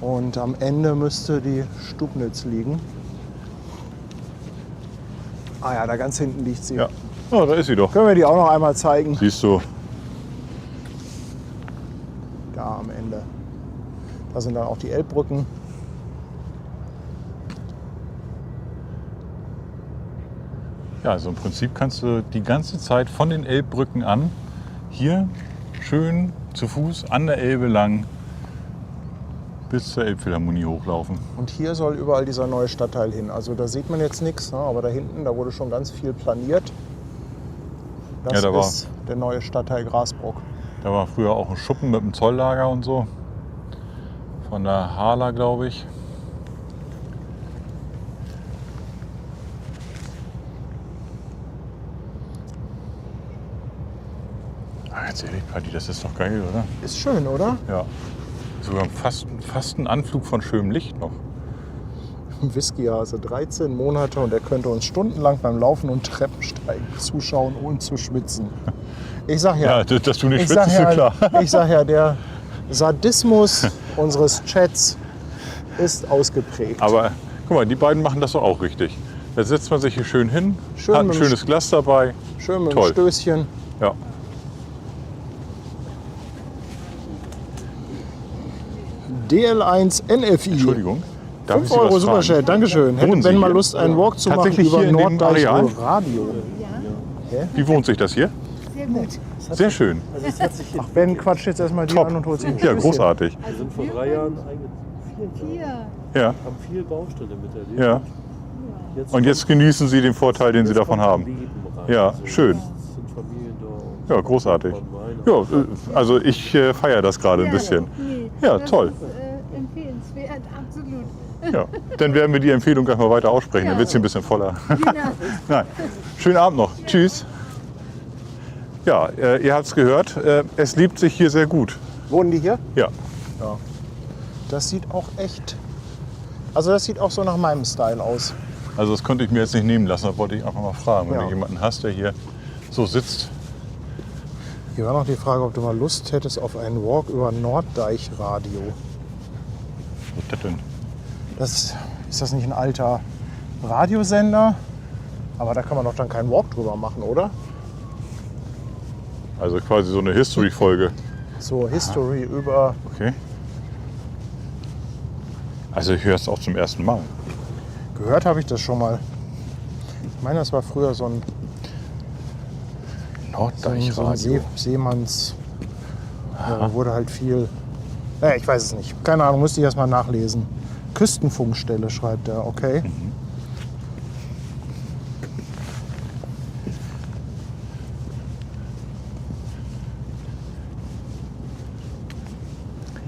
[SPEAKER 1] Und am Ende müsste die Stubnitz liegen. Ah ja, da ganz hinten liegt sie.
[SPEAKER 2] Ja, oh, da ist sie doch.
[SPEAKER 1] Können wir die auch noch einmal zeigen?
[SPEAKER 2] Siehst du.
[SPEAKER 1] Da am Ende. Da sind dann auch die Elbbrücken.
[SPEAKER 2] Ja, also im Prinzip kannst du die ganze Zeit von den Elbbrücken an hier schön zu Fuß an der Elbe lang bis zur Elbphilharmonie hochlaufen.
[SPEAKER 1] Und hier soll überall dieser neue Stadtteil hin. Also da sieht man jetzt nichts, ne? Aber da hinten, da wurde schon ganz viel planiert. Das
[SPEAKER 2] Ja, da war-
[SPEAKER 1] ist der neue Stadtteil Grasbrook.
[SPEAKER 2] Da war früher auch ein Schuppen mit einem Zolllager und so. Von der Hala, glaube ich. Ah, ganz ehrlich, Patti, das ist doch geil, oder?
[SPEAKER 1] Ist schön, oder?
[SPEAKER 2] Ja. Sogar fast ein Anflug von schönem Licht noch.
[SPEAKER 1] Whiskyhase, 13 Monate und er könnte uns stundenlang beim Laufen und Treppensteigen zuschauen, ohne zu schwitzen. Ich sag ja,
[SPEAKER 2] Ja, dass du nicht
[SPEAKER 1] ich
[SPEAKER 2] schwitzt,
[SPEAKER 1] sag
[SPEAKER 2] ist ja
[SPEAKER 1] ja,
[SPEAKER 2] klar.
[SPEAKER 1] ich sag ja, der Sadismus unseres Chats ist ausgeprägt.
[SPEAKER 2] Aber guck mal, die beiden machen das doch auch richtig. Da setzt man sich hier schön hin,
[SPEAKER 1] Schön
[SPEAKER 2] hat ein
[SPEAKER 1] mit dem
[SPEAKER 2] schönes Glas dabei.
[SPEAKER 1] Schön mit
[SPEAKER 2] Toll.
[SPEAKER 1] dem Stößchen.
[SPEAKER 2] Ja.
[SPEAKER 1] DL1 NFI.
[SPEAKER 2] Entschuldigung. Darf
[SPEAKER 1] 5
[SPEAKER 2] ich Sie
[SPEAKER 1] Euro
[SPEAKER 2] was fragen?
[SPEAKER 1] Superchat, Dankeschön.
[SPEAKER 2] Wohnen
[SPEAKER 1] Hätten
[SPEAKER 2] Sie
[SPEAKER 1] Ben mal
[SPEAKER 2] hier?
[SPEAKER 1] Lust, einen Walk zu machen
[SPEAKER 2] Tatsächlich
[SPEAKER 1] über
[SPEAKER 2] hier in dem
[SPEAKER 1] Norddeich
[SPEAKER 2] Areal?
[SPEAKER 1] Radio.
[SPEAKER 2] Wie wohnt sich das hier?
[SPEAKER 4] Sehr gut.
[SPEAKER 2] Sehr schön.
[SPEAKER 5] Also es hat sich
[SPEAKER 1] Ach, Ben quatscht jetzt erstmal die
[SPEAKER 2] Top.
[SPEAKER 1] an und holt sich ein
[SPEAKER 2] Ja,
[SPEAKER 1] Stößchen.
[SPEAKER 2] großartig.
[SPEAKER 5] wir sind vor 3 Jahren
[SPEAKER 4] Hier.
[SPEAKER 2] Ja.
[SPEAKER 5] haben viel Baustelle miterlebt.
[SPEAKER 2] Ja. Und jetzt genießen Sie den Vorteil, den Sie davon haben.
[SPEAKER 5] Leben rein.
[SPEAKER 2] Ja,
[SPEAKER 5] Also,
[SPEAKER 2] schön.
[SPEAKER 5] es sind Familien da.
[SPEAKER 2] Ja, großartig.
[SPEAKER 5] Von Weihnachten.
[SPEAKER 2] Ja, also ich feiere das gerade ein bisschen.
[SPEAKER 4] Nee,
[SPEAKER 2] Ja,
[SPEAKER 4] das
[SPEAKER 2] toll.
[SPEAKER 4] Ist, empfehlenswert, absolut.
[SPEAKER 2] Ja. Dann werden wir die Empfehlung gleich mal weiter aussprechen. Dann wird es hier ein bisschen voller.
[SPEAKER 4] Genau.
[SPEAKER 2] Nein. Schönen Abend noch. Tschüss. Ja, ihr habt es gehört. Es liebt sich hier sehr gut.
[SPEAKER 1] Wohnen die hier?
[SPEAKER 2] Ja.
[SPEAKER 1] Das sieht auch echt. Also das sieht auch so nach meinem Style aus.
[SPEAKER 2] Also das konnte ich mir jetzt nicht nehmen lassen. Da wollte ich einfach mal fragen, wenn
[SPEAKER 1] Ja.
[SPEAKER 2] du jemanden hast, der hier so sitzt.
[SPEAKER 1] Hier war noch die Frage, ob du mal Lust hättest auf einen Walk über Norddeich Radio.
[SPEAKER 2] Was ist das denn?
[SPEAKER 1] Ist das nicht ein alter Radiosender? Aber da kann man doch dann keinen Walk drüber machen, oder?
[SPEAKER 2] Also quasi so eine History-Folge.
[SPEAKER 1] So History über.
[SPEAKER 2] Okay. Also ich höre es auch zum ersten Mal.
[SPEAKER 1] Gehört habe ich das schon mal. Ich meine, das war früher so ein
[SPEAKER 2] Norddeich-Radio.
[SPEAKER 1] Seemanns. Ja, da wurde halt viel. Ja, ich weiß es nicht. Keine Ahnung, müsste ich erst mal nachlesen. Küstenfunkstelle schreibt er, okay.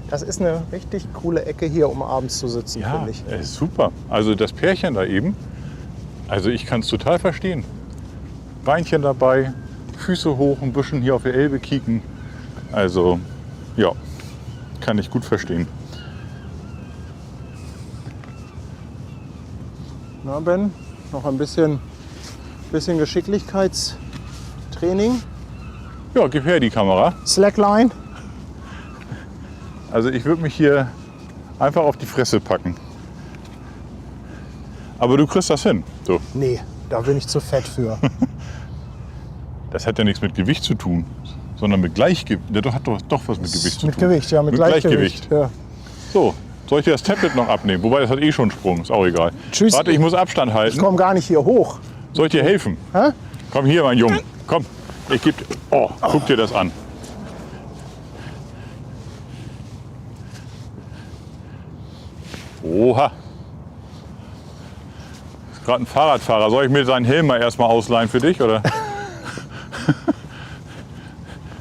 [SPEAKER 1] Das ist eine richtig coole Ecke hier, um abends zu sitzen,
[SPEAKER 2] Ja,
[SPEAKER 1] finde ich.
[SPEAKER 2] super. Also das Pärchen da eben, also ich kann es total verstehen. Beinchen dabei, Füße hoch, ein bisschen hier auf der Elbe kicken. Also ja, kann ich gut verstehen.
[SPEAKER 1] Na Ben, noch ein bisschen Geschicklichkeitstraining.
[SPEAKER 2] Ja, gib her die Kamera.
[SPEAKER 1] Slackline.
[SPEAKER 2] Also ich würde mich hier einfach auf die Fresse packen. Aber du kriegst das hin. So.
[SPEAKER 1] Nee, Da bin ich zu fett für.
[SPEAKER 2] Das hat ja nichts mit Gewicht zu tun, sondern mit Gleichgewicht. Das hat doch was mit Gewicht zu
[SPEAKER 1] Mit
[SPEAKER 2] tun.
[SPEAKER 1] Gewicht, ja, mit Gleichgewicht. Ja.
[SPEAKER 2] So, soll ich dir das Tablet noch abnehmen? Wobei, das hat eh schon einen Sprung, ist auch egal.
[SPEAKER 1] Tschüss.
[SPEAKER 2] Warte, ich muss Abstand
[SPEAKER 1] Ich
[SPEAKER 2] halten.
[SPEAKER 1] komme gar nicht hier hoch.
[SPEAKER 2] Soll ich dir helfen?
[SPEAKER 1] Hä?
[SPEAKER 2] Komm hier, mein Junge. Komm, ich geb. Oh, guck dir das an. Oha. Ist gerade ein Fahrradfahrer. Soll ich mir seinen Helm mal erstmal ausleihen für dich, oder?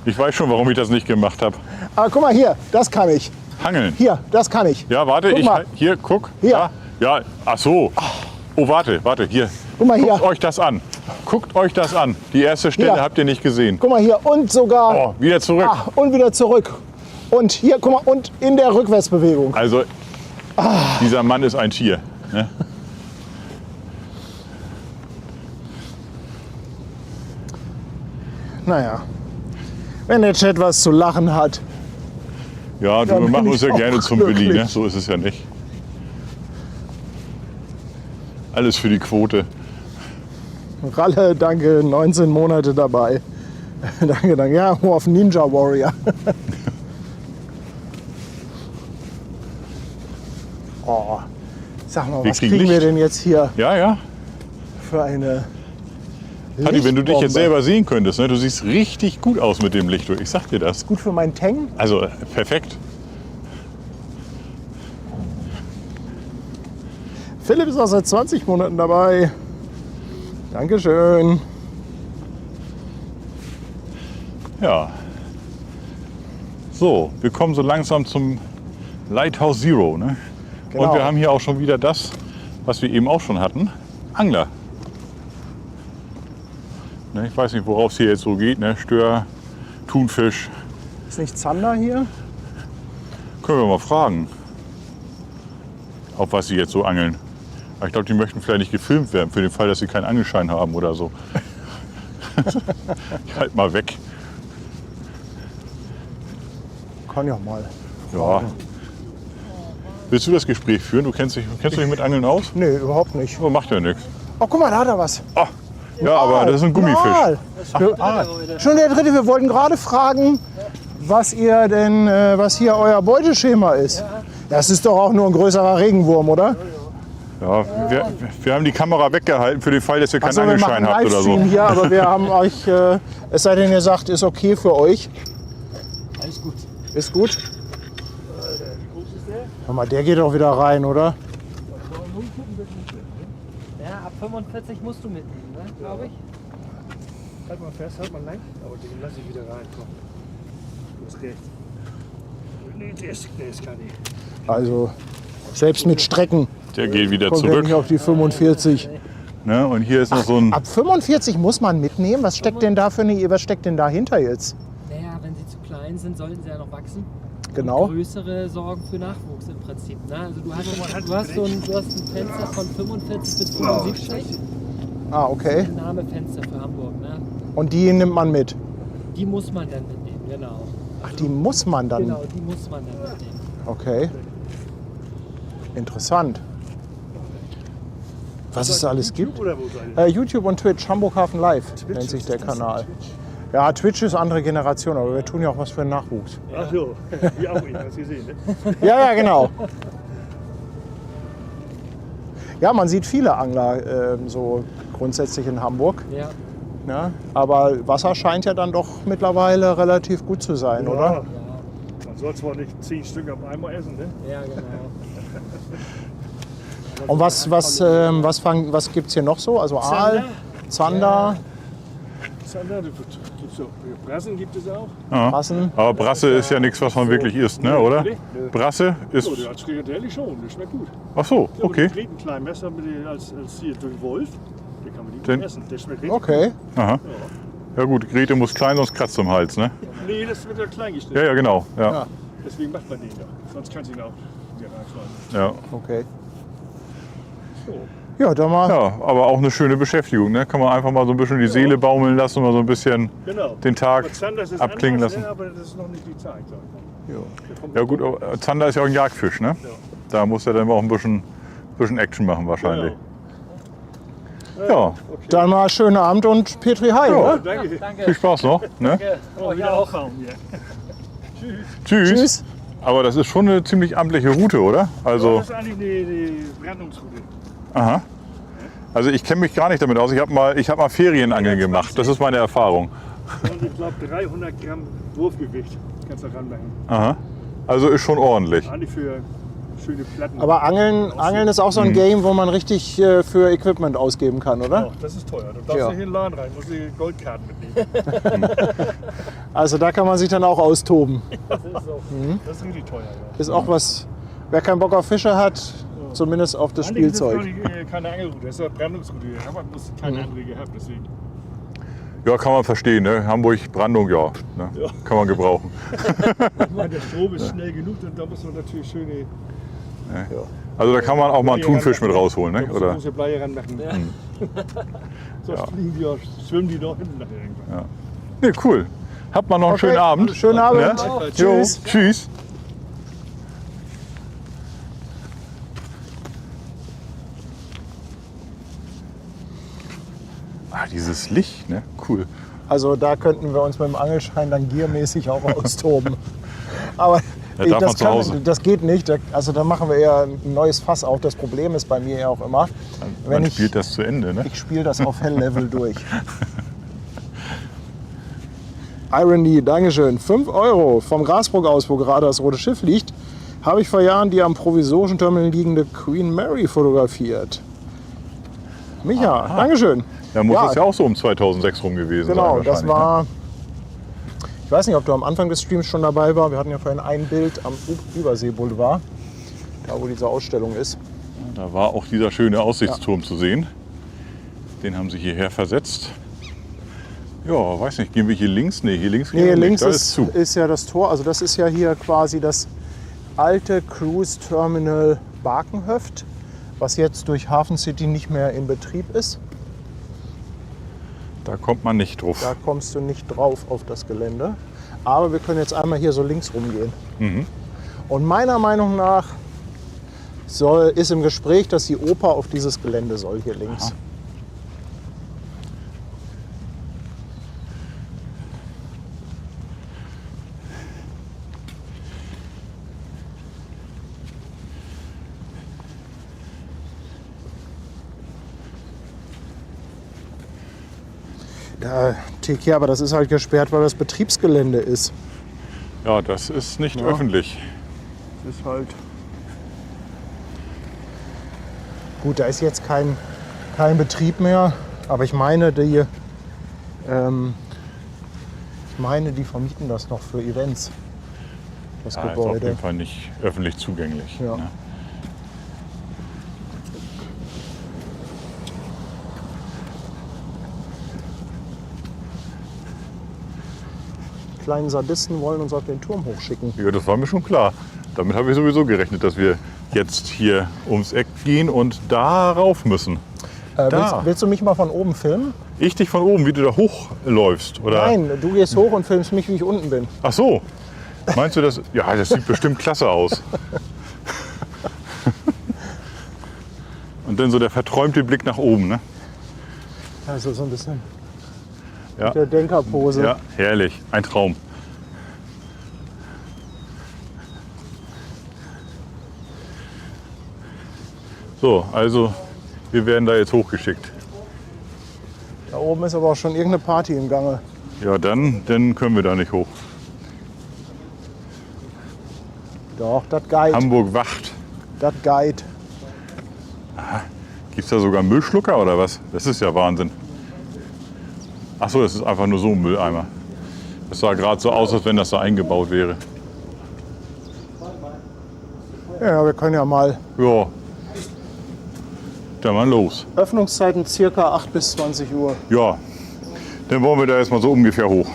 [SPEAKER 2] Ich weiß schon, warum ich das nicht gemacht habe.
[SPEAKER 1] Aber guck mal hier, das kann ich.
[SPEAKER 2] Hangeln.
[SPEAKER 1] Hier, das kann ich.
[SPEAKER 2] Ja, warte,
[SPEAKER 1] Guck mal.
[SPEAKER 2] hier, guck.
[SPEAKER 1] Hier.
[SPEAKER 2] Ja, ja, ach so. Oh, warte, hier.
[SPEAKER 1] Guck mal hier.
[SPEAKER 2] Guckt euch das an. Guckt euch das an. Die erste Stelle
[SPEAKER 1] Hier.
[SPEAKER 2] habt ihr nicht gesehen.
[SPEAKER 1] Guck mal hier und sogar.
[SPEAKER 2] Oh, wieder zurück.
[SPEAKER 1] Und wieder zurück. Und hier, guck mal, und in der Rückwärtsbewegung.
[SPEAKER 2] Also, dieser Mann ist ein Tier. Ne?
[SPEAKER 1] Naja, wenn der Chat was zu lachen hat.
[SPEAKER 2] Ja,
[SPEAKER 1] Da
[SPEAKER 2] wir
[SPEAKER 1] bin
[SPEAKER 2] machen
[SPEAKER 1] ich
[SPEAKER 2] uns ja
[SPEAKER 1] auch
[SPEAKER 2] gerne zum Willi. Ne?
[SPEAKER 1] glücklich.
[SPEAKER 2] So ist es ja nicht. Alles für die Quote.
[SPEAKER 1] Ralle, danke, 19 Monate dabei. Danke, danke. Ja, auf Ninja Warrior. Oh, sag mal,
[SPEAKER 2] Wir
[SPEAKER 1] was
[SPEAKER 2] kriegen
[SPEAKER 1] kriegen wir
[SPEAKER 2] Licht.
[SPEAKER 1] denn jetzt hier
[SPEAKER 2] Ja, ja.
[SPEAKER 1] für eine
[SPEAKER 2] Hatti, wenn du dich jetzt
[SPEAKER 1] Lichtbombe?
[SPEAKER 2] selber sehen könntest, ne? Du siehst richtig gut aus mit dem Licht. Ich sag dir das.
[SPEAKER 1] Gut für meinen Tang.
[SPEAKER 2] Also, perfekt.
[SPEAKER 1] Philipp ist auch seit 20 Monaten dabei. Dankeschön.
[SPEAKER 2] Ja. So, wir kommen so langsam zum Lighthouse Zero. Ne?
[SPEAKER 1] Genau.
[SPEAKER 2] Und wir haben hier auch schon wieder das, was wir eben auch schon hatten. Angler. Ne, ich weiß nicht, worauf es hier jetzt so geht. Ne? Stör, Thunfisch.
[SPEAKER 1] Ist nicht Zander hier?
[SPEAKER 2] Können wir mal fragen, auf was sie jetzt so angeln. Aber ich glaube, die möchten vielleicht nicht gefilmt werden, für den Fall, dass sie keinen Angelschein haben oder so. Ich halt mal weg.
[SPEAKER 1] Kann ja mal.
[SPEAKER 2] Ja. Willst du das Gespräch führen? Du kennst dich mit Angeln aus?
[SPEAKER 1] Nee, überhaupt nicht.
[SPEAKER 2] Oh, macht ja nichts.
[SPEAKER 1] Oh, guck mal, da hat er was.
[SPEAKER 2] Ah, ja, aber das ist ein Gummifisch.
[SPEAKER 1] Aal. Schon der dritte. Wir wollten gerade fragen, was ihr denn, was hier euer Beuteschema ist. Das ist doch auch nur ein größerer Regenwurm, oder?
[SPEAKER 2] Ja, wir haben die Kamera weggehalten für den Fall, dass ihr keinen
[SPEAKER 1] Achso, wir machen
[SPEAKER 2] Angelschein
[SPEAKER 1] einen
[SPEAKER 2] habt oder so.
[SPEAKER 1] Livestream hier, aber wir haben euch, es sei denn, ihr sagt, ist okay für euch.
[SPEAKER 5] Alles gut.
[SPEAKER 1] Ist gut? Hör mal, der geht doch wieder rein, oder?
[SPEAKER 6] Ja, ab 45 musst du mitnehmen, ne, glaube ich.
[SPEAKER 5] Halt mal fest, halt mal lang. Aber den lass ich wieder rein. Komm. Du hast recht. Nee, der ist gar nicht.
[SPEAKER 1] Also, selbst mit Strecken
[SPEAKER 2] Der geht wieder
[SPEAKER 1] kommt er
[SPEAKER 2] zurück.
[SPEAKER 1] nicht auf die 45.
[SPEAKER 2] Ne? Und hier ist noch so ein.
[SPEAKER 1] Ab 45 muss man mitnehmen? Was steckt denn da für eine, was steckt denn dahinter jetzt?
[SPEAKER 6] Naja, wenn sie zu klein sind, sollten sie ja noch wachsen.
[SPEAKER 1] Genau.
[SPEAKER 6] Und größere sorgen für Nachwuchs im Prinzip. Ne? Also du hast ein Fenster von 45 bis 75.
[SPEAKER 1] Ah, okay.
[SPEAKER 6] Nahmefenster für Hamburg. Ne?
[SPEAKER 1] Und die nimmt man mit?
[SPEAKER 6] Die muss man dann mitnehmen, genau.
[SPEAKER 1] Ach, die muss man dann?
[SPEAKER 6] Genau, die muss man dann mitnehmen.
[SPEAKER 1] Okay. Interessant. Was es da alles gibt?
[SPEAKER 5] Oder wo seid ihr?
[SPEAKER 1] YouTube und Twitch, Hamburg Hafen Live nennt sich der Kanal. Ja, Twitch ist andere Generation, aber wir tun ja auch was für den Nachwuchs.
[SPEAKER 5] Ach so, wie auch ich, hast du gesehen, ne?
[SPEAKER 1] Ja, ja, genau. Ja, man sieht viele Angler so grundsätzlich in Hamburg.
[SPEAKER 6] Ja,
[SPEAKER 1] Ne? Aber Wasser scheint ja dann doch mittlerweile relativ gut zu sein, oder?
[SPEAKER 6] ja,
[SPEAKER 5] Man soll zwar nicht 10 Stück auf einmal essen, ne?
[SPEAKER 6] ja, genau.
[SPEAKER 1] Und was gibt es hier noch so? Also Aal, Zander,
[SPEAKER 5] Sander, gibt's auch. Brassen gibt es auch.
[SPEAKER 1] Brassen.
[SPEAKER 2] Aber Brasse ist ja nichts, was man wirklich isst, ne? Oder?
[SPEAKER 5] Nö.
[SPEAKER 2] Brasse ist.
[SPEAKER 5] So, als Frikadelle schon, das schmeckt gut.
[SPEAKER 2] Ach so,
[SPEAKER 5] Ja,
[SPEAKER 2] okay.
[SPEAKER 5] mit einem kleinen Messer als hier durch den Wolf, den kann man die
[SPEAKER 2] Den-
[SPEAKER 5] essen. Der schmeckt richtig
[SPEAKER 1] Okay.
[SPEAKER 2] Aha. Ja gut, Grete muss klein, sonst kratzt im Hals, ne?
[SPEAKER 5] gut. Nee, das wird ja klein geschnitten.
[SPEAKER 2] Ja, ja, genau. Ja.
[SPEAKER 1] Ja.
[SPEAKER 5] Deswegen macht man den doch. Sonst kannst du ihn auch wieder reinschneiden.
[SPEAKER 2] Ja.
[SPEAKER 1] Okay.
[SPEAKER 5] So.
[SPEAKER 1] Ja, dann mal.
[SPEAKER 2] Ja, aber auch eine schöne Beschäftigung, ne? Kann man einfach mal so ein bisschen die Seele baumeln lassen und mal so ein bisschen
[SPEAKER 5] Genau.
[SPEAKER 2] den Tag
[SPEAKER 5] Aber Zanders ist
[SPEAKER 2] abklingen
[SPEAKER 5] anders,
[SPEAKER 2] lassen.
[SPEAKER 5] Ne, aber das ist noch nicht die Zeit. Sag ich mal. Der kommt
[SPEAKER 2] Ja gut, aber Zander ist ja auch ein Jagdfisch, ne? Da muss er dann auch ein bisschen Action machen wahrscheinlich.
[SPEAKER 5] Genau.
[SPEAKER 2] Ja,
[SPEAKER 1] Dann mal schönen Abend und Petri Heil.
[SPEAKER 2] Ja.
[SPEAKER 1] Ne?
[SPEAKER 5] Danke.
[SPEAKER 2] viel Spaß noch. Ne?
[SPEAKER 5] Oh, wieder auch Raum hier.
[SPEAKER 2] Tschüss.
[SPEAKER 1] Tschüss.
[SPEAKER 2] Aber das ist schon eine ziemlich amtliche Route, oder? Also,
[SPEAKER 5] Das ist eigentlich die Brandungsroute.
[SPEAKER 2] aha. Also ich kenne mich gar nicht damit aus. Ich habe mal Ferienangeln gemacht. Das ist meine Erfahrung.
[SPEAKER 5] Und ich glaube 300 Gramm Wurfgewicht kannst du ranmachen.
[SPEAKER 2] Aha. Also ist schon ordentlich.
[SPEAKER 5] Eigentlich für schöne Platten.
[SPEAKER 1] Aber Angeln ist auch so ein Game, wo man richtig für Equipment ausgeben kann, oder?
[SPEAKER 5] Oh, das ist teuer. Du darfst
[SPEAKER 1] Ja.
[SPEAKER 5] nicht in den Laden rein, musst die Goldkarten mitnehmen.
[SPEAKER 1] Also da kann man sich dann auch austoben.
[SPEAKER 5] Das ist richtig teuer. Ja.
[SPEAKER 1] Ist auch was, wer keinen Bock auf Fische hat, zumindest auf das
[SPEAKER 5] Eigentlich ist
[SPEAKER 1] Spielzeug.
[SPEAKER 5] das gar nicht, keine Angelroute, das ist eine Brandungsroute. Aber bloß keine andere gehabt, deswegen.
[SPEAKER 2] Ja, kann man verstehen. Ne? Hamburg, Brandung, ja, ne? Kann man gebrauchen.
[SPEAKER 5] Ich meine, der Strom ist schnell genug und da muss man natürlich schöne
[SPEAKER 2] Also da kann man auch mal einen Thunfisch mit rausholen. Ne?
[SPEAKER 5] Da
[SPEAKER 2] Oder?
[SPEAKER 5] muss der Bleier ranmachen. Sonst fliegen die auch, schwimmen die doch hinten nachher irgendwann.
[SPEAKER 2] Ja. Nee, cool. Habt mal noch einen schönen Abend.
[SPEAKER 1] Schönen Abend.
[SPEAKER 2] Ne?
[SPEAKER 1] Tschüss.
[SPEAKER 2] Tschüss. Ah, dieses Licht, ne? Cool.
[SPEAKER 1] Also da könnten wir uns mit dem Angelschein dann giermäßig auch austoben. Aber
[SPEAKER 2] Ja, darf man zu Hause.
[SPEAKER 1] das geht nicht. Also da machen wir eher ein neues Fass auf. Das Problem ist bei mir ja auch immer, wenn
[SPEAKER 2] Man spielt das zu Ende, ne?
[SPEAKER 1] ich spiele das auf Hell-Level durch. Irony, Dankeschön. 5 € vom Grasbrook aus, wo gerade das rote Schiff liegt, habe ich vor Jahren die am provisorischen Terminal liegende Queen Mary fotografiert. Micha, Dankeschön.
[SPEAKER 2] Ja, muss es ja auch so um 2006 rum gewesen sein.
[SPEAKER 1] Genau, das
[SPEAKER 2] wahrscheinlich,
[SPEAKER 1] war. Ich weiß nicht, ob du am Anfang des Streams schon dabei warst. Wir hatten ja vorhin ein Bild am Überseeboulevard, da wo diese Ausstellung ist.
[SPEAKER 2] Ne? Da war auch dieser schöne Aussichtsturm zu sehen. Den haben sie hierher versetzt. Ja, weiß nicht, gehen wir hier links? Nee, hier links gehen
[SPEAKER 1] Nee,
[SPEAKER 2] wir nicht.
[SPEAKER 1] links
[SPEAKER 2] Da
[SPEAKER 1] ist ja das Tor. Also das ist ja hier quasi das alte Cruise Terminal Barkenhöft, was jetzt durch Hafen City nicht mehr in Betrieb ist.
[SPEAKER 2] Da kommt man nicht drauf.
[SPEAKER 1] Da kommst du nicht drauf auf das Gelände. Aber wir können jetzt einmal hier so links rumgehen. Und meiner Meinung nach ist im Gespräch, dass die Oper auf dieses Gelände soll, hier links.
[SPEAKER 2] Aha.
[SPEAKER 1] Ja, TK, aber das ist halt gesperrt, weil das Betriebsgelände ist.
[SPEAKER 2] Ja, das ist nicht öffentlich.
[SPEAKER 1] Das ist halt. Gut, da ist jetzt kein Betrieb mehr, aber ich meine, die vermieten das noch für Events. Das
[SPEAKER 2] Ja, ist auf
[SPEAKER 1] Gebäude.
[SPEAKER 2] jeden Fall nicht öffentlich zugänglich.
[SPEAKER 1] Ja.
[SPEAKER 2] Ne?
[SPEAKER 1] Die kleinen Sadisten wollen uns auf den Turm hochschicken.
[SPEAKER 2] Ja, das war mir schon klar. Damit habe ich sowieso gerechnet, dass wir jetzt hier ums Eck gehen und da rauf müssen. Da.
[SPEAKER 1] Willst du mich mal von oben filmen?
[SPEAKER 2] Ich dich von oben, wie du da hochläufst? Oder?
[SPEAKER 1] Nein, du gehst hoch und filmst mich, wie ich unten bin.
[SPEAKER 2] Ach so. Meinst du das? Ja, das sieht bestimmt klasse aus. Und dann so der verträumte Blick nach oben, ne?
[SPEAKER 1] Also so ein bisschen
[SPEAKER 2] Ja,
[SPEAKER 1] der Denkerpose.
[SPEAKER 2] ja, herrlich. Ein Traum. So, also wir werden da jetzt hochgeschickt.
[SPEAKER 1] Da oben ist aber auch schon irgendeine Party im Gange.
[SPEAKER 2] Ja, dann können wir da nicht hoch.
[SPEAKER 1] Doch, das Guide.
[SPEAKER 2] Hamburg wacht.
[SPEAKER 1] Das Guide.
[SPEAKER 2] Gibt es da sogar Müllschlucker oder was? Das ist ja Wahnsinn. Ach so, das ist einfach nur so ein Mülleimer. Das sah gerade so aus, als wenn das da eingebaut wäre.
[SPEAKER 1] Ja, wir können ja mal.
[SPEAKER 2] Ja. Dann mal los.
[SPEAKER 1] Öffnungszeiten circa 8 bis 20 Uhr.
[SPEAKER 2] Ja. Dann wollen wir da erstmal so ungefähr hoch.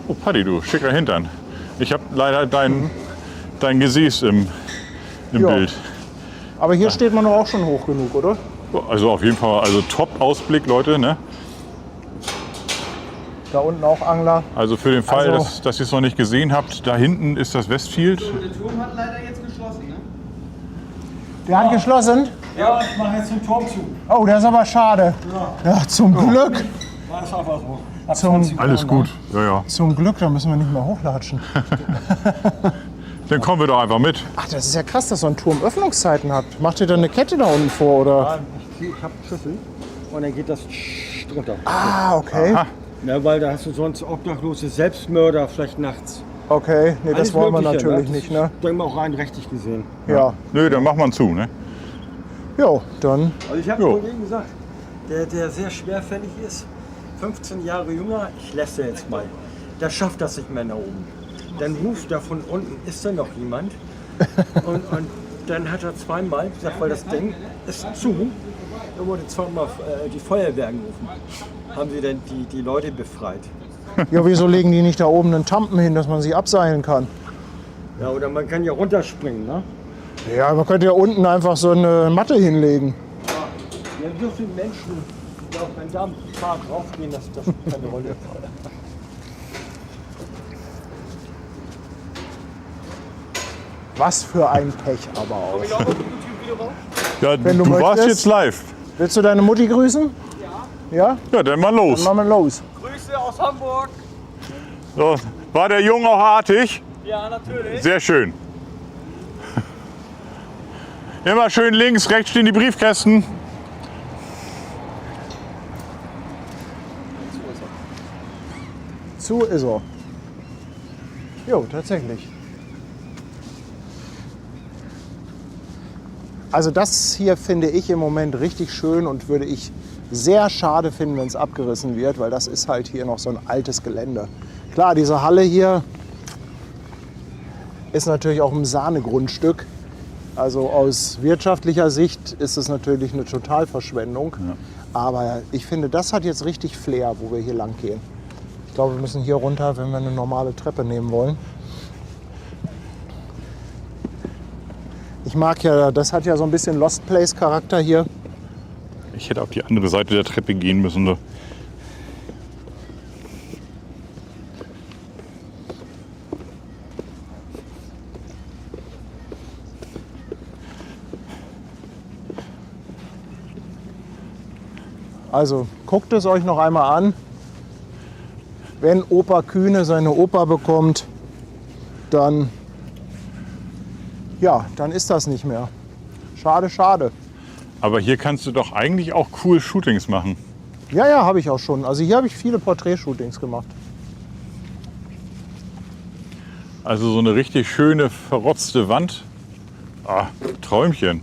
[SPEAKER 2] Oh, Paddy, du schicker Hintern. Ich habe leider dein Gesäß im
[SPEAKER 1] Ja.
[SPEAKER 2] Bild.
[SPEAKER 1] Aber hier steht man doch auch schon hoch genug, oder?
[SPEAKER 2] Also auf jeden Fall, also Top-Ausblick, Leute. Ne?
[SPEAKER 1] Da unten auch Angler.
[SPEAKER 2] Also für den Fall,
[SPEAKER 1] Also-
[SPEAKER 2] dass ihr es noch nicht gesehen habt, da hinten ist das Westfield.
[SPEAKER 7] Der Turm hat leider jetzt geschlossen, ne?
[SPEAKER 1] Der hat geschlossen?
[SPEAKER 5] Ja, ich mache jetzt den Turm zu.
[SPEAKER 1] Oh, das ist aber schade. Ja, zum Glück.
[SPEAKER 5] Das ist einfach so.
[SPEAKER 2] Alles gut. Ja, ja.
[SPEAKER 1] Zum Glück, da müssen wir nicht mehr hochlatschen.
[SPEAKER 2] Dann kommen wir doch einfach mit.
[SPEAKER 1] Ach, das ist ja krass, dass so ein Turm Öffnungszeiten hat. Macht ihr da eine Kette da unten vor, oder?
[SPEAKER 5] Ich habe einen Schlüssel und dann geht das drunter.
[SPEAKER 1] Ah, okay.
[SPEAKER 2] Aha.
[SPEAKER 5] Ja, weil da hast du sonst Obdachlose, Selbstmörder, vielleicht nachts.
[SPEAKER 1] Okay, nee, das
[SPEAKER 5] Alles
[SPEAKER 1] wollen wir
[SPEAKER 5] Mögliche,
[SPEAKER 1] natürlich
[SPEAKER 5] ne?
[SPEAKER 1] nicht, ne?
[SPEAKER 5] Das ist auch rein rechtlich gesehen.
[SPEAKER 1] Ja.
[SPEAKER 2] Nö, dann macht man zu, ne?
[SPEAKER 1] Jo, dann.
[SPEAKER 5] Also ich habe
[SPEAKER 2] Jo.
[SPEAKER 5] einen Kollegen gesagt, der sehr schwerfällig ist, 15 Jahre jünger, ich lässt jetzt mal, der schafft das nicht mehr nach oben. Dann ruft er von unten, ist da noch jemand? Und dann hat er zweimal gesagt, weil das Ding ist zu, er wurde zweimal die Feuerwehr angerufen. Haben sie dann die Leute befreit.
[SPEAKER 1] Ja, wieso legen die nicht da oben einen Tampen hin, dass man sie abseilen kann?
[SPEAKER 5] Ja, oder man kann ja runterspringen, ne?
[SPEAKER 1] Ja, man könnte ja unten einfach so eine Matte hinlegen.
[SPEAKER 5] Ja, so viele Menschen, ja, wenn da ein paar draufgehen, das spielt keine Rolle.
[SPEAKER 1] Was für ein Pech aber auch.
[SPEAKER 2] Ja,
[SPEAKER 1] Wenn du
[SPEAKER 2] du warst
[SPEAKER 1] möchtest.
[SPEAKER 2] jetzt live.
[SPEAKER 1] Willst du deine Mutti grüßen? Ja.
[SPEAKER 2] Ja, dann mal los.
[SPEAKER 1] Dann machen wir los.
[SPEAKER 3] Grüße aus Hamburg.
[SPEAKER 2] So, war der Junge auch artig?
[SPEAKER 3] Ja, natürlich.
[SPEAKER 2] Sehr schön. Immer schön links, rechts stehen die Briefkästen.
[SPEAKER 1] Zu ist er. Jo, tatsächlich. Also das hier finde ich im Moment richtig schön und würde ich sehr schade finden, wenn es abgerissen wird, weil das ist halt hier noch so ein altes Gelände. Klar, diese Halle hier ist natürlich auch ein Sahnegrundstück. Also aus wirtschaftlicher Sicht ist es natürlich eine Totalverschwendung.
[SPEAKER 2] Ja.
[SPEAKER 1] Aber ich finde, das hat jetzt richtig Flair, wo wir hier lang gehen. Ich glaube, wir müssen hier runter, wenn wir eine normale Treppe nehmen wollen. Ich mag ja, das hat ja so ein bisschen Lost Place Charakter hier.
[SPEAKER 2] Ich hätte auf die andere Seite der Treppe gehen müssen. So.
[SPEAKER 1] Also guckt es euch noch einmal an. Wenn Opa Kühne seine Oper bekommt, dann, ja, dann ist das nicht mehr. Schade, schade.
[SPEAKER 2] Aber hier kannst du doch eigentlich auch cool Shootings machen.
[SPEAKER 1] Ja, ja, habe ich auch schon. Also hier habe ich viele Porträtshootings gemacht.
[SPEAKER 2] Also so eine richtig schöne, verrotzte Wand. Ah, Träumchen.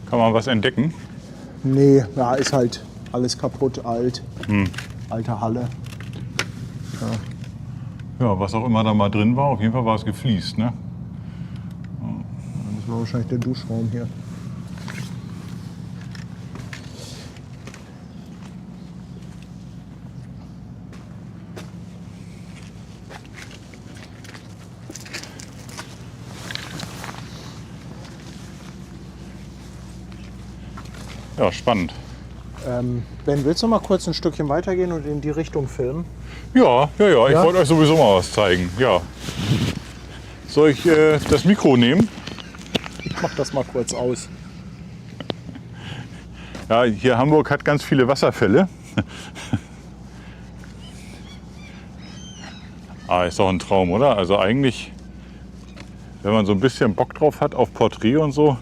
[SPEAKER 2] Kann man was entdecken?
[SPEAKER 1] Nee, ja, ist halt alles kaputt, alt. Alte Halle.
[SPEAKER 2] Ja, was auch immer da mal drin war, auf jeden Fall war es gefliest, ne?
[SPEAKER 1] Das war wahrscheinlich der Duschraum hier.
[SPEAKER 2] Ja, spannend.
[SPEAKER 1] Ben, willst du mal kurz ein Stückchen weitergehen und in die Richtung filmen?
[SPEAKER 2] Ja, ich
[SPEAKER 1] Ja?
[SPEAKER 2] wollte euch sowieso mal was zeigen. Ja. Soll ich das Mikro nehmen?
[SPEAKER 1] Ich mach das mal kurz aus.
[SPEAKER 2] Ja, hier Hamburg hat ganz viele Wasserfälle. Ist doch ein Traum, oder? Also eigentlich, wenn man so ein bisschen Bock drauf hat auf Porträt und so,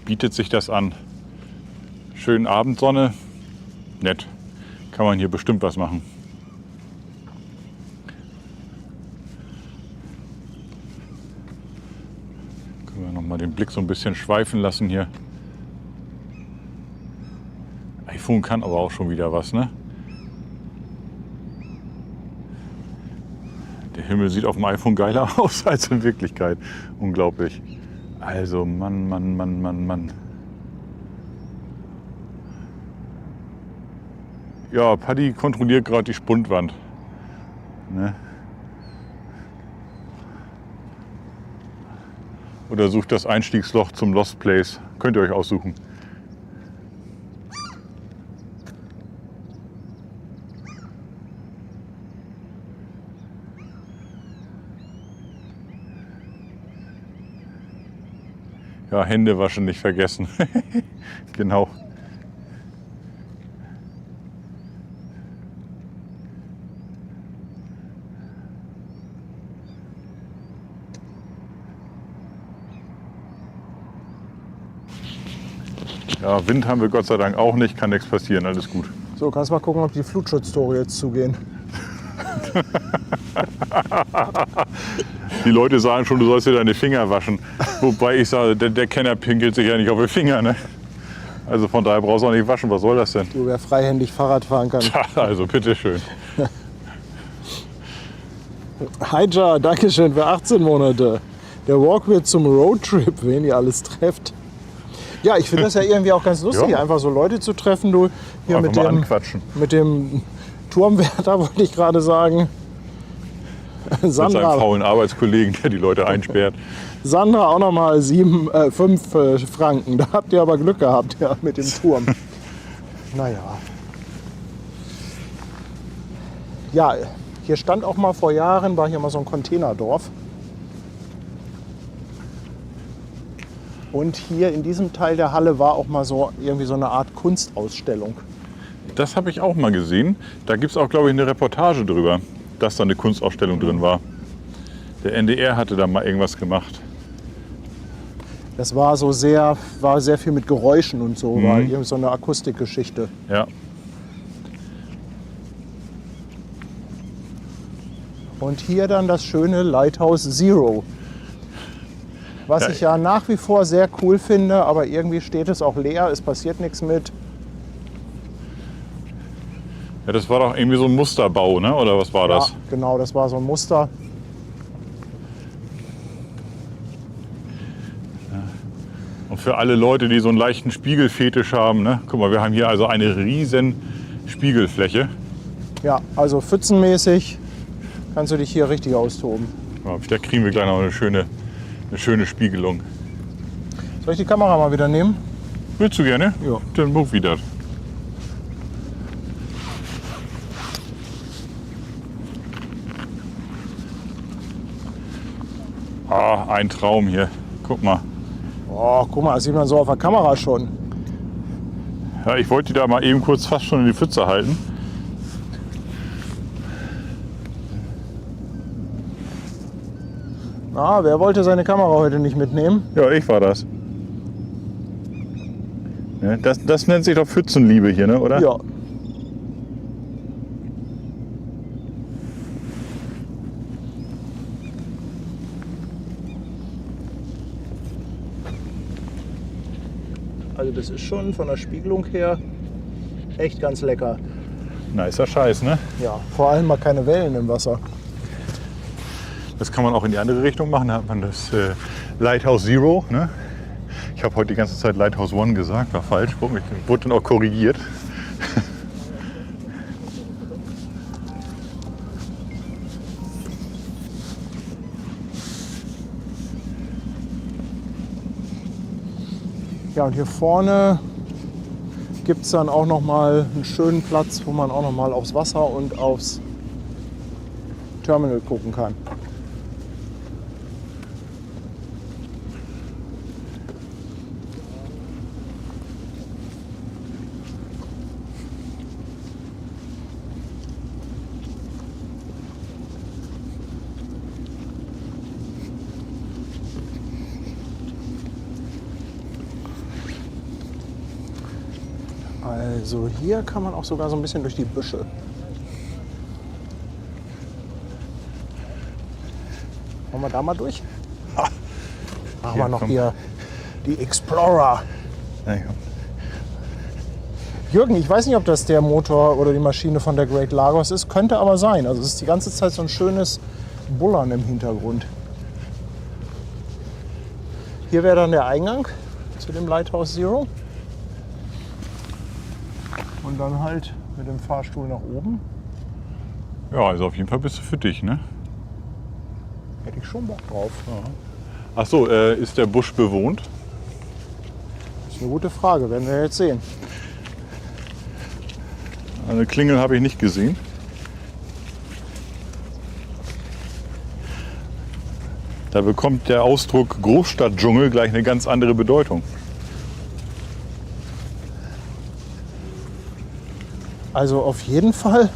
[SPEAKER 2] bietet sich das an. Schön Abendsonne, nett. Kann man hier bestimmt was machen. Können wir noch mal den Blick so ein bisschen schweifen lassen hier. iPhone kann aber auch schon wieder was, ne? Der Himmel sieht auf dem iPhone geiler aus als in Wirklichkeit. Unglaublich. Also Mann. Ja, Paddy kontrolliert gerade die Spundwand. Ne? Oder sucht das Einstiegsloch zum Lost Place. Könnt ihr euch aussuchen. Ja, Hände waschen nicht vergessen. Genau. Ja, Wind haben wir Gott sei Dank auch nicht, kann nichts passieren, alles gut.
[SPEAKER 1] So, kannst mal gucken, ob die Flutschutztore jetzt zugehen.
[SPEAKER 2] Die Leute sagen schon, du sollst dir deine Finger waschen. Wobei ich sage, der Kenner pinkelt sich ja nicht auf die Finger. Ne? Also von daher brauchst du auch nicht waschen. Was soll das denn?
[SPEAKER 1] Du, wer freihändig Fahrrad fahren kann.
[SPEAKER 2] Also bitteschön.
[SPEAKER 1] Haija, Dankeschön für 18 Monate. Der Walk wird zum Roadtrip, wen ihr alles trefft. Ja, ich finde das ja irgendwie auch ganz lustig,
[SPEAKER 2] Ja.
[SPEAKER 1] einfach so Leute zu treffen. Du hier
[SPEAKER 2] Einfach mal anquatschen.
[SPEAKER 1] mit dem Turmwärter, wollte ich gerade sagen.
[SPEAKER 2] Mit seinem
[SPEAKER 1] Sandra,
[SPEAKER 2] faulen Arbeitskollegen, der die Leute einsperrt.
[SPEAKER 1] Sandra auch nochmal 5 Franken. Da habt ihr aber Glück gehabt, ja, mit dem Turm. Naja. Ja, hier stand auch mal vor Jahren, war hier mal so ein Containerdorf. Und hier in diesem Teil der Halle war auch mal so irgendwie so eine Art Kunstausstellung.
[SPEAKER 2] Das habe ich auch mal gesehen. Da gibt es auch, glaube ich, eine Reportage drüber, dass da eine Kunstausstellung drin war. Der NDR hatte da mal irgendwas gemacht.
[SPEAKER 1] Das war so sehr viel mit Geräuschen und so, war irgendwie so eine Akustikgeschichte.
[SPEAKER 2] Ja.
[SPEAKER 1] Und hier dann das schöne Lighthouse Zero. Was
[SPEAKER 2] Ja,
[SPEAKER 1] ich ja nach wie vor sehr cool finde, aber irgendwie steht es auch leer, es passiert nichts mit.
[SPEAKER 2] Ja, das war doch irgendwie so ein Musterbau, ne? Oder was war das?
[SPEAKER 1] Ja, genau, das war so ein Muster.
[SPEAKER 2] Und für alle Leute, die so einen leichten Spiegelfetisch haben, ne? Guck mal, wir haben hier also eine riesen Spiegelfläche.
[SPEAKER 1] Ja, also pfützenmäßig kannst du dich hier richtig austoben.
[SPEAKER 2] Ja, da kriegen wir gleich noch eine schöne Spiegelung.
[SPEAKER 1] Soll ich die Kamera mal wieder nehmen?
[SPEAKER 2] Willst du gerne?
[SPEAKER 1] Ja.
[SPEAKER 2] Dann mach wieder. Ah, ein Traum hier. Guck mal.
[SPEAKER 1] Oh, guck mal, das sieht man so auf der Kamera schon.
[SPEAKER 2] Ja, ich wollte die da mal eben kurz fast schon in die Pfütze halten.
[SPEAKER 1] Na, wer wollte seine Kamera heute nicht mitnehmen?
[SPEAKER 2] Ja, ich war das. Ja, das nennt sich doch Pfützenliebe hier, ne? Oder?
[SPEAKER 1] Ja. Also das ist schon von der Spiegelung her echt ganz lecker.
[SPEAKER 2] Nicer Scheiß, ne?
[SPEAKER 1] Ja, vor allem mal keine Wellen im Wasser.
[SPEAKER 2] Das kann man auch in die andere Richtung machen. Da hat man das Lighthouse Zero. Ne? Ich habe heute die ganze Zeit Lighthouse One gesagt, war falsch. Ich wurde dann auch korrigiert.
[SPEAKER 1] Ja, und hier vorne gibt es dann auch noch mal einen schönen Platz, wo man auch noch mal aufs Wasser und aufs Terminal gucken kann. Also hier kann man auch sogar so ein bisschen durch die Büsche. Wollen wir da mal durch? Machen wir noch
[SPEAKER 2] komm.
[SPEAKER 1] hier die Explorer.
[SPEAKER 2] Ja, komm.
[SPEAKER 1] Jürgen, ich weiß nicht, ob das der Motor oder die Maschine von der Great Lagos ist, könnte aber sein. Also es ist die ganze Zeit so ein schönes Bullern im Hintergrund. Hier wäre dann der Eingang zu dem Lighthouse Zero. Und dann halt mit dem Fahrstuhl nach oben.
[SPEAKER 2] Ja, also auf jeden Fall bist du für dich, ne?
[SPEAKER 1] Hätte ich schon Bock drauf.
[SPEAKER 2] Ach so, ist der Busch bewohnt?
[SPEAKER 1] Das ist eine gute Frage, werden wir jetzt sehen.
[SPEAKER 2] Eine Klingel habe ich nicht gesehen. Da bekommt der Ausdruck Großstadtdschungel gleich eine ganz andere Bedeutung.
[SPEAKER 1] Also auf jeden Fall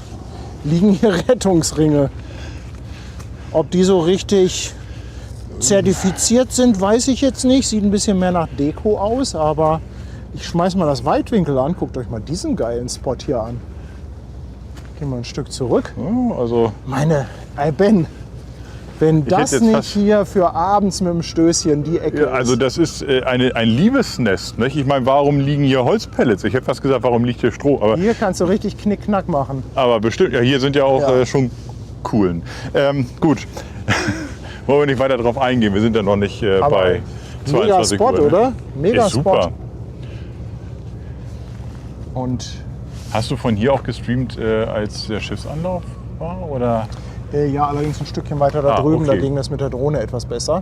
[SPEAKER 1] liegen hier Rettungsringe. Ob die so richtig zertifiziert sind, weiß ich jetzt nicht. Sieht ein bisschen mehr nach Deko aus, aber ich schmeiß mal das Weitwinkel an. Guckt euch mal diesen geilen Spot hier an. Gehen wir ein Stück zurück.
[SPEAKER 2] Ja, also
[SPEAKER 1] Ey Ben, wenn
[SPEAKER 2] hätte
[SPEAKER 1] das
[SPEAKER 2] jetzt
[SPEAKER 1] nicht
[SPEAKER 2] fast-
[SPEAKER 1] hier für abends mit dem Stößchen die Ecke
[SPEAKER 2] ja, also
[SPEAKER 1] ist.
[SPEAKER 2] das ist ein Liebesnest. Nicht? Ich meine, warum liegen hier Holzpellets? Ich hätte fast gesagt, warum liegt hier Stroh?
[SPEAKER 1] Hier kannst du richtig Knickknack machen.
[SPEAKER 2] Aber bestimmt, ja, hier sind ja auch
[SPEAKER 1] Ja.
[SPEAKER 2] schon coolen. Gut, wollen wir nicht weiter drauf eingehen. Wir sind ja noch nicht
[SPEAKER 1] Aber
[SPEAKER 2] bei
[SPEAKER 1] Mega
[SPEAKER 2] 22
[SPEAKER 1] Spot,
[SPEAKER 2] Uhr. Ne?
[SPEAKER 1] oder? Mega
[SPEAKER 2] Ist super.
[SPEAKER 1] Spot. Und
[SPEAKER 2] Hast du von hier auch gestreamt, als der Schiffsanlauf war? Oder?
[SPEAKER 1] ja, allerdings ein Stückchen weiter da
[SPEAKER 2] Ah,
[SPEAKER 1] drüben, da
[SPEAKER 2] okay.
[SPEAKER 1] ging das mit der Drohne etwas besser.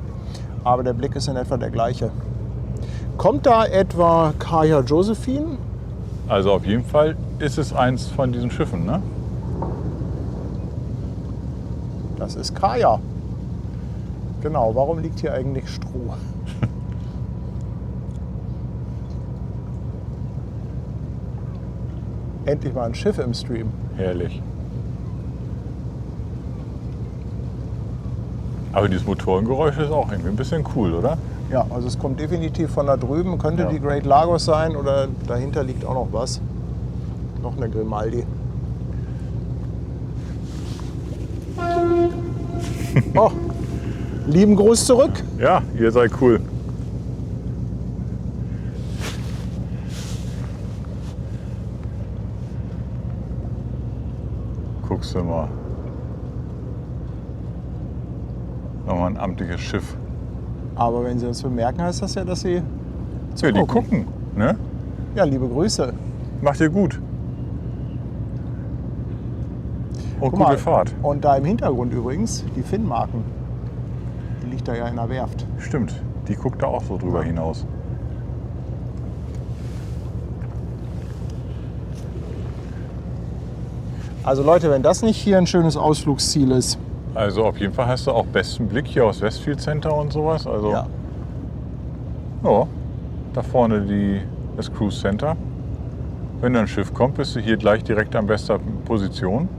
[SPEAKER 1] Aber der Blick ist in etwa der gleiche. Kommt da etwa Kaya Josephine?
[SPEAKER 2] Also auf jeden Fall ist es eins von diesen Schiffen, ne?
[SPEAKER 1] Das ist Kaya. Genau, warum liegt hier eigentlich Stroh? Endlich mal ein Schiff im Stream.
[SPEAKER 2] Herrlich. Aber dieses Motorengeräusch ist auch irgendwie ein bisschen cool, oder?
[SPEAKER 1] Ja, also es kommt definitiv von da drüben. Könnte
[SPEAKER 2] Ja.
[SPEAKER 1] die Great Lagos sein oder dahinter liegt auch noch was. Noch eine Grimaldi. Oh, lieben Gruß zurück.
[SPEAKER 2] Ja, ihr seid cool. Guckst du mal. Nochmal ein amtliches Schiff.
[SPEAKER 1] Aber wenn Sie uns bemerken, heißt das ja, dass Sie
[SPEAKER 2] Ja, die gucken, ne?
[SPEAKER 1] Ja, liebe Grüße.
[SPEAKER 2] Macht ihr gut. Und
[SPEAKER 1] Guck
[SPEAKER 2] gute
[SPEAKER 1] mal,
[SPEAKER 2] Fahrt.
[SPEAKER 1] Und da im Hintergrund übrigens die Finnmarken. Die liegt da ja in der Werft.
[SPEAKER 2] Stimmt, die guckt da auch so drüber hinaus.
[SPEAKER 1] Also Leute, wenn das nicht hier ein schönes Ausflugsziel ist.
[SPEAKER 2] Also auf jeden Fall hast du auch besten Blick hier aus Westfield Center und sowas. Also
[SPEAKER 1] Ja.
[SPEAKER 2] ja, da vorne das Cruise Center. Wenn da ein Schiff kommt, bist du hier gleich direkt an bester Position.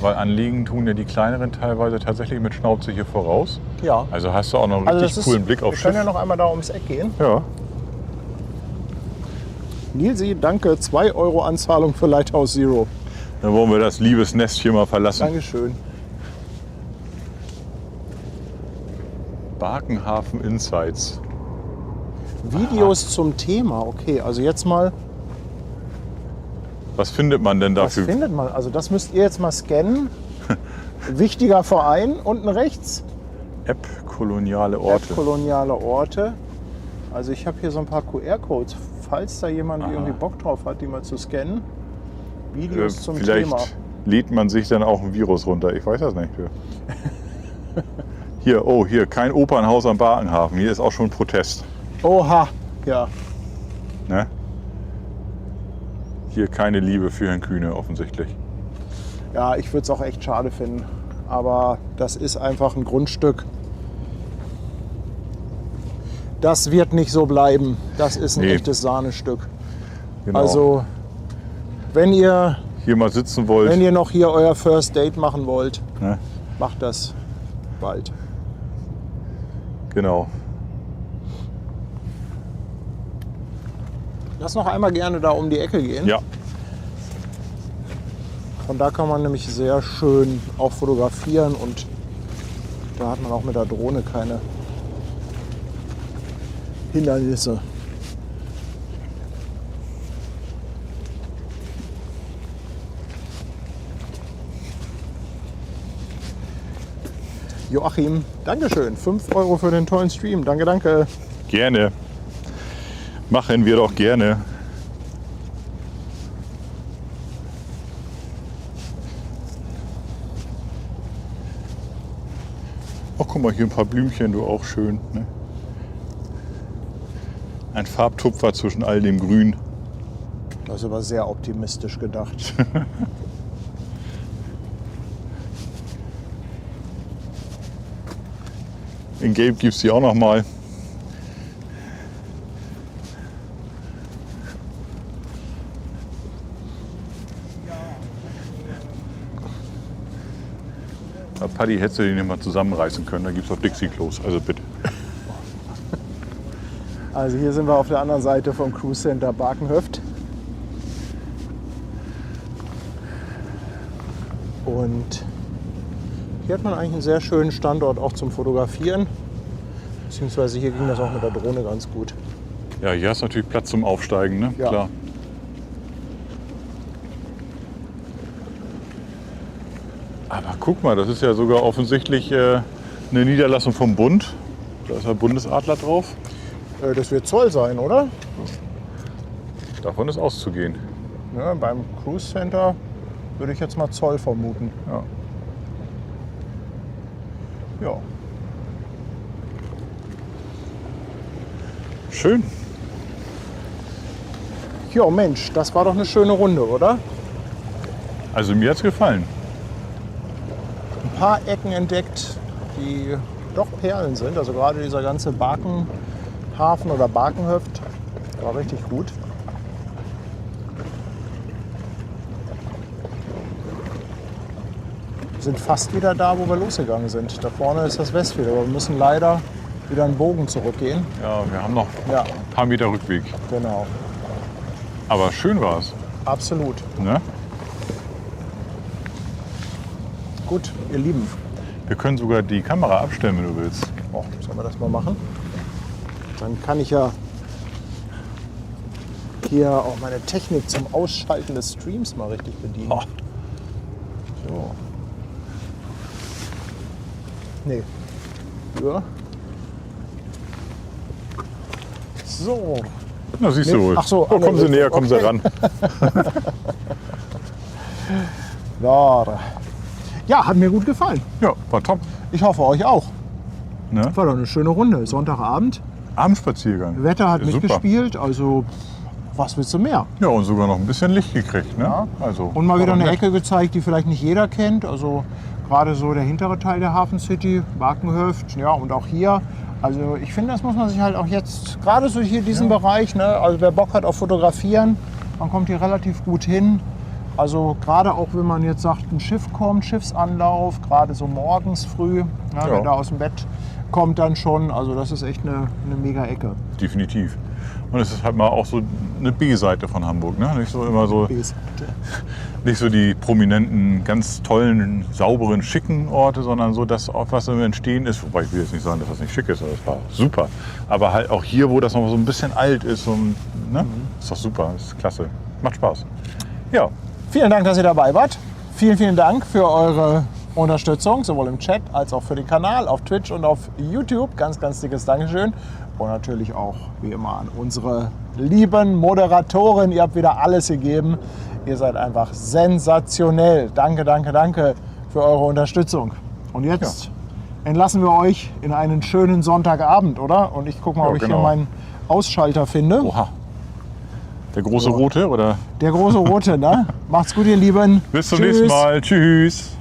[SPEAKER 2] Weil anliegen tun ja die kleineren teilweise tatsächlich mit Schnauze hier voraus.
[SPEAKER 1] Ja.
[SPEAKER 2] Also hast du auch noch einen
[SPEAKER 1] Also
[SPEAKER 2] richtig coolen Blick
[SPEAKER 1] wir
[SPEAKER 2] aufs
[SPEAKER 1] können
[SPEAKER 2] Schiff.
[SPEAKER 1] ja noch einmal da ums Eck gehen.
[SPEAKER 2] Ja,
[SPEAKER 1] Nilsi, danke. 2 Euro Anzahlung für Lighthouse Zero.
[SPEAKER 2] dann wollen wir das Liebesnest hier mal verlassen.
[SPEAKER 1] Dankeschön.
[SPEAKER 2] Barkenhafen Insights.
[SPEAKER 1] Videos zum Thema. Okay, also jetzt mal,
[SPEAKER 2] Was findet man denn
[SPEAKER 1] was
[SPEAKER 2] dafür?
[SPEAKER 1] findet man? Also das müsst ihr jetzt mal scannen. Wichtiger Verein, unten rechts.
[SPEAKER 2] App koloniale Orte.
[SPEAKER 1] Koloniale Orte. Also ich habe hier so ein paar QR-Codes, falls da jemand irgendwie Bock drauf hat, die mal zu scannen. Videos zum
[SPEAKER 2] Vielleicht
[SPEAKER 1] Thema.
[SPEAKER 2] lädt man sich dann auch ein Virus runter. Ich weiß das nicht. Hier, oh, hier, kein Opernhaus am Barkenhafen. Hier ist auch schon Protest.
[SPEAKER 1] Oha, ja.
[SPEAKER 2] Ne? Hier keine Liebe für Herrn Kühne offensichtlich.
[SPEAKER 1] Ja, ich würde es auch echt schade finden. Aber das ist einfach ein Grundstück. Das wird nicht so bleiben. Das ist ein
[SPEAKER 2] Nee.
[SPEAKER 1] echtes Sahnestück.
[SPEAKER 2] Genau.
[SPEAKER 1] Also, wenn ihr
[SPEAKER 2] hier mal sitzen wollt.
[SPEAKER 1] Wenn ihr noch hier euer First Date machen wollt,
[SPEAKER 2] Ne?
[SPEAKER 1] macht das bald.
[SPEAKER 2] Genau.
[SPEAKER 1] Lass noch einmal gerne da um die Ecke gehen.
[SPEAKER 2] Ja,
[SPEAKER 1] Von da kann man nämlich sehr schön auch fotografieren und da hat man auch mit der Drohne keine Hindernisse. Joachim, Dankeschön. 5 Euro für den tollen Stream. Danke, danke.
[SPEAKER 2] gerne. Machen wir doch gerne. Guck mal, hier ein paar Blümchen, du auch schön. Ne? Ein Farbtupfer zwischen all dem Grün.
[SPEAKER 1] Das ist aber sehr optimistisch gedacht.
[SPEAKER 2] In Gelb gibt es die auch noch mal. Na, Paddy, hättest du den nicht mal zusammenreißen können, da gibt es auch Dixie-Klos, also bitte.
[SPEAKER 1] Also hier sind wir auf der anderen Seite vom Cruise Center Barkenhöft. Und hier hat man eigentlich einen sehr schönen Standort auch zum Fotografieren. Beziehungsweise hier ging das auch mit der Drohne ganz gut.
[SPEAKER 2] Ja, hier hast du natürlich Platz zum Aufsteigen, ne?
[SPEAKER 1] Ja.
[SPEAKER 2] Klar. Aber guck mal, das ist ja sogar offensichtlich eine Niederlassung vom Bund. Da ist der Bundesadler drauf.
[SPEAKER 1] Das wird Zoll sein, oder?
[SPEAKER 2] Davon ist auszugehen.
[SPEAKER 1] Ja, beim Cruise Center würde ich jetzt mal Zoll vermuten.
[SPEAKER 2] Ja.
[SPEAKER 1] Ja.
[SPEAKER 2] Schön.
[SPEAKER 1] Ja, Mensch, das war doch eine schöne Runde, oder?
[SPEAKER 2] Also mir hat's gefallen.
[SPEAKER 1] Ein paar Ecken entdeckt, die doch Perlen sind. Also gerade dieser ganze Barkenhafen oder Barkenhöft war richtig gut. Wir sind fast wieder da, wo wir losgegangen sind. Da vorne ist das Westfield, aber wir müssen leider wieder einen Bogen zurückgehen.
[SPEAKER 2] Ja, wir haben noch
[SPEAKER 1] Ja,
[SPEAKER 2] ein paar Meter Rückweg.
[SPEAKER 1] genau.
[SPEAKER 2] Aber schön war's.
[SPEAKER 1] Absolut.
[SPEAKER 2] Ne?
[SPEAKER 1] Gut, ihr Lieben.
[SPEAKER 2] Wir können sogar die Kamera abstellen, wenn du willst.
[SPEAKER 1] Oh, sollen wir das mal machen? Dann kann ich ja hier auch meine Technik zum Ausschalten des Streams mal richtig bedienen.
[SPEAKER 2] Oh.
[SPEAKER 1] So. Nee. Ja. So.
[SPEAKER 2] Na, siehst
[SPEAKER 1] Nee,
[SPEAKER 2] du wohl.
[SPEAKER 1] ach so,
[SPEAKER 2] oh, kommen Sie
[SPEAKER 1] andere
[SPEAKER 2] näher,
[SPEAKER 1] Richtung.
[SPEAKER 2] kommen Sie
[SPEAKER 1] Okay.
[SPEAKER 2] ran.
[SPEAKER 1] Ja, hat mir gut gefallen.
[SPEAKER 2] Ja, war top.
[SPEAKER 1] Ich hoffe, euch auch.
[SPEAKER 2] Ne?
[SPEAKER 1] War doch eine schöne Runde. Sonntagabend.
[SPEAKER 2] Abendspaziergang.
[SPEAKER 1] Wetter hat
[SPEAKER 2] Super.
[SPEAKER 1] mitgespielt, also was willst du mehr?
[SPEAKER 2] Ja, und sogar noch ein bisschen Licht gekriegt. Ne?
[SPEAKER 1] Ja.
[SPEAKER 2] Also,
[SPEAKER 1] Und mal wieder
[SPEAKER 2] warum
[SPEAKER 1] eine
[SPEAKER 2] nicht?
[SPEAKER 1] Ecke gezeigt, die vielleicht nicht jeder kennt. Also gerade so der hintere Teil der Hafen City, Barkenhöft, ja, und auch hier. Also ich finde, das muss man sich halt auch jetzt, gerade so hier diesen Bereich, ne, also wer Bock hat auf Fotografieren, man kommt hier relativ gut hin. Also gerade auch, wenn man jetzt sagt, ein Schiff kommt, Schiffsanlauf, gerade so morgens früh, ja,
[SPEAKER 2] Ja.
[SPEAKER 1] wer da aus dem Bett kommt dann schon. Also das ist echt eine mega Ecke.
[SPEAKER 2] Definitiv. Und es ist halt mal auch so eine B-Seite von Hamburg. Ne? Nicht so immer so, nicht so die prominenten, ganz tollen, sauberen, schicken Orte, sondern so das, auch was im Entstehen ist. Wobei ich will jetzt nicht sagen, dass das nicht schick ist, aber das war super. Aber halt auch hier, wo das noch so ein bisschen alt ist, und, ne? Ist doch super, ist klasse. Macht Spaß. Ja,
[SPEAKER 1] Vielen Dank, dass ihr dabei wart. Vielen, vielen Dank für eure Unterstützung, sowohl im Chat als auch für den Kanal auf Twitch und auf YouTube. Ganz, ganz dickes Dankeschön. Und natürlich auch, wie immer, an unsere lieben Moderatoren. Ihr habt wieder alles gegeben. Ihr seid einfach sensationell. Danke, danke, danke für eure Unterstützung. Und jetzt entlassen wir euch in einen schönen Sonntagabend, oder? Und ich gucke mal,
[SPEAKER 2] Ja,
[SPEAKER 1] ob ich
[SPEAKER 2] genau.
[SPEAKER 1] hier meinen Ausschalter finde.
[SPEAKER 2] oha. Der große Rote, oder?
[SPEAKER 1] Der große Rote, ne? Macht's gut, ihr Lieben.
[SPEAKER 2] Bis zum
[SPEAKER 1] Tschüss.
[SPEAKER 2] nächsten Mal. Tschüss.